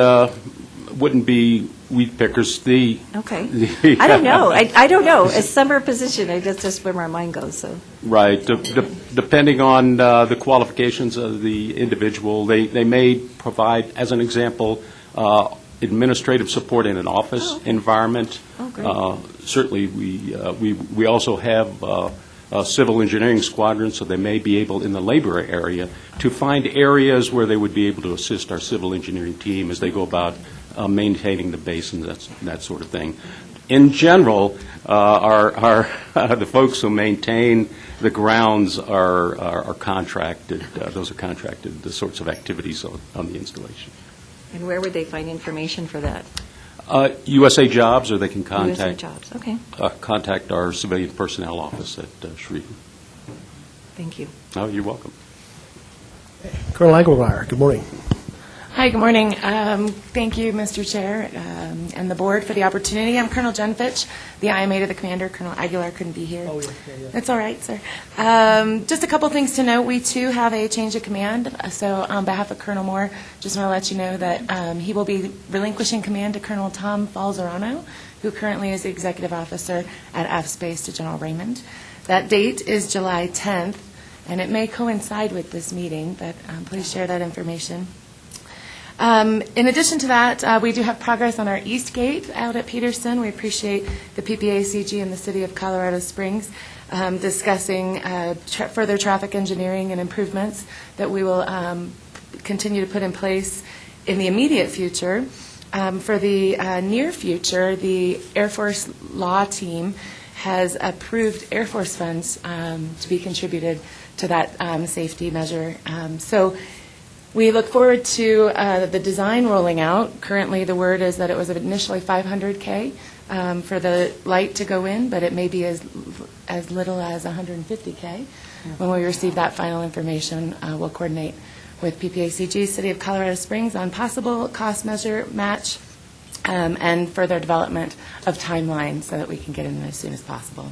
be weed pickers. I don't know. I don't know. A summer position. That's just where my mind goes. So. Right. Depending on the qualifications of the individual, they may provide, as an example, administrative support in an office environment. Oh, great. Certainly, we also have a civil engineering squadron, so they may be able, in the labor area, to find areas where they would be able to assist our civil engineering team as they go about maintaining the base and that sort of thing. In general, the folks who maintain the grounds are contracted. Those are contracted, the sorts of activities on the installation. And where would they find information for that? USA Jobs, or they can contact USA Jobs. Okay. Contact our civilian personnel office at Schriever. Thank you. Oh, you're welcome. Colonel Engelmeyer, good morning. Hi, good morning. Thank you, Mr. Chair, and the board for the opportunity. I'm Colonel Jenfich, the IMA to the commander. Colonel Aguilar couldn't be here. Oh, yeah. That's all right, sir. Just a couple things to note. We, too, have a change of command. So on behalf of Colonel Moore, just want to let you know that he will be relinquishing command to Colonel Tom Falzerano, who currently is the executive officer at F Space, to General Raymond. That date is July 10th, and it may coincide with this meeting, but please share that information. In addition to that, we do have progress on our East Gate out at Peterson. We appreciate the PPACG and the City of Colorado Springs discussing further traffic engineering and improvements that we will continue to put in place in the immediate future. For the near future, the Air Force Law Team has approved Air Force funds to be contributed to that safety measure. So we look forward to the design rolling out. Currently, the word is that it was initially $500K for the light to go in, but it may be as little as $150K. When we receive that final information, we'll coordinate with PPACG, City of Colorado Springs, on possible cost measure match and further development of timeline so that we can get in as soon as possible.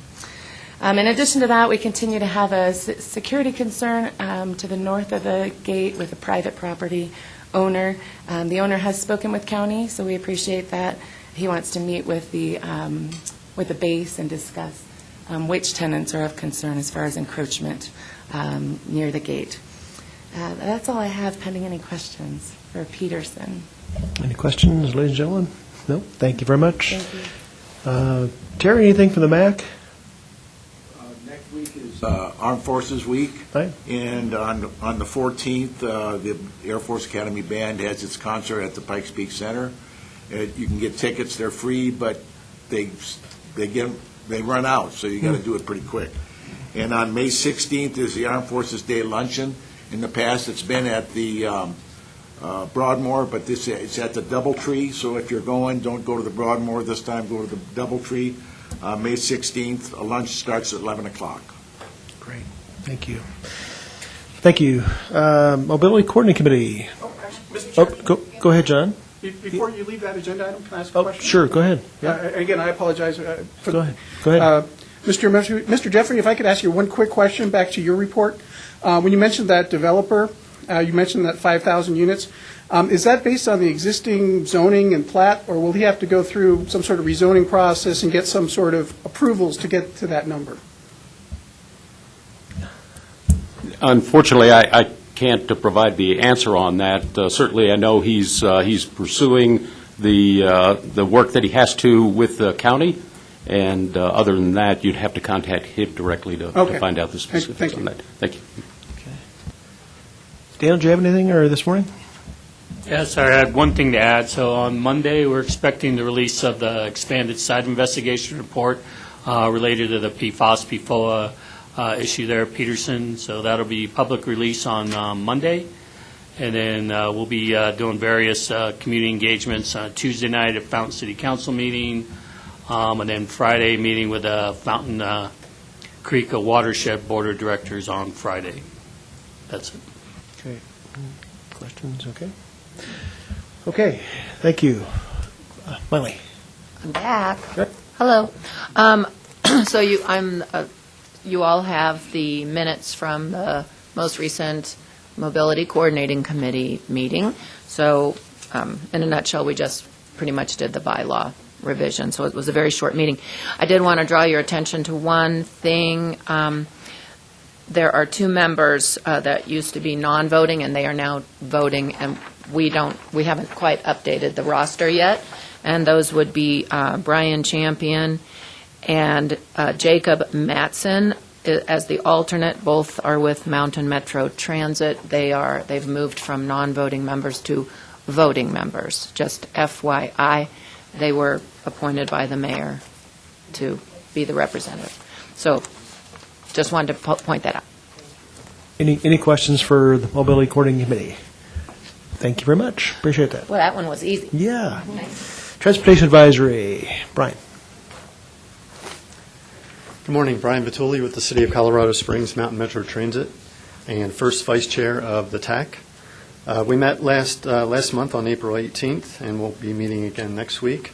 In addition to that, we continue to have a security concern to the north of the gate with a private property owner. The owner has spoken with county, so we appreciate that. He wants to meet with the base and discuss which tenants are of concern as far as encroachment near the gate. That's all I have pending any questions for Peterson. Any questions, ladies and gentlemen? No? Thank you very much. Thank you. Terry, anything from the MAC? Next week is Armed Forces Week. Right. And on the 14th, the Air Force Academy Band has its concert at the Pikes Peak Center. You can get tickets. They're free, but they run out, so you got to do it pretty quick. And on May 16th is the Armed Forces Day Luncheon. In the past, it's been at the Broadmoor, but it's at the Doubletree. So if you're going, don't go to the Broadmoor this time. Go to the Doubletree. May 16th, a lunch starts at 11 o'clock. Great. Thank you. Thank you. Mobility Coordinating Committee. Go ahead, John. Before you leave that agenda item, can I ask a question? Sure. Go ahead. Yeah. Again, I apologize. Go ahead. Go ahead. Mr. Jeffrey, if I could ask you one quick question back to your report. When you mentioned that developer, you mentioned that 5,000 units. Is that based on the existing zoning and plat, or will he have to go through some sort of rezoning process and get some sort of approvals to get to that number? Unfortunately, I can't provide the answer on that. Certainly, I know he's pursuing the work that he has to with the county, and other than that, you'd have to contact him directly to find out the specifics on that. Thank you. Okay. Daniel, do you have anything this morning? Yes, I had one thing to add. So on Monday, we're expecting the release of the expanded site investigation report related to the PFAS, PFOA issue there at Peterson. So that'll be public release on Monday. And then we'll be doing various community engagements Tuesday night at Fountain City Council meeting, and then Friday meeting with the Fountain Creek Watershed Board of Directors on Friday. That's it. Okay. Questions? Okay. Okay. Thank you. Miley. I'm back. Good. Hello. So you all have the minutes from the most recent Mobility Coordinating Committee meeting. So in a nutshell, we just pretty much did the bylaw revision. So it was a very short meeting. I did want to draw your attention to one thing. There are two members that used to be non-voting, and they are now voting, and we haven't quite updated the roster yet. And those would be Brian Champion and Jacob Matson as the alternate. Both are with Mountain Metro Transit. They've moved from non-voting members to voting members. Just FYI, they were appointed by the mayor to be the representative. So just wanted to point that out. Any questions for the Mobility Coordinating Committee? Thank you very much. Appreciate that. Well, that one was easy. Yeah. Nice. Transportation Advisory. Brian. Good morning. Brian Vituli with the City of Colorado Springs Mountain Metro Transit and first Vice Chair of the TAC. We met last month on April 18th, and we'll be meeting again next week.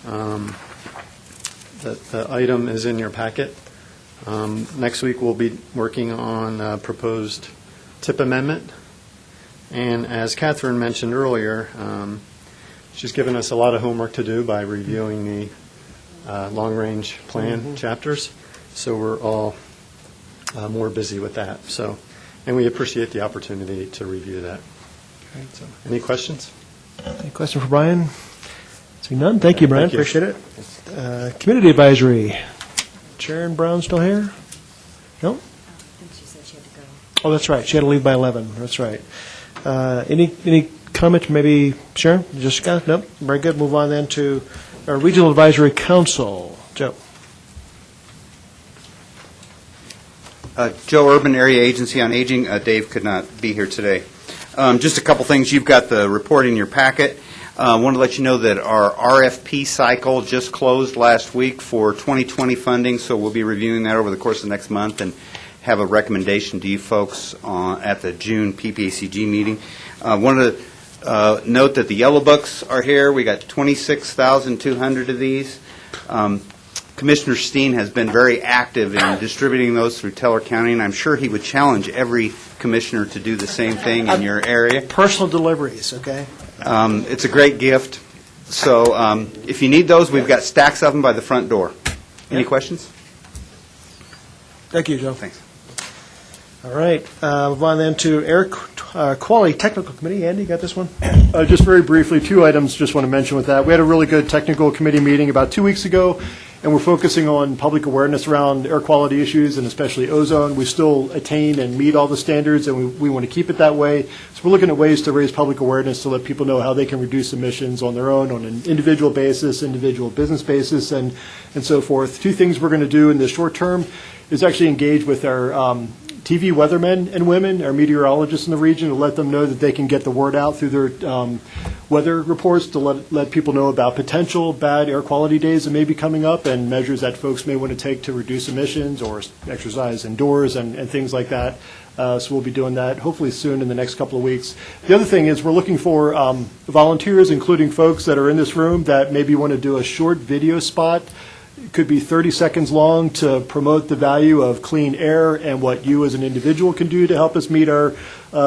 The item is in your packet. Next week we'll be working on a proposed TIP amendment. And as Catherine mentioned earlier, she's given us a lot of homework to do by reviewing the long-range plan chapters. So we're all more busy with that. And we appreciate the opportunity to review that. Okay, so any questions? Any question for Brian? Seeing none. Thank you, Brian. Thank you. Appreciate it. Community Advisory. Sharon Brown still here? No? I think she said she had to go. Oh, that's right. She had to leave by 11. That's right. Any comments? Maybe Sharon? Jessica? Nope. Very good. Move on then to our Regional Advisory Council. Joe. Joe Urban, Area Agency on Aging. Dave could not be here today. Just a couple things. You've got the report in your packet. I want to let you know that our RFP cycle just closed last week for 2020 funding, so we'll be reviewing that over the course of next month and have a recommendation to you folks at the June PPACG meeting. Wanted to note that the yellow books are here. We got 26,200 of these. Commissioner Steen has been very active in distributing those through Teller County, and I'm sure he would challenge every commissioner to do the same thing in your area. Personal deliveries, okay? It's a great gift. So if you need those, we've got stacks of them by the front door. Any questions? Thank you, Joe. Thanks. All right, move on then to Air Quality Technical Committee. Andy, you got this one? Just very briefly, 2 items just want to mention with that. We had a really good technical committee meeting about 2 weeks ago, and we're focusing on public awareness around air quality issues and especially ozone. We still attain and meet all the standards, and we want to keep it that way. So we're looking at ways to raise public awareness to let people know how they can reduce emissions on their own, on an individual basis, individual business basis, and so forth. 2 things we're going to do in the short term is actually engage with our TV weathermen and women, our meteorologists in the region, to let them know that they can get the word out through their weather reports to let people know about potential bad air quality days that may be coming up and measures that folks may want to take to reduce emissions or exercise indoors and things like that. So we'll be doing that hopefully soon in the next couple of weeks. The other thing is we're looking for volunteers, including folks that are in this room that maybe want to do a short video spot. It could be 30 seconds long to promote the value of clean air and what you as an individual can do to help us meet our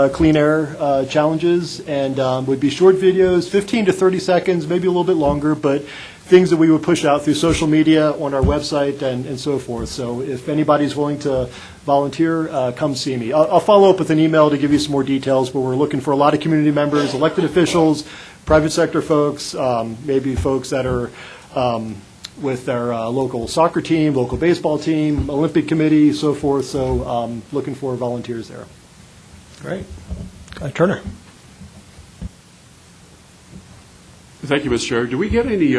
clean air challenges. And would be short videos, 15 to 30 seconds, maybe a little bit longer, but things that we would push out through social media, on our website, and so forth. So if anybody's willing to volunteer, come see me. I'll follow up with an email to give you some more details, but we're looking for a lot of community members, elected officials, private sector folks, maybe folks that are with our local soccer team, local baseball team, Olympic committee, so forth. So looking for volunteers there. Great. Turner. Thank you, Mr. Chair. Do we get any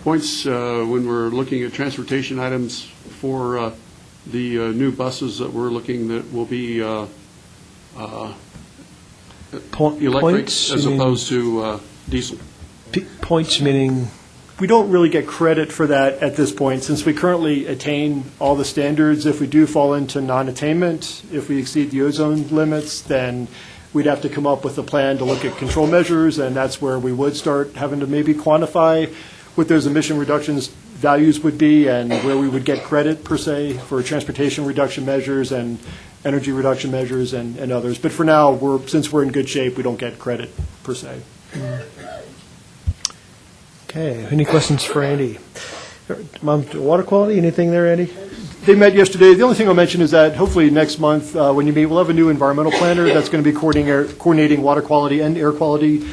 points when we're looking at transportation items for the new buses that we're looking that will be electric points, as opposed to diesel? Points meaning? We don't really get credit for that at this point, since we currently attain all the standards. If we do fall into non-attainment, if we exceed the ozone limits, then we'd have to come up with a plan to look at control measures, and that's where we would start having to maybe quantify what those emission reductions values would be and where we would get credit, per se, for transportation reduction measures and energy reduction measures and others. But for now, since we're in good shape, we don't get credit, per se. Okay, any questions for Andy? Water quality, anything there, Andy? They met yesterday. The only thing I'll mention is that hopefully next month, when you meet, we'll have a new environmental planner that's going to be coordinating water quality and air quality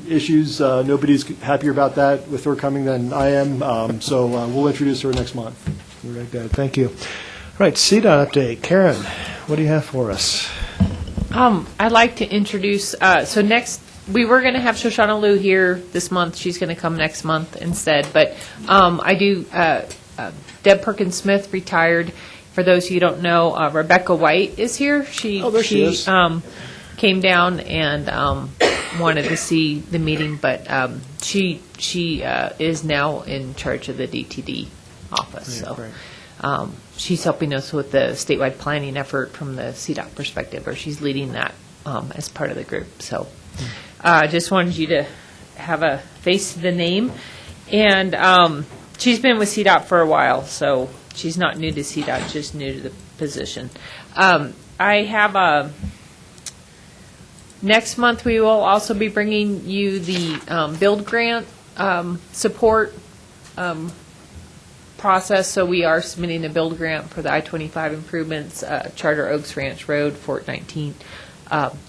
issues. Nobody's happier about that with her coming than I am, so we'll introduce her next month. Very good, thank you. All right, CDOT update. Karen, what do you have for us? I'd like to introduce, so next, we were going to have Shoshana Liu here this month. She's going to come next month instead. But Deb Perkins-Smith retired. For those of you who don't know, Rebecca White is here. She is. Came down and wanted to see the meeting, but she is now in charge of the DTD office. Yeah, so she's helping us with the statewide planning effort from the CDOT perspective, or she's leading that as part of the group. So I just wanted you to have a face to the name. And she's been with CDOT for a while, so she's not new to CDOT, just new to the position. I have next month we will also be bringing you the build grant support process. So we are submitting a build grant for the I-25 improvements, Charter Oaks Ranch Road, Fort 19,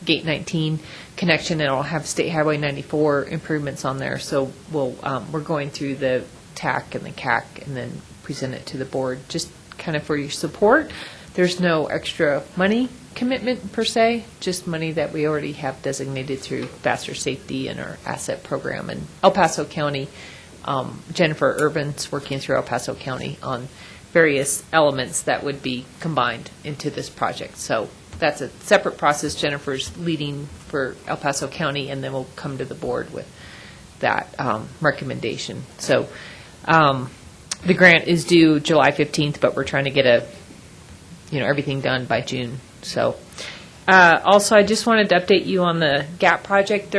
Gate 19 connection, and it'll have State Highway 94 improvements on there. So we're going through the TAC and the CAC and then present it to the board just kind of for your support. There's no extra money commitment per se, just money that we already have designated through Faster Safety and our asset program. And El Paso County, Jennifer Irvin's working through El Paso County on various elements that would be combined into this project. So that's a separate process Jennifer's leading for El Paso County, and then we'll come to the board with that recommendation. So the grant is due July 15th, but we're trying to get everything done by June. So also, I just wanted to update you on the GAP project.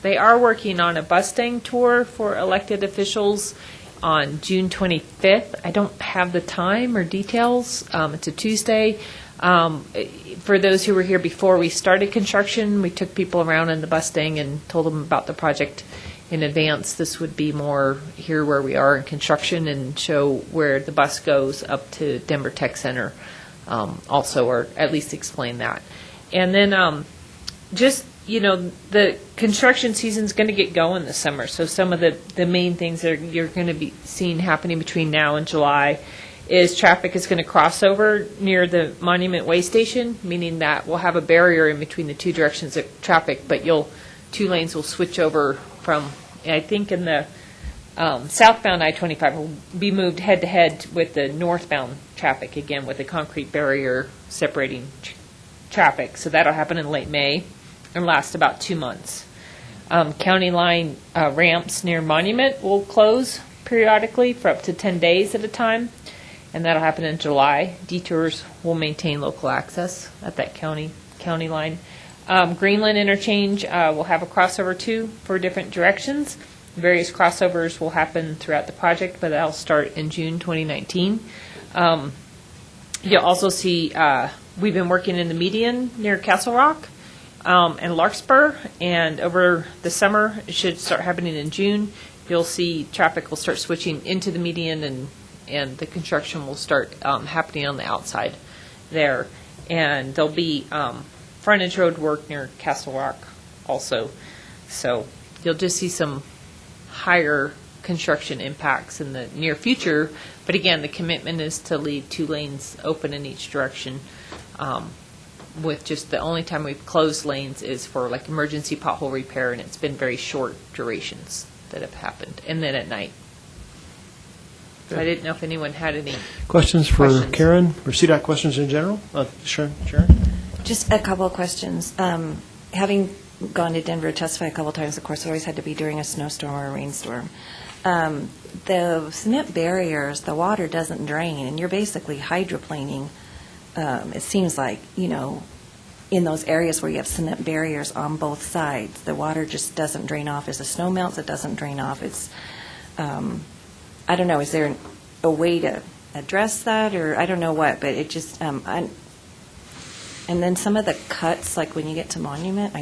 They are working on a bus staying tour for elected officials on June 25th. I don't have the time or details. It's a Tuesday. For those who were here before we started construction, we took people around in the bus staying and told them about the project in advance. This would be more here where we are in construction and show where the bus goes up to Denver Tech Center also, or at least explain that. And then the construction season's going to get going this summer. So some of the main things that you're going to be seeing happening between now and July is traffic is going to cross over near the Monument Way Station, meaning that we'll have a barrier in between the two directions of traffic, but two lanes will switch over from, I think in the southbound I-25 will be moved head-to-head with the northbound traffic, again, with a concrete barrier separating traffic. So that'll happen in late May and last about 2 months. County line ramps near Monument will close periodically for up to 10 days at a time, and that'll happen in July. Detours will maintain local access at that county line. Greenland interchange will have a crossover too for different directions. Various crossovers will happen throughout the project, but that'll start in June 2019. You'll also see we've been working in the median near Castle Rock and Larkspur, and over the summer, it should start happening in June. You'll see traffic will start switching into the median, and the construction will start happening on the outside there. And there'll be frontage road work near Castle Rock also. So you'll just see some higher construction impacts in the near future. But again, the commitment is to leave 2 lanes open in each direction, with just the only time we've closed lanes is for like emergency pothole repair, and it's been very short durations that have happened, and then at night. So I didn't know if anyone had any questions for Karen, or CDOT questions in general? Sharon? Just a couple of questions. Having gone to Denver to testify a couple of times, of course, it always had to be during a snowstorm or a rainstorm. The cement barriers, the water doesn't drain, and you're basically hydroplaning, it seems like, in those areas where you have cement barriers on both sides. The water just doesn't drain off. As the snow melts, it doesn't drain off. It's, I don't know, is there a way to address that, or I don't know what, but it just, and then some of the cuts, like when you get to Monument,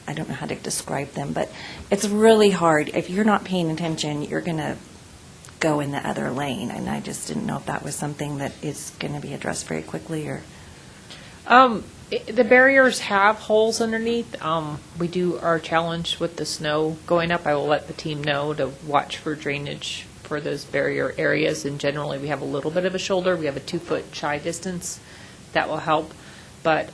I don't know how to describe them, but it's really hard. If you're not paying attention, you're going to go in the other lane, and I just didn't know if that was something that is going to be addressed very quickly, or... The barriers have holes underneath. We are challenged with the snow going up. I will let the team know to watch for drainage for those barrier areas, and generally we have a little bit of a shoulder. We have a 2-foot shy distance. That will help. But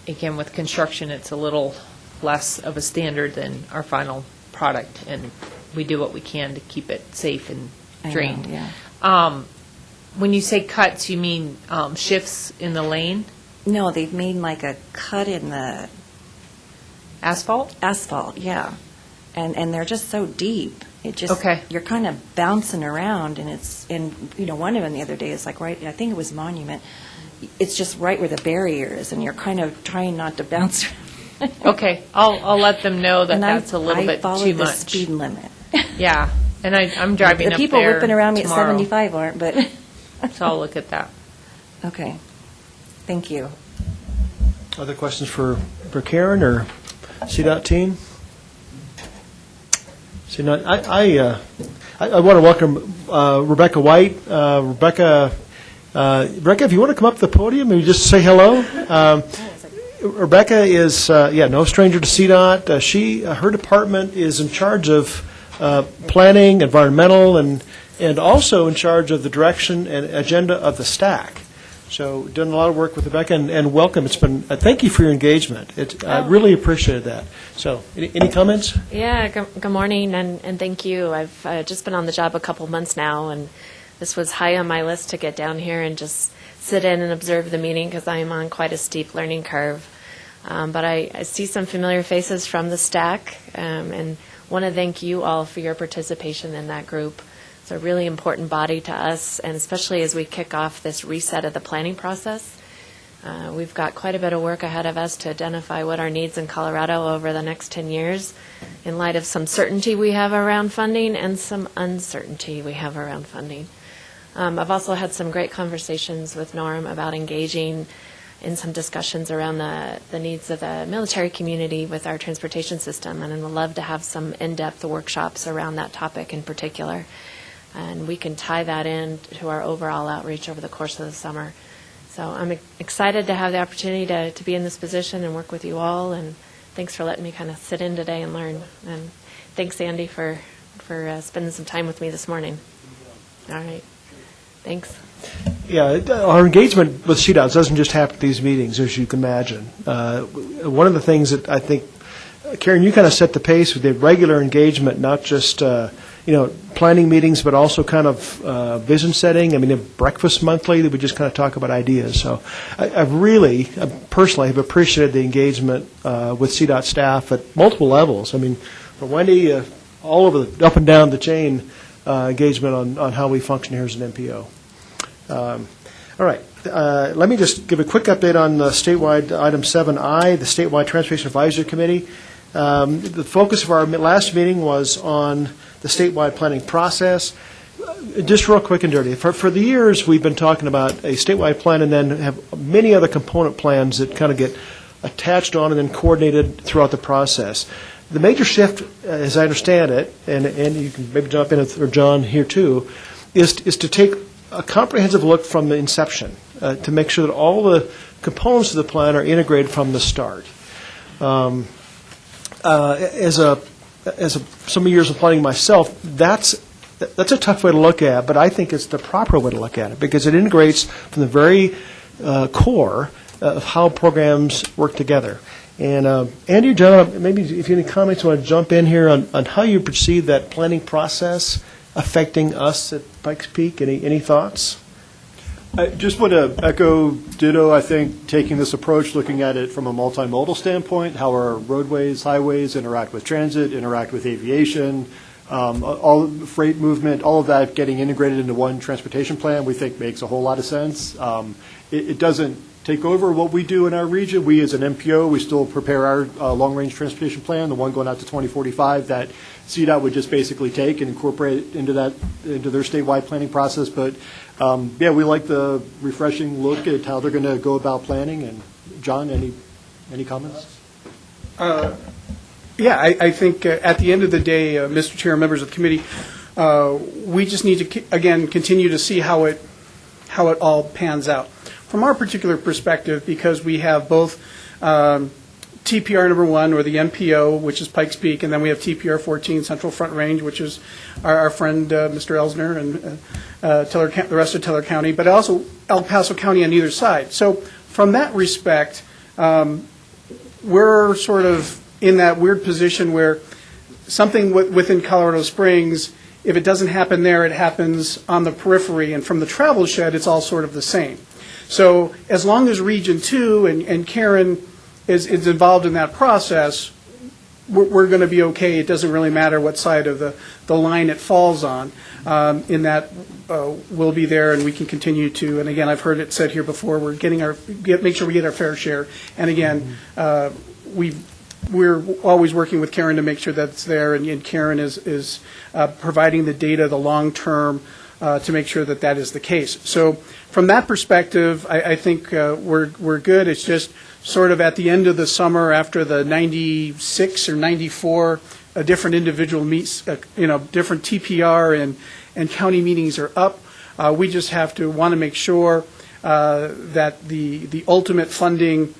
again, with construction, it's a little less of a standard than our final product, and we do what we can to keep it safe and drained. When you say cuts, you mean shifts in the lane? No, they've made like a cut in the... Asphalt? Asphalt, yeah. And they're just so deep. It just, you're kind of bouncing around, and one of them the other day is like right, I think it was Monument, it's just right where the barrier is, and you're kind of trying not to bounce around. Okay, I'll let them know that that's a little bit too much. I follow the speed limit. Yeah, and I'm driving up there The people whipping around me tomorrow. at 75 aren't, but... So I'll look at that. Okay. Thank you. Other questions for Karen or CDOT team? I want to welcome Rebecca White. Rebecca, if you want to come up to the podium and just say hello. Rebecca is, no stranger to CDOT. Her department is in charge of planning, environmental, and also in charge of the direction and agenda of the stack. So done a lot of work with Rebecca, and welcome. It's been thank you for your engagement. I really appreciated that. So any comments? Yeah, good morning, and thank you. I've just been on the job a couple months now, and This was high on my list to get down here and just sit in and observe the meeting because I am on quite a steep learning curve. But I see some familiar faces from the stack and want to thank you all for your participation in that group. It's a really important body to us, and especially as we kick off this reset of the planning process. We've got quite a bit of work ahead of us to identify what our needs in Colorado over the next 10 years in light of some certainty we have around funding and some uncertainty we have around funding. I've also had some great conversations with Norm about engaging in some discussions around the needs of the military community with our transportation system, and I would love to have some in-depth workshops around that topic in particular. And we can tie that in to our overall outreach over the course of the summer. So I'm excited to have the opportunity to be in this position and work with you all, and thanks for letting me kind of sit in today and learn. And thanks, Andy, for spending some time with me this morning. All right. Thanks. Yeah, our engagement with CDOTs doesn't just happen at these meetings, as you can imagine. One of the things that I think, Karen, you kind of set the pace with the regular engagement, not just planning meetings, but also kind of vision setting. I mean, a breakfast monthly that we just kind of talk about ideas. So I personally have appreciated the engagement with CDOT staff at multiple levels. I mean, from Wendy, all over up and down the chain, engagement on how we function here as an MPO. All right. Let me just give a quick update on the statewide item 7I, the statewide Transportation Advisory Committee. The focus of our last meeting was on the statewide planning process. Just real quick and dirty, for the years we've been talking about a statewide plan and then have many other component plans that kind of get attached on and then coordinated throughout the process. The major shift, as I understand it, and you can maybe jump in, or John here too, is to take a comprehensive look from the inception to make sure that all the components of the plan are integrated from the start. As so many years of planning myself, that's a tough way to look at, but I think it's the proper way to look at it because it integrates from the very core of how programs work together. And Andy or John, maybe if you have any comments, you want to jump in here on how you perceive that planning process affecting us at Pikes Peak. Any thoughts? I just want to echo ditto, I think, taking this approach, looking at it from a multimodal standpoint, how our roadways, highways interact with transit, interact with aviation, all freight movement, all of that getting integrated into one transportation plan, we think makes a whole lot of sense. It doesn't take over what we do in our region. We, as an MPO, we still prepare our long-range transportation plan, the one going out to 2045, that CDOT would just basically take and incorporate into their statewide planning process. But yeah, we like the refreshing look at how they're going to go about planning. And John, any comments? Yeah, I think at the end of the day, Mr. Chair and members of the committee, we just need to again continue to see how it all pans out. From our particular perspective, because we have both TPR number 1, or the MPO, which is Pikes Peak, and then we have TPR 14, Central Front Range, which is our friend Mr. Elsner and the rest of Teller County, but also El Paso County on either side. So from that respect, we're sort of in that weird position where something within Colorado Springs, if it doesn't happen there, it happens on the periphery, and from the travel shed, it's all sort of the same. So as long as Region 2 and Karen is involved in that process, we're going to be okay. It doesn't really matter what side of the line it falls on. In that, we'll be there and we can continue to. And again, I've heard it said here before. We're make sure we get our fair share. And again, we're always working with Karen to make sure that's there. And Karen is providing the data, the long term, to make sure that is the case. So from that perspective, I think we're good. It's just sort of at the end of the summer after the 96 or 94 different individual meets, different TPR and county meetings are up. We just have to want to make sure that the ultimate funding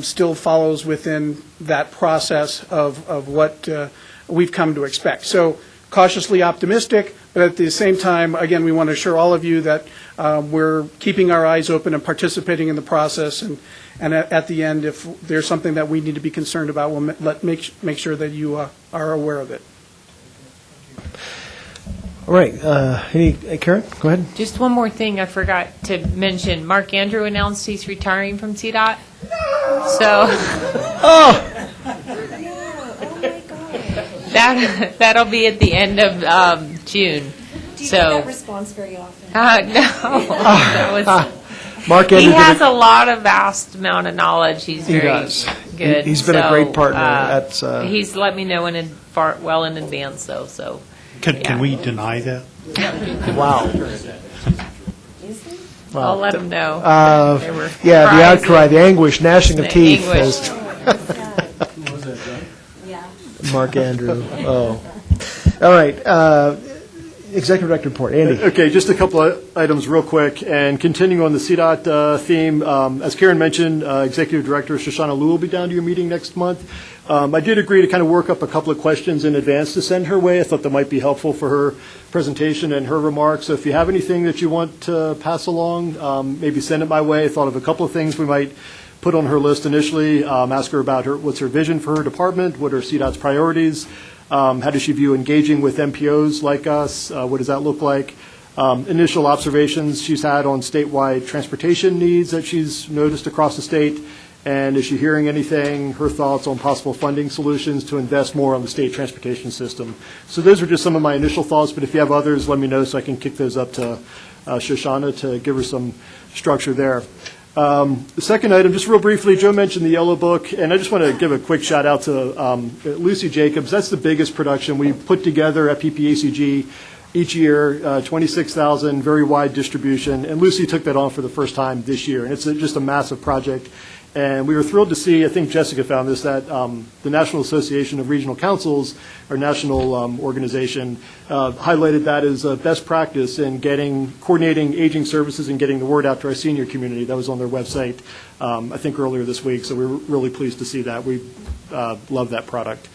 still follows within that process of what we've come to expect. So cautiously optimistic, but at the same time, again, we want to assure all of you that we're keeping our eyes open and participating in the process. And at the end, if there's something that we need to be concerned about, we'll make sure that you are aware of it. All right, Karen, go ahead. Just one more thing I forgot to mention. Mark Andrew announced he's retiring from CDOT. So that'll be at the end of June. Do you so get that response very often? no, that was. Mark Andrew He has a lot of vast amount of knowledge. He's He very does. good. He's been a great partner. That's, he's let me know well in advance, though. So Can we deny that? Wow. I'll let him know. They were Yeah, the surprised. outcry, the anguish, gnashing of The teeth. anguish. Mark Andrew. Oh. All right. Executive Director report. Andy. Okay, just a couple of items real quick, and continuing on the CDOT theme, as Karen mentioned, Executive Director Shoshana Liu will be down to your meeting next month. I did agree to kind of work up a couple of questions in advance to send her way. I thought that might be helpful for her presentation and her remarks. So if you have anything that you want to pass along, maybe send it my way. I thought of a couple of things we might put on her list initially, ask her about what's her vision for her department, what are CDOT's priorities, how does she view engaging with MPOs like us, what does that look like, initial observations she's had on statewide transportation needs that she's noticed across the state, and is she hearing anything, her thoughts on possible funding solutions to invest more on the state transportation system. So those are just some of my initial thoughts, but if you have others, let me know so I can kick those up to Shoshana to give her some structure there. The second item, just real briefly, Joe mentioned the Yellow Book, and I just want to give a quick shout out to Lucy Jacobs. That's the biggest production we put together at PPACG each year, 26,000, very wide distribution, and Lucy took that on for the first time this year, and it's just a massive project. And we were thrilled to see, I think Jessica found this, that the National Association of Regional Councils, our national organization, highlighted that as a best practice in coordinating aging services and getting the word out to our senior community. That was on their website, I think, earlier this week, so we were really pleased to see that. We love that product.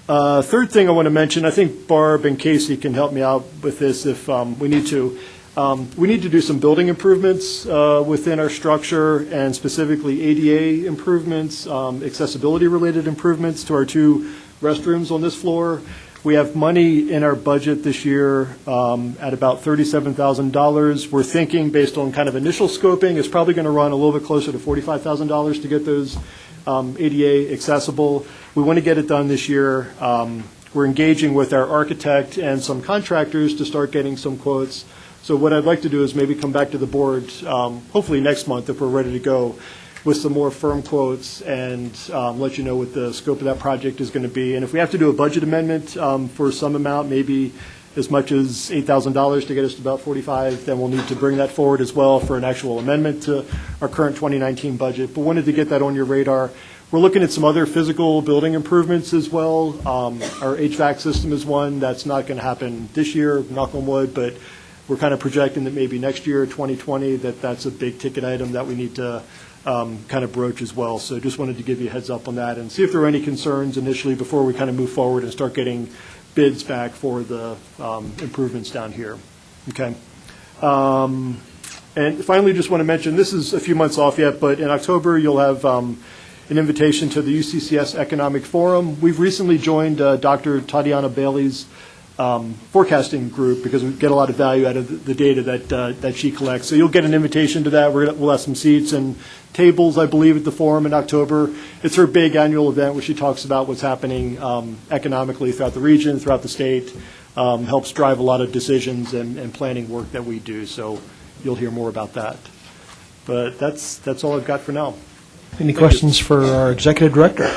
Third thing I want to mention, I think Barb and Casey can help me out with this if we need to. We need to do some building improvements within our structure, and specifically ADA improvements, accessibility-related improvements to our two restrooms on this floor. We have money in our budget this year at about $37,000. We're thinking, based on kind of initial scoping, it's probably going to run a little bit closer to $45,000 to get those ADA accessible. We want to get it done this year. We're engaging with our architect and some contractors to start getting some quotes. So what I'd like to do is maybe come back to the board, hopefully next month if we're ready to go, with some more firm quotes and let you know what the scope of that project is going to be. And if we have to do a budget amendment for some amount, maybe as much as $8,000 to get us to about 45, then we'll need to bring that forward as well for an actual amendment to our current 2019 budget. But wanted to get that on your radar. We're looking at some other physical building improvements as well. Our HVAC system is one that's not going to happen this year, knock on wood, but we're kind of projecting that maybe next year, 2020, that's a big ticket item that we need to kind of broach as well. So just wanted to give you a heads up on that and see if there are any concerns initially before we kind of move forward and start getting bids back for the improvements down here. Okay. And finally, just want to mention, this is a few months off yet, but in October you'll have an invitation to the UCCS Economic Forum. We've recently joined Dr. Tatiana Bailey's forecasting group because we get a lot of value out of the data that she collects. So you'll get an invitation to that. We'll have some seats and tables, I believe, at the forum in October. It's her big annual event where she talks about what's happening economically throughout the region, throughout the state, helps drive a lot of decisions and planning work that we do. So you'll hear more about that. But that's all I've got for now. Any questions for our Executive Director?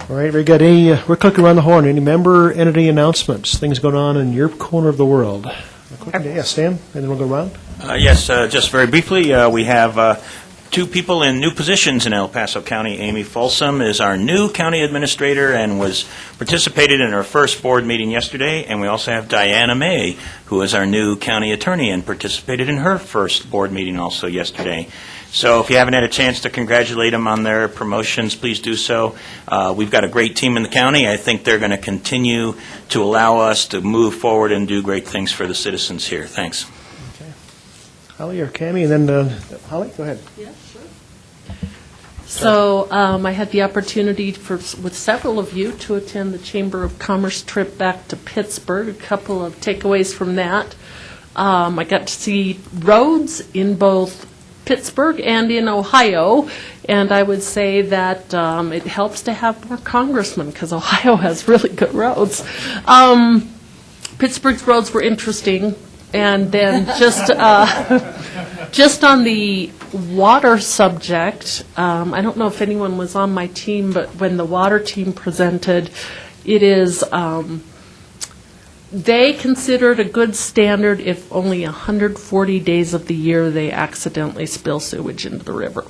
All right, very good. We're clicking around the horn. Any member entity announcements, things going on in your corner of the world? Yes, Stan, and then we'll go around. Yes, just very briefly, we have two people in new positions in El Paso County. Amy Folsom is our new county administrator and participated in our first board meeting yesterday. And we also have Diana May, who is our new county attorney and participated in her first board meeting also yesterday. So if you haven't had a chance to congratulate them on their promotions, please do so. We've got a great team in the county. I think they're going to continue to allow us to move forward and do great things for the citizens here. Thanks. Okay. Holly or Cammie, and then Holly, go ahead. Yeah, sure. So I had the opportunity with several of you to attend the Chamber of Commerce trip back to Pittsburgh. A couple of takeaways from that. I got to see roads in both Pittsburgh and in Ohio, and I would say that it helps to have more congressmen because Ohio has really good roads. Pittsburgh's roads were interesting, and then just on the water subject, I don't know if anyone was on my team, but when the water team presented, it is they considered a good standard if only 140 days of the year they accidentally spill sewage into the river.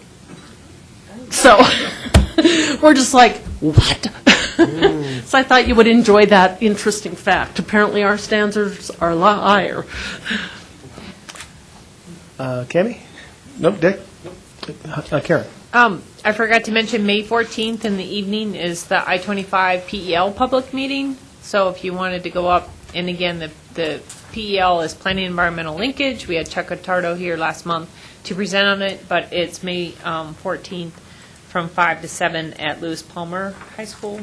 So we're just like, what? So I thought you would enjoy that interesting fact. Apparently our standards are a lot higher. Cami? Nope, Dick? Karen? I forgot to mention, May 14th in the evening is the I-25 PEL public meeting. So if you wanted to go up, and again, the PEL is Planning Environmental Linkage. We had Chuck Ottardo here last month to present on it, but it's May 14th from 5 to 7 at Lewis Palmer High School.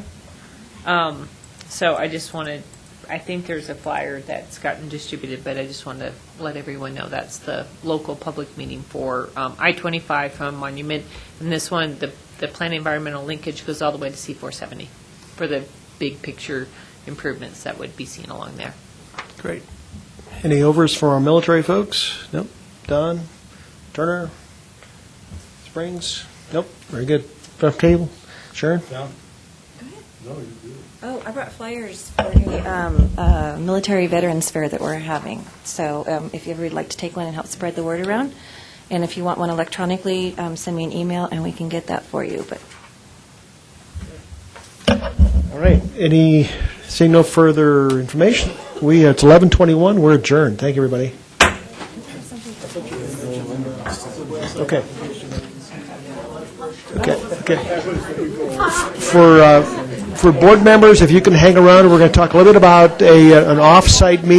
So I just wanted, I think there's a flyer that's gotten distributed, but I just wanted to let everyone know that's the local public meeting for I-25 from Monument. And this one, the Planning Environmental Linkage goes all the way to C-470 for the big picture improvements that would be seen along there. Great. Any overs for our military folks? Nope. Don? Turner? Springs? Nope. Very good. Front table? Sharon? Oh, I brought flyers for the military veterans fair that we're having. So if you ever would like to take one and help spread the word around, and if you want one electronically, send me an email and we can get that for you. But All right. Seeing no further information, it's 11:21. We're adjourned. Thank you, everybody. Okay. For board members, if you can hang around, we're going to talk a little bit about an off-site meeting.